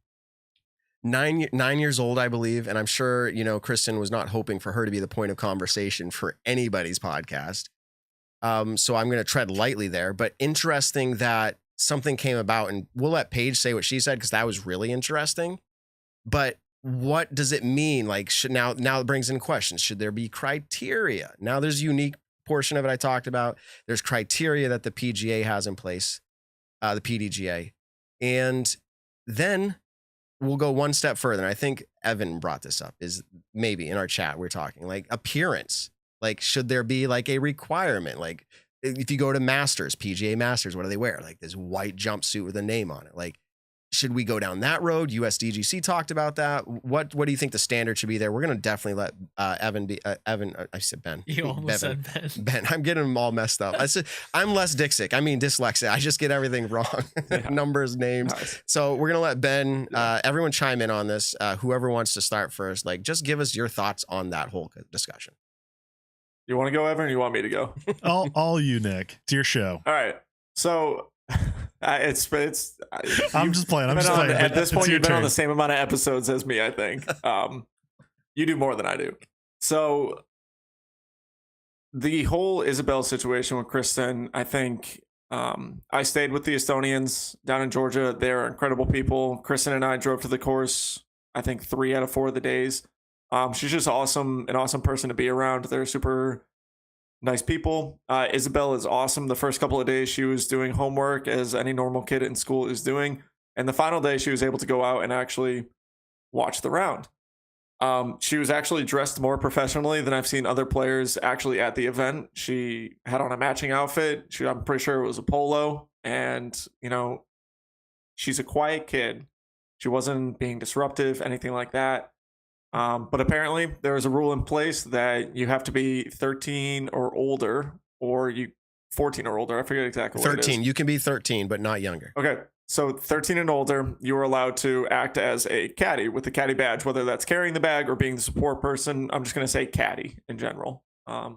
9 years old, I believe. And I'm sure, Kristen was not hoping for her to be the point of conversation for anybody's podcast. So I'm going to tread lightly there. But interesting that something came about, and we'll let Paige say what she said, because that was really interesting. But what does it mean? Like, now it brings in questions. Should there be criteria? Now there's unique portion of it I talked about. There's criteria that the PGA has in place, the PDGA. And then we'll go one step further. And I think Evan brought this up, is maybe in our chat, we're talking like appearance. Like, should there be like a requirement? Like if you go to Masters, PGA Masters, what do they wear? Like this white jumpsuit with a name on it. Like, should we go down that road? USDGC talked about that. What do you think the standard should be there? We're going to definitely let Evan be Evan. I said Ben. You almost said Ben. Ben. I'm getting them all messed up. I'm less dyslexic. I mean dyslexic. I just get everything wrong. Numbers, names. Nice. So we're going to let Ben, everyone chime in on this. Whoever wants to start first, like just give us your thoughts on that whole discussion. You want to go, Evan, or you want me to go? all you, Nick. It's your show. All right. So I'm just playing. At this point, you've been on the same amount of episodes as me, I think. You do more than I do. So the whole Isabel situation with Kristen, I think I stayed with the Estonians down in Georgia. They're incredible people. Kristen and I drove to the course, I think 3 out of 4 of the days. She's just awesome, an awesome person to be around. They're super nice people. Isabel is awesome. The first couple of days she was doing homework as any normal kid in school is doing. And the final day she was able to go out and actually watch the round. She was actually dressed more professionally than I've seen other players actually at the event. She had on a matching outfit. I'm pretty sure it was a polo. And, she's a quiet kid. She wasn't being disruptive, anything like that. But apparently there is a rule in place that you have to be 13 or older, or 14 or older. I forget exactly what 13. it is. You can be 13, but not younger. Okay. So 13 and older, you are allowed to act as a caddy with the caddy badge, whether that's carrying the bag or being the support person. I'm just going to say caddy in general. I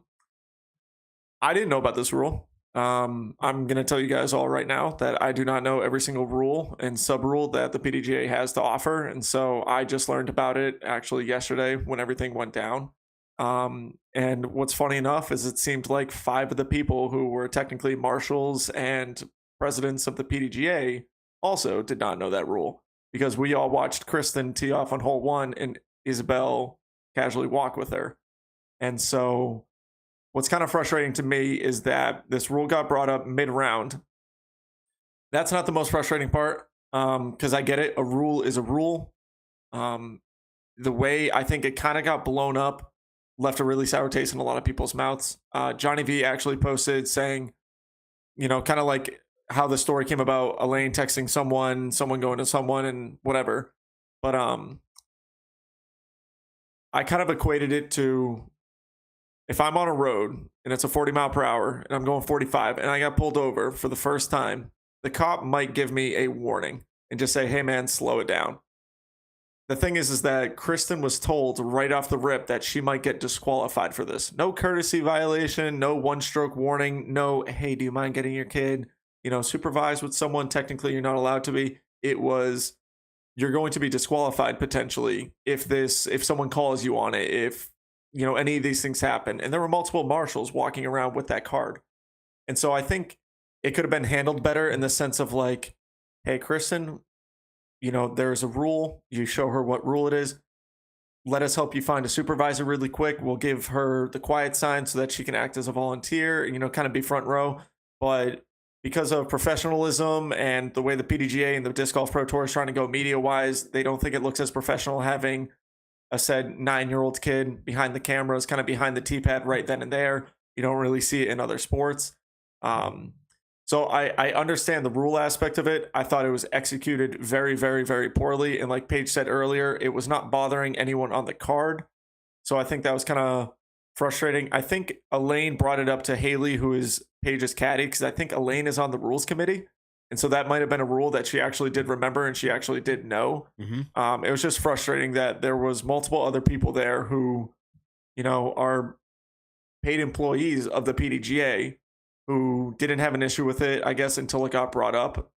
didn't know about this rule. I'm going to tell you guys all right now that I do not know every single rule and sub rule that the PDGA has to offer. And so I just learned about it actually yesterday when everything went down. And what's funny enough is it seemed like 5 of the people who were technically marshals and presidents of the PDGA also did not know that rule, because we all watched Kristen tee off on hole 1 and Isabel casually walk with her. And so what's kind of frustrating to me is that this rule got brought up mid-round. That's not the most frustrating part, because I get it. A rule is a rule. The way I think it kind of got blown up left a really sour taste in a lot of people's mouths. Johnny V actually posted saying, kind of like how the story came about, Elaine texting someone going to someone and whatever. But I kind of equated it to, if I'm on a road and it's a 40 mile per hour and I'm going 45 and I got pulled over for the first time, the cop might give me a warning and just say, hey man, slow it down. The thing is that Kristen was told right off the rip that she might get disqualified for this. No courtesy violation, no 1-stroke warning, no, hey, do you mind getting your kid, supervised with someone? Technically, you're not allowed to be. It was, you're going to be disqualified potentially if someone calls you on it, if any of these things happen. And there were multiple marshals walking around with that card. And so I think it could have been handled better in the sense of like, hey, Kristen, there's a rule. You show her what rule it is. let us help you find a supervisor really quick. We'll give her the quiet sign so that she can act as a volunteer, kind of be front row. But because of professionalism and the way the PDGA and the Disc Golf Pro Tour is trying to go media-wise, they don't think it looks as professional having a said 9-year-old kid behind the cameras, kind of behind the tee-pad right then and there. You don't really see it in other sports. So I understand the rule aspect of it. I thought it was executed very, very, very poorly. And like Paige said earlier, it was not bothering anyone on the card. So I think that was kind of frustrating. I think Elaine brought it up to Haley, who is Paige's caddy, because I think Elaine is on the rules committee. And so that might have been a rule that she actually did remember and she actually did know. Mm-hmm. It was just frustrating that there was multiple other people there who, are paid employees of the PDGA who didn't have an issue with it, I guess, until it got brought up.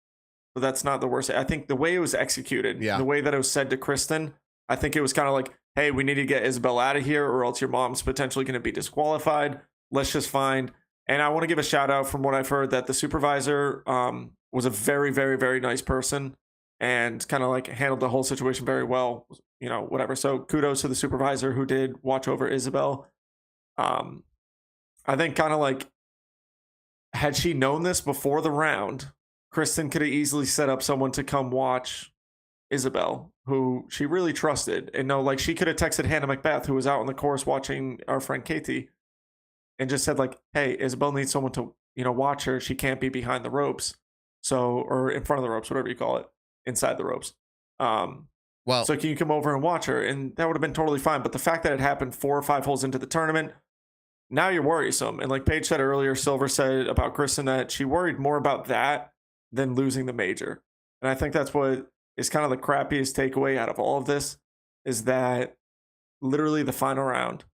But that's not the worst. I think the way it was executed, the way that it was said to Kristen, I think it was kind of like, hey, we need to get Isabel out of here or else your mom's potentially going to be disqualified. Let's just find. And I want to give a shout out from what I've heard that the supervisor was a very, very, very nice person and kind of like handled the whole situation very well, whatever. So kudos to the supervisor who did watch over Isabel. I think kind of like, had she known this before the round, Kristen could have easily set up someone to come watch Isabel, who she really trusted. And like she could have texted Hannah Macbeth, who was out on the course watching our friend Katie, and just said like, hey, Isabel needs someone to, watch her. She can't be behind the ropes. So, or in front of the ropes, whatever you call it, inside the ropes. So can you come over and watch her? And that would have been totally fine. But the fact that it happened 4 or 5 holes into the tournament, now you're worrisome. And like Paige said earlier, Silver said about Kristen that she worried more about that than losing the major. And I think that's what is kind of the crappiest takeaway out of all of this, is that literally the final round,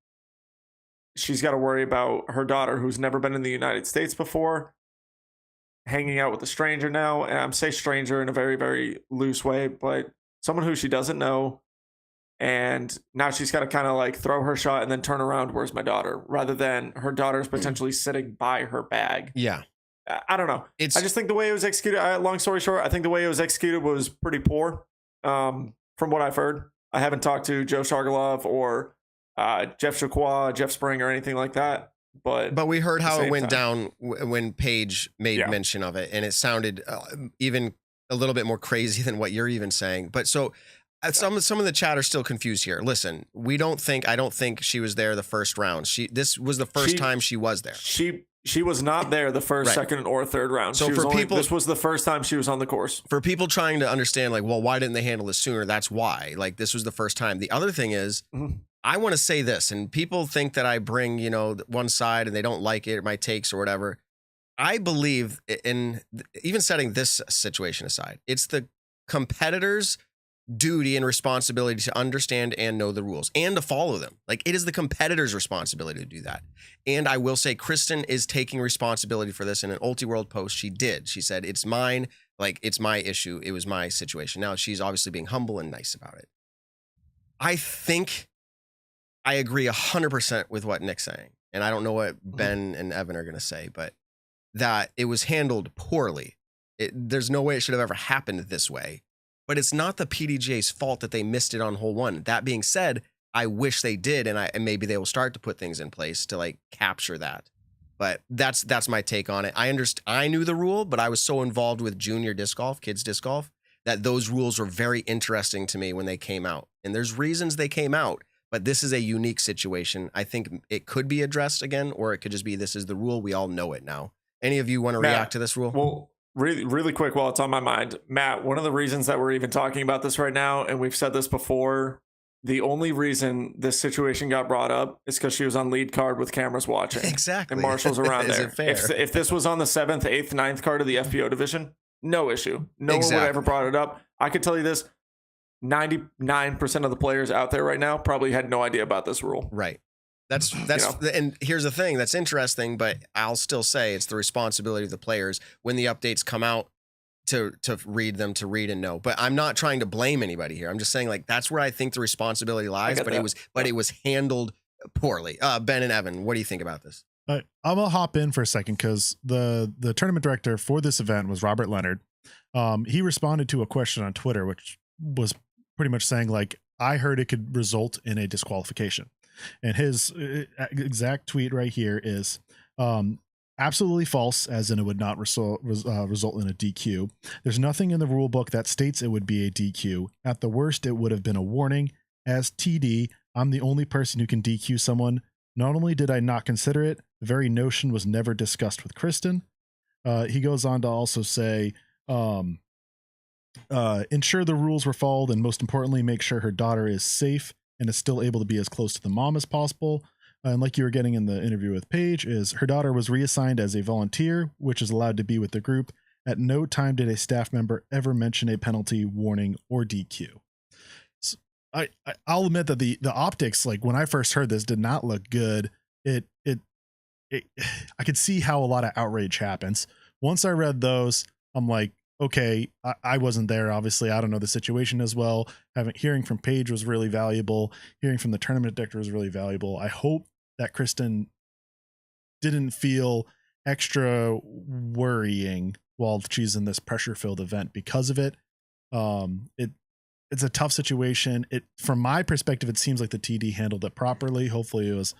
she's got to worry about her daughter, who's never been in the United States before, hanging out with a stranger now. And I'm say stranger in a very, very loose way, but someone who she doesn't know. And now she's got to kind of like throw her shot and then turn around, where's my daughter? Rather than her daughter's potentially sitting by her bag. Yeah. I don't know. I just think the way it was executed, long story short, I think the way it was executed was pretty poor. From what I've heard, I haven't talked to Joe Shargalov or Jeff Chaqua, Jeff Spring, or anything like that. But we heard how it went down when Paige made mention of it. And it sounded even a little bit more crazy than what you're even saying. But so some of the chat are still confused here. Listen, I don't think she was there the first round. This was the first time she was there. She was not there the first, second, or third round. So this was the first time she was on the course. For people trying to understand, like, well, why didn't they handle this sooner? That's why. Like, this was the first time. The other thing is, I want to say this, and people think that I bring, one side and they don't like it, my takes or whatever. I believe in, even setting this situation aside, it's the competitors' duty and responsibility to understand and know the rules and to follow them. Like, it is the competitor's responsibility to do that. And I will say Kristen is taking responsibility for this. In an Ulti-World post, she did. She said, it's mine. Like, it's my issue. It was my situation. Now she's obviously being humble and nice about it. I think I agree 100% with what Nick's saying. And I don't know what Ben and Evan are going to say, but that it was handled poorly. There's no way it should have ever happened this way. But it's not the PDGA's fault that they missed it on hole 1. That being said, I wish they did, and maybe they will start to put things in place to like capture that. But that's my take on it. I knew the rule, but I was so involved with junior disc golf, kids disc golf, that those rules were very interesting to me when they came out. And there's reasons they came out, but this is a unique situation. I think it could be addressed again, or it could just be this is the rule. We all know it now. Any of you want to react to this rule? Well, really quick while it's on my mind, Matt, one of the reasons that we're even talking about this right now, and we've said this before, the only reason this situation got brought up is because she was on lead card with cameras watching. Exactly. And Marshall's around Is there. it fair? If this was on the 7th, 8th, 9th card of the FPO division, no issue. No one would have ever brought it up. I could tell you this, 99% of the players out there right now probably had no idea about this rule. Right. That's and here's the thing that's interesting, but I'll still say it's the responsibility of the players when the updates come out to read them, to read and know. But I'm not trying to blame anybody here. I'm just saying, like, that's where I think the responsibility lies. But it was handled poorly. Ben and Evan, what do you think about this? I'm gonna hop in for a second because the tournament director for this event was Robert Leonard. He responded to a question on Twitter, which was pretty much saying, like, I heard it could result in a disqualification. And his exact tweet right here is absolutely false, as in it would not result in a DQ. There's nothing in the rule book that states it would be a DQ. At the worst, it would have been a warning. As TD, I'm the only person who can DQ someone. Not only did I not consider it, the very notion was never discussed with Kristen. He goes on to also say, ensure the rules were followed, and most importantly, make sure her daughter is safe and is still able to be as close to the mom as possible. And like you were getting in the interview with Paige, is her daughter was reassigned as a volunteer, which is allowed to be with the group. At no time did a staff member ever mention a penalty, warning, or DQ. So I'll admit that the optics, like when I first heard this, did not look good. I could see how a lot of outrage happens. Once I read those, I'm like, okay, I wasn't there. Obviously, I don't know the situation as well. Hearing from Paige was really valuable. Hearing from the tournament director was really valuable. I hope that Kristen didn't feel extra worrying while she's in this pressure-filled event because of it. It's a tough situation. From my perspective, it seems like the TD handled it properly. Hopefully, it was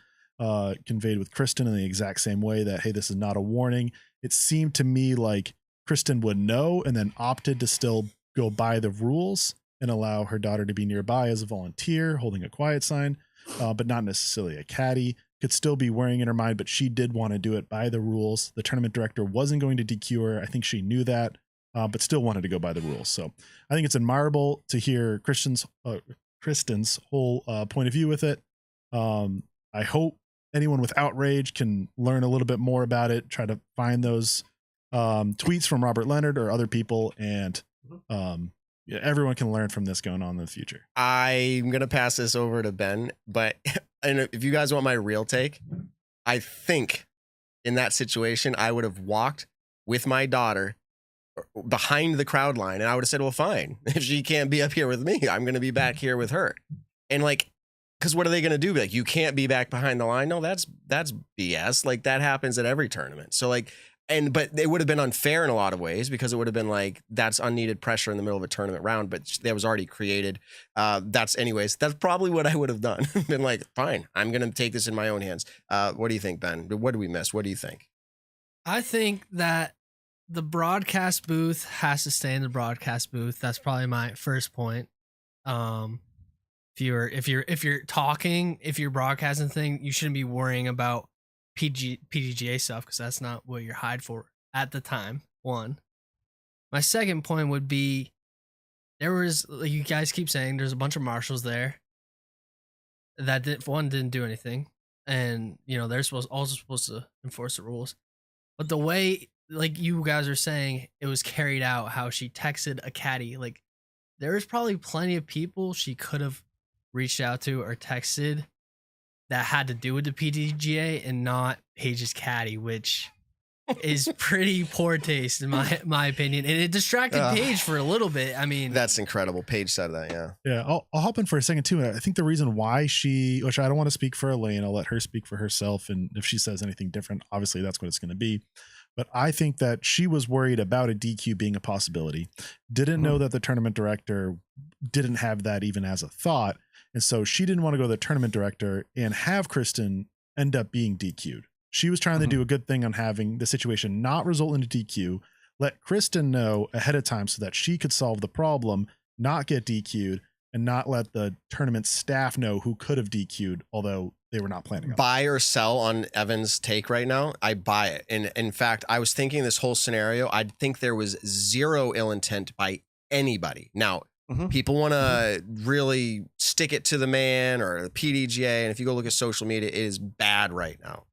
conveyed with Kristen in the exact same way that, hey, this is not a warning. It seemed to me like Kristen would know and then opted to still go by the rules and allow her daughter to be nearby as a volunteer holding a quiet sign, but not necessarily a caddy. Could still be worrying in her mind, but she did want to do it by the rules. The tournament director wasn't going to DQ her. I think she knew that, but still wanted to go by the rules. So I think it's admirable to hear Kristen's whole point of view with it. I hope anyone with outrage can learn a little bit more about it, try to find those tweets from Robert Leonard or other people, and everyone can learn from this going on in the future. I'm going to pass this over to Ben, but and if you guys want my real take, I think in that situation, I would have walked with my daughter behind the crowd line, and I would have said, well, fine. If she can't be up here with me, I'm going to be back here with her. And like, because what are they going to do? Be like, you can't be back behind the line. No, that's BS. Like that happens at every tournament. So like, but it would have been unfair in a lot of ways, because it would have been like, that's unneeded pressure in the middle of a tournament round, but that was already created. That's probably what I would have done. Been like, fine, I'm going to take this in my own hands. What do you think, Ben? What do we miss? What do you think? I think that the broadcast booth has to stay in the broadcast booth. That's probably my first point. If you're talking, if you're broadcasting thing, you shouldn't be worrying about PDGA stuff, because that's not what you're hired for at the time. One. My second point would be, there was, like you guys keep saying, there's a bunch of marshals there that didn't do anything, and they're also supposed to enforce the rules. But the way, like you guys are saying, it was carried out, how she texted a caddy, like there's probably plenty of people she could have reached out to or texted that had to do with the PDGA and not Paige's caddy, which is pretty poor taste in my opinion. And it distracted Paige for a little bit. I mean, that's incredible. Paige said that. Yeah. Yeah. I'll hop in for a second too. I think the reason why which I don't want to speak for Elaine, I'll let her speak for herself. And if she says anything different, obviously that's what it's going to be. But I think that she was worried about a DQ being a possibility. Didn't know that the tournament director didn't have that even as a thought. And so she didn't want to go to the tournament director and have Kristen end up being DQ'd. She was trying to do a good thing on having the situation not result in a DQ, let Kristen know ahead of time so that she could solve the problem, not get DQ'd, and not let the tournament staff know who could have DQ'd, although they were not planning on it. Buy or sell on Evan's take right now. I buy it. And in fact, I was thinking this whole scenario, I think there was zero ill intent by anybody. Now, people want to really stick it to the man or the PDGA. And if you go look at social media, it is bad right now.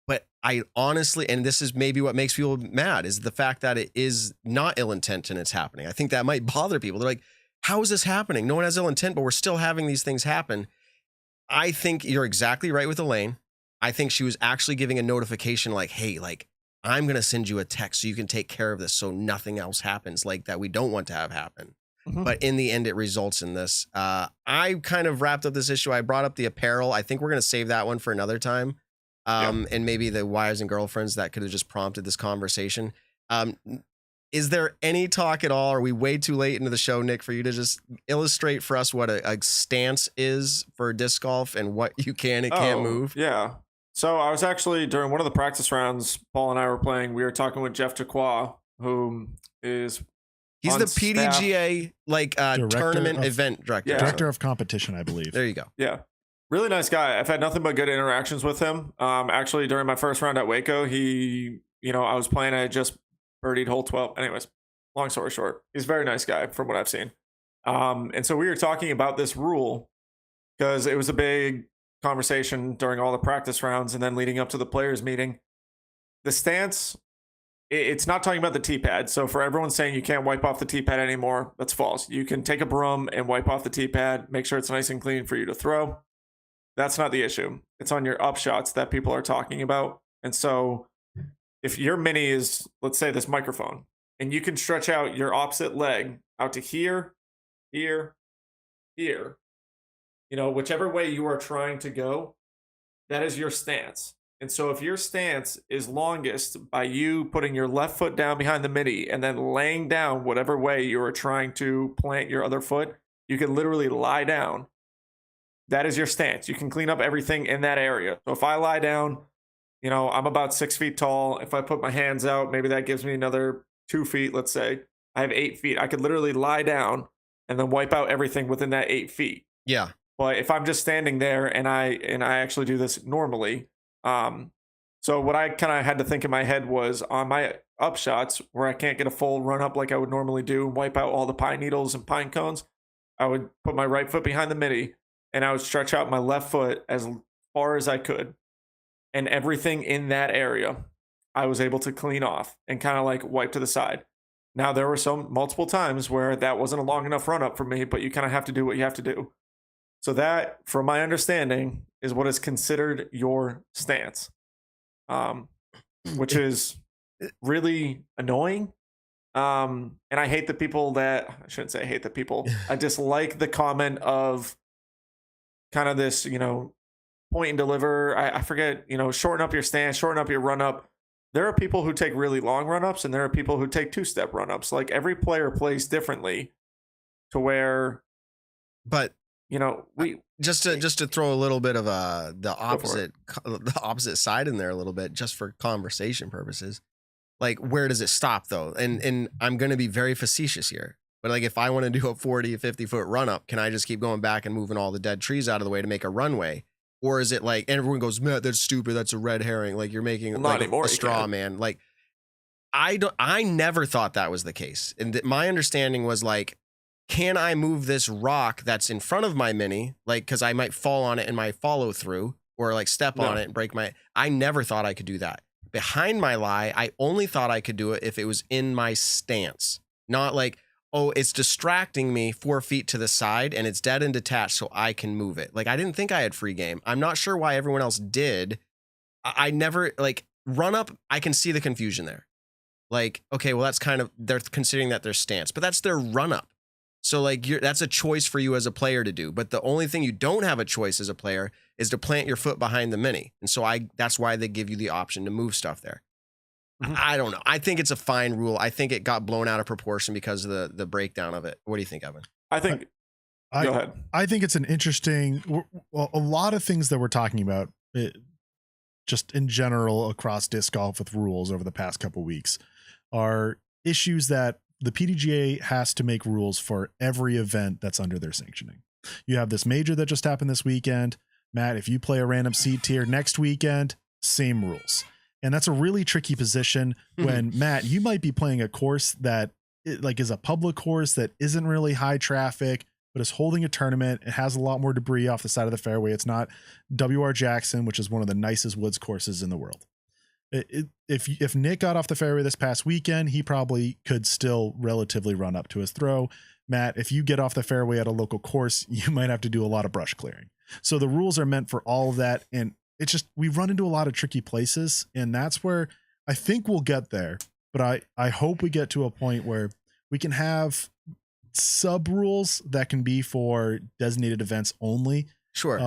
But I honestly, and this is maybe what makes people mad, is the fact that it is not ill intent and it's happening. I think that might bother people. They're like, how is this happening? No one has ill intent, but we're still having these things happen. I think you're exactly right with Elaine. I think she was actually giving a notification like, hey, like, I'm going to send you a text so you can take care of this so nothing else happens like that we don't want to have happen. But in the end, it results in this. I kind of wrapped up this issue. I brought up the apparel. I think we're going to save that one for another time. And maybe the wives and girlfriends that could have just prompted this conversation. Is there any talk at all? Are we way too late into the show, Nick, for you to just illustrate for us what a stance is for disc golf and what you can and can't move? Yeah. So I was actually, during one of the practice rounds, Paul and I were playing, we were talking with Jeff Taqua, who is... He's the PDGA tournament event director. Yeah. Director of competition, I believe. There you go. Yeah. Really nice guy. I've had nothing but good interactions with him. Actually, during my first round at Waco, I was playing, I had just birdied hole 12. Anyways, long story short, he's a very nice guy from what I've seen. And so we were talking about this rule because it was a big conversation during all the practice rounds and then leading up to the players meeting. The stance, it's not talking about the tee pad. So for everyone saying you can't wipe off the tee pad anymore, that's false. You can take a broom and wipe off the tee pad, make sure it's nice and clean for you to throw. That's not the issue. It's on your upshots that people are talking about. And so if your mini is, let's say, this microphone, and you can stretch out your opposite leg out to here, whichever way you are trying to go, that is your stance. And so if your stance is longest by you putting your left foot down behind the mini and then laying down whatever way you are trying to plant your other foot, you can literally lie down. That is your stance. You can clean up everything in that area. So if I lie down, I'm about 6 feet tall. If I put my hands out, maybe that gives me another 2 feet, let's say. I have 8 feet. I could literally lie down and then wipe out everything within that 8 feet. Yeah. But if I'm just standing there and I actually do this normally, so what I kind of had to think in my head was on my upshots where I can't get a full run up like I would normally do, wipe out all the pine needles and pine cones, I would put my right foot behind the midi and I would stretch out my left foot as far as I could. And everything in that area, I was able to clean off and kind of like wipe to the side. Now, there were multiple times where that wasn't a long enough run up for me, but you kind of have to do what you have to do. So that, from my understanding, is what is considered your stance, which is really annoying. And I hate the people that, I shouldn't say I hate the people. I dislike the comment of kind of this, point and deliver. I forget, shorten up your stance, shorten up your run up. There are people who take really long run ups and there are people who take 2-step run ups. Like every player plays differently to where, but we just to throw a little bit of the opposite side in there a little bit, just for conversation purposes. Like, where does it stop though? And I'm going to be very facetious here, but like if I want to do a 40, 50 foot run up, can I just keep going back and moving all the dead trees out of the way to make a runway? Or is it like, and everyone goes, Matt, that's stupid. That's a red herring. Like you're making a straw man. Like I never thought that was the case. And my understanding was like, can I move this rock that's in front of my mini? Like, cause I might fall on it in my follow through or like step on it and break I never thought I could do that. Behind my lie, I only thought I could do it if it was in my stance, not like, oh, it's distracting me 4 feet to the side and it's dead and detached so I can move it. Like, I didn't think I had free game. I'm not sure why everyone else did. I never, like, run up, I can see the confusion there. Like, okay, well, that's kind of, they're considering that their stance, but that's their run up. So, like, that's a choice for you as a player to do. But the only thing you don't have a choice as a player is to plant your foot behind the mini. And so that's why they give you the option to move stuff there. I don't know. I think it's a fine rule. I think it got blown out of proportion because of the breakdown of it. What do you think, Evan? I think, go ahead. I think it's an interesting, a lot of things that we're talking about, just in general across disc golf with rules over the past couple weeks, are issues that the PDGA has to make rules for every event that's under their sanctioning. You have this major that just happened this weekend. Matt, if you play a random seed tier next weekend, same rules. And that's a really tricky position when, Matt, you might be playing a course that is a public course that isn't really high traffic, but is holding a tournament. It has a lot more debris off the side of the fairway. It's not W.R. Jackson, which is one of the nicest woods courses in the world. If Nick got off the fairway this past weekend, he probably could still relatively run up to his throw. Matt, if you get off the fairway at a local course, you might have to do a lot of brush clearing. So the rules are meant for all of that. And it's just, we run into a lot of tricky places, and that's where I think we'll get there. But I hope we get to a point where we can have sub rules that can be for designated events only. Sure.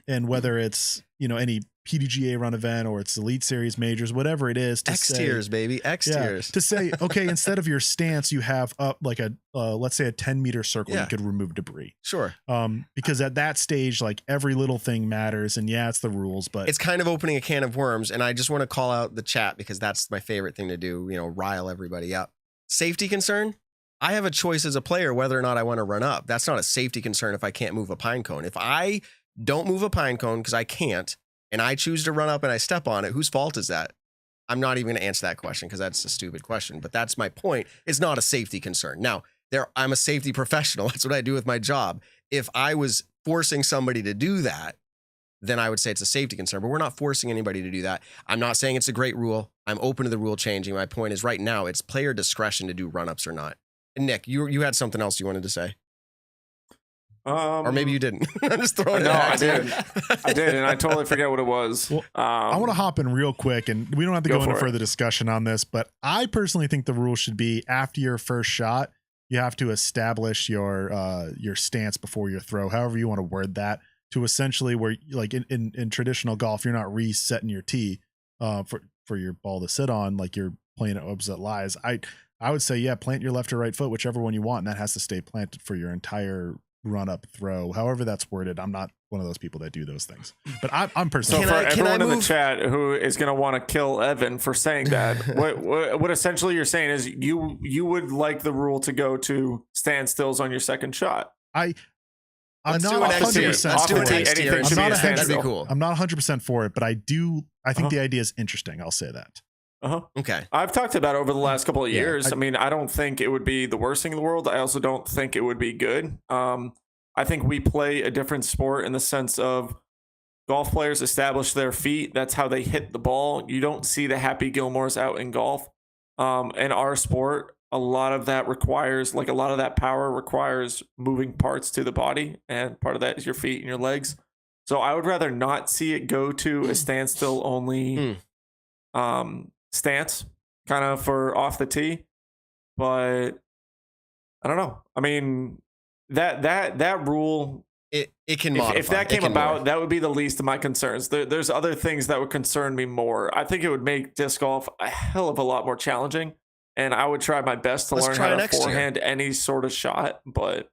And whether it's, any PDGA run event or it's Elite Series majors, whatever it is, to X tiers, baby, X tiers. to say, okay, instead of your stance, you have up like a let's say a 10-meter circle. Yeah. You could remove debris. Sure. Because at that stage, like every little thing matters, and yeah, it's the rules, but It's kind of opening a can of worms, and I just want to call out the chat because that's my favorite thing to do. Rile everybody up. Safety concern. I have a choice as a player whether or not I want to run up. That's not a safety concern if I can't move a pine cone. If I don't move a pine cone because I can't, and I choose to run up and I step on it, whose fault is that? I'm not even going to answer that question because that's a stupid question, but that's my point. It's not a safety concern. Now, I'm a safety professional. That's what I do with my job. If I was forcing somebody to do that, then I would say it's a safety concern, but we're not forcing anybody to do that. I'm not saying it's a great rule. I'm open to the rule changing. My point is right now, it's player discretion to do run-ups or not. And Nick, you had something else you wanted to say. Or maybe you didn't. I'm just throwing it out. I did, and I totally forget what it was. Well, I want to hop in real quick, and we don't have to go into further discussion on this, but I personally think the rule should be after your first shot, you have to establish your stance before your throw, however you want to word that, to essentially where, like in traditional golf, you're not resetting your tee for your ball to sit on, like you're playing at opposite lies. I would say, yeah, plant your left or right foot, whichever one you want, and that has to stay planted for your entire run up throw, however that's worded. I'm not one of those people that do those things, but I'm personally. So for everyone in the chat who is going to want to kill Evan for saying that, what essentially you're saying is you would like the rule to go to standstills on your second shot. I'm not 100%. That'd be cool. I'm not 100% for it, but I think the idea is interesting. I'll say that. Okay. I've talked about it over the last couple of years. I mean, I don't think it would be the worst thing in the world. I also don't think it would be good. I think we play a different sport in the sense of golf players establish their feet. That's how they hit the ball. You don't see the Happy Gilmores out in golf. In our sport, a lot of that power requires moving parts to the body, and part of that is your feet and your legs. So I would rather not see it go to a standstill only stance, kind of for off the tee. But I don't know. I mean, that rule, it can modify. If that came about, that would be the least of my concerns. There's other things that would concern me more. I think it would make disc golf a hell of a lot more challenging, and I would try my best to learn how to forehand any sort of shot. But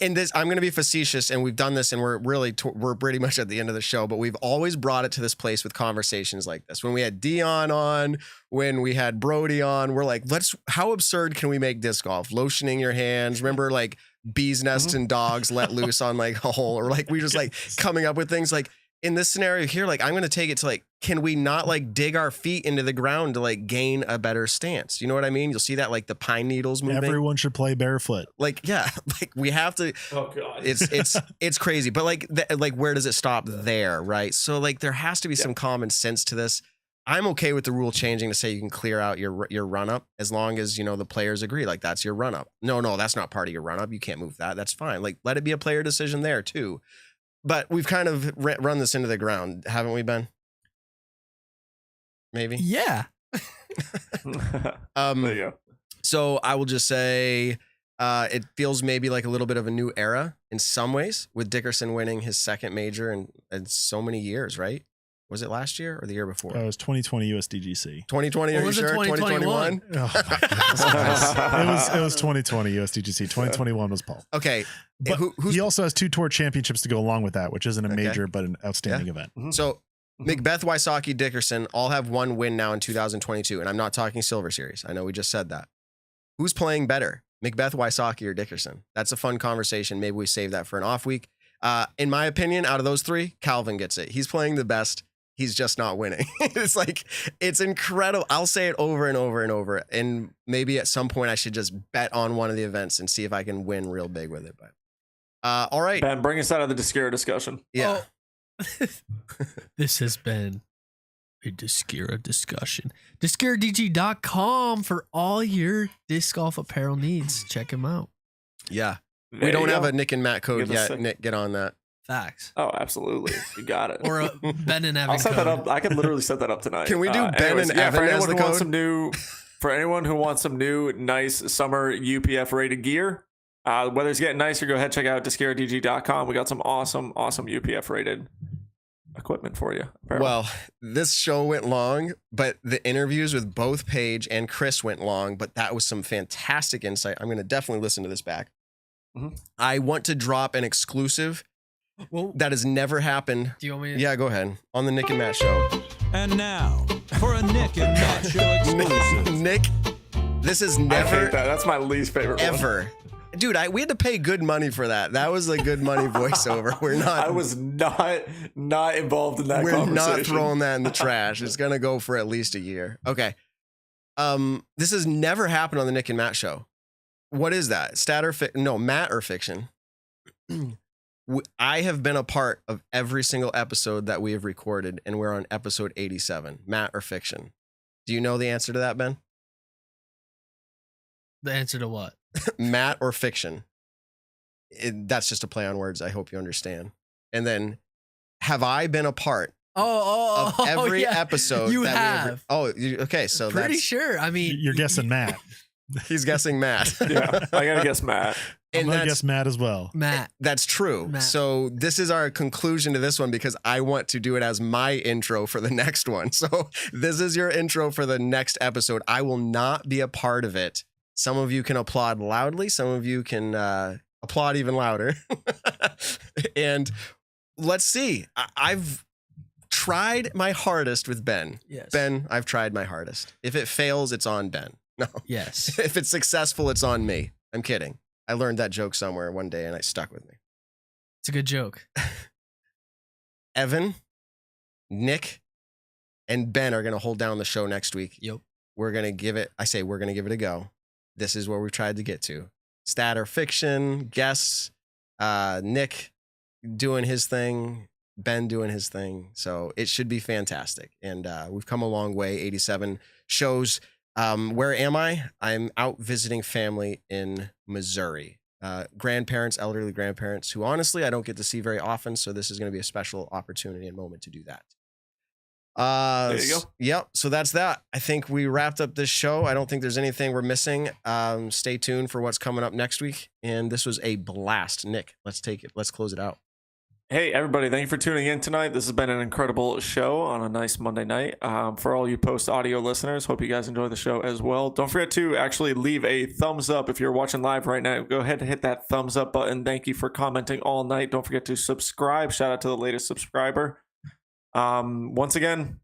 and this, I'm going to be facetious, and we've done this, and we're pretty much at the end of the show, but we've always brought it to this place with conversations like this. When we had Dion on, when we had Brody on, we're like, how absurd can we make disc golf? Lotioning your hands. Remember, like, bees nest and dogs let loose on like a hole, or like we just like coming up with things like in this scenario here, like I'm going to take it to like, can we not like dig our feet into the ground to like gain a better stance? You know what I mean? You'll see that like the pine needles moving. Everyone should play barefoot. Like, yeah, like we have to, oh God, it's crazy, but like, where does it stop there? Right. So like there has to be some common sense to this. I'm okay with the rule changing to say you can clear out your run up as long as, the players agree. Like that's your run up. No, that's not part of your run up. You can't move that. That's fine. Like let it be a player decision there too. But we've kind of run this into the ground, haven't we, Ben? Maybe. Yeah. There you go. So I will just say it feels maybe like a little bit of a new era in some ways with Dickerson winning his second major in so many years, right? Was it last year or the year before? It was 2020 USDGC. 2020, are you sure? 2021? Oh my goodness. It was 2020 USDGC. 2021 was Paul. Okay. But he also has 2 tour championships to go along with that, which isn't a major, but an outstanding event. Mm-hmm. So Macbeth, Wysocki, Dickerson all have one win now in 2022. And I'm not talking Silver Series. I know we just said that. Who's playing better? Macbeth, Wysocki, or Dickerson? That's a fun conversation. Maybe we save that for an off week. In my opinion, out of those 3, Calvin gets it. He's playing the best. He's just not winning. It's incredible. I'll say it over and over and over. And maybe at some point I should just bet on one of the events and see if I can win real big with it. But all right. Ben, bring us out of the Discura discussion. Yeah. Oh. This has been a Discura discusussion. DiscuraDG.com for all your disc golf apparel needs. Check him out. Yeah. We don't have a Nick and Matt code yet. Nick, get on that. Facts. Oh, absolutely. You got it. Or a Ben and Evan. I'll set that up. I can literally set that up tonight. Can we do Ben and Evan as the code? For anyone who wants some new, nice summer UPF rated gear, weather's getting nicer. Go ahead, check out DiscuraDG.com. We got some awesome UPF rated equipment for you. Apparently. Well, this show went long, but the interviews with both Paige and Chris went long, but that was some fantastic insight. I'm going to definitely listen to this back. Mhm. I want to drop an exclusive that has never happened. Do you want me to? Yeah, go ahead. On the Nick and Matt show. And now, for a Nick and Matt show exclusive. Nick, this is I never, hate that. That's my least favorite one. ever. Dude, we had to pay good money for that. That was a good money voiceover. We're not. I was not involved in that We're conversation. not throwing that in the trash. It's gonna go for at least a year. Okay. This has never happened on the Nick and Matt show. What is that? Stat or Matt or fiction? I have been a part of every single episode that we have recorded, and we're on episode 87. Matt or fiction? Do you know the answer to that, Ben? The answer to what? Matt or fiction? That's just a play on words. I hope you understand. And then, have I been a part of every yeah. episode? You that have. Okay. So Pretty that's, sure. I mean, You're guessing Matt. he's guessing Matt. Yeah, I gotta guess Matt. I'm And gonna that's, guess Matt as well. Matt. that's true. Matt. So this is our conclusion to this one because I want to do it as my intro for the next one. So this is your intro for the next episode. I will not be a part of it. Some of you can applaud loudly. Some of you can applaud even louder. And let's see. I've tried my hardest with Ben. Yes. Ben, I've tried my hardest. If it fails, it's on Ben. No. Yes. If it's successful, it's on me. I'm kidding. I learned that joke somewhere one day and it stuck with me. It's a good joke. Evan, Nick, and Ben are going to hold down the show next week. Yep. We're going to give it a go. This is where we've tried to get to. Stat or fiction, guests, Nick doing his thing, Ben doing his thing. So it should be fantastic. And we've come a long way, 87 shows. Where am I? I'm out visiting family in Missouri. Grandparents, elderly grandparents, who honestly I don't get to see very often. So this is going to be a special opportunity and moment to do that. There you go. Yep. So that's that. I think we wrapped up this show. I don't think there's anything we're missing. Stay tuned for what's coming up next week. And this was a blast. Nick, let's take it. Let's close it out. Hey, everybody. Thank you for tuning in tonight. This has been an incredible show on a nice Monday night. For all you post-audio listeners, hope you guys enjoy the show as well. Don't forget to actually leave a thumbs up if you're watching live right now. Go ahead and hit that thumbs up button. Thank you for commenting all night. Don't forget to subscribe. Shout out to the latest subscriber. Once again,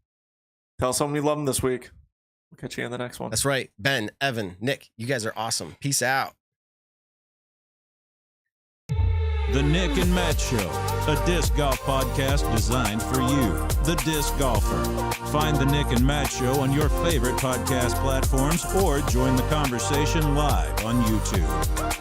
tell someone you love them this week. We'll catch you in the next one. That's right. Ben, Evan, Nick, you guys are awesome. Peace out. The Nick and Matt Show, a disc golf podcast designed for you, the disc golfer. Find the Nick and Matt Show on your favorite podcast platforms or join the conversation live on YouTube.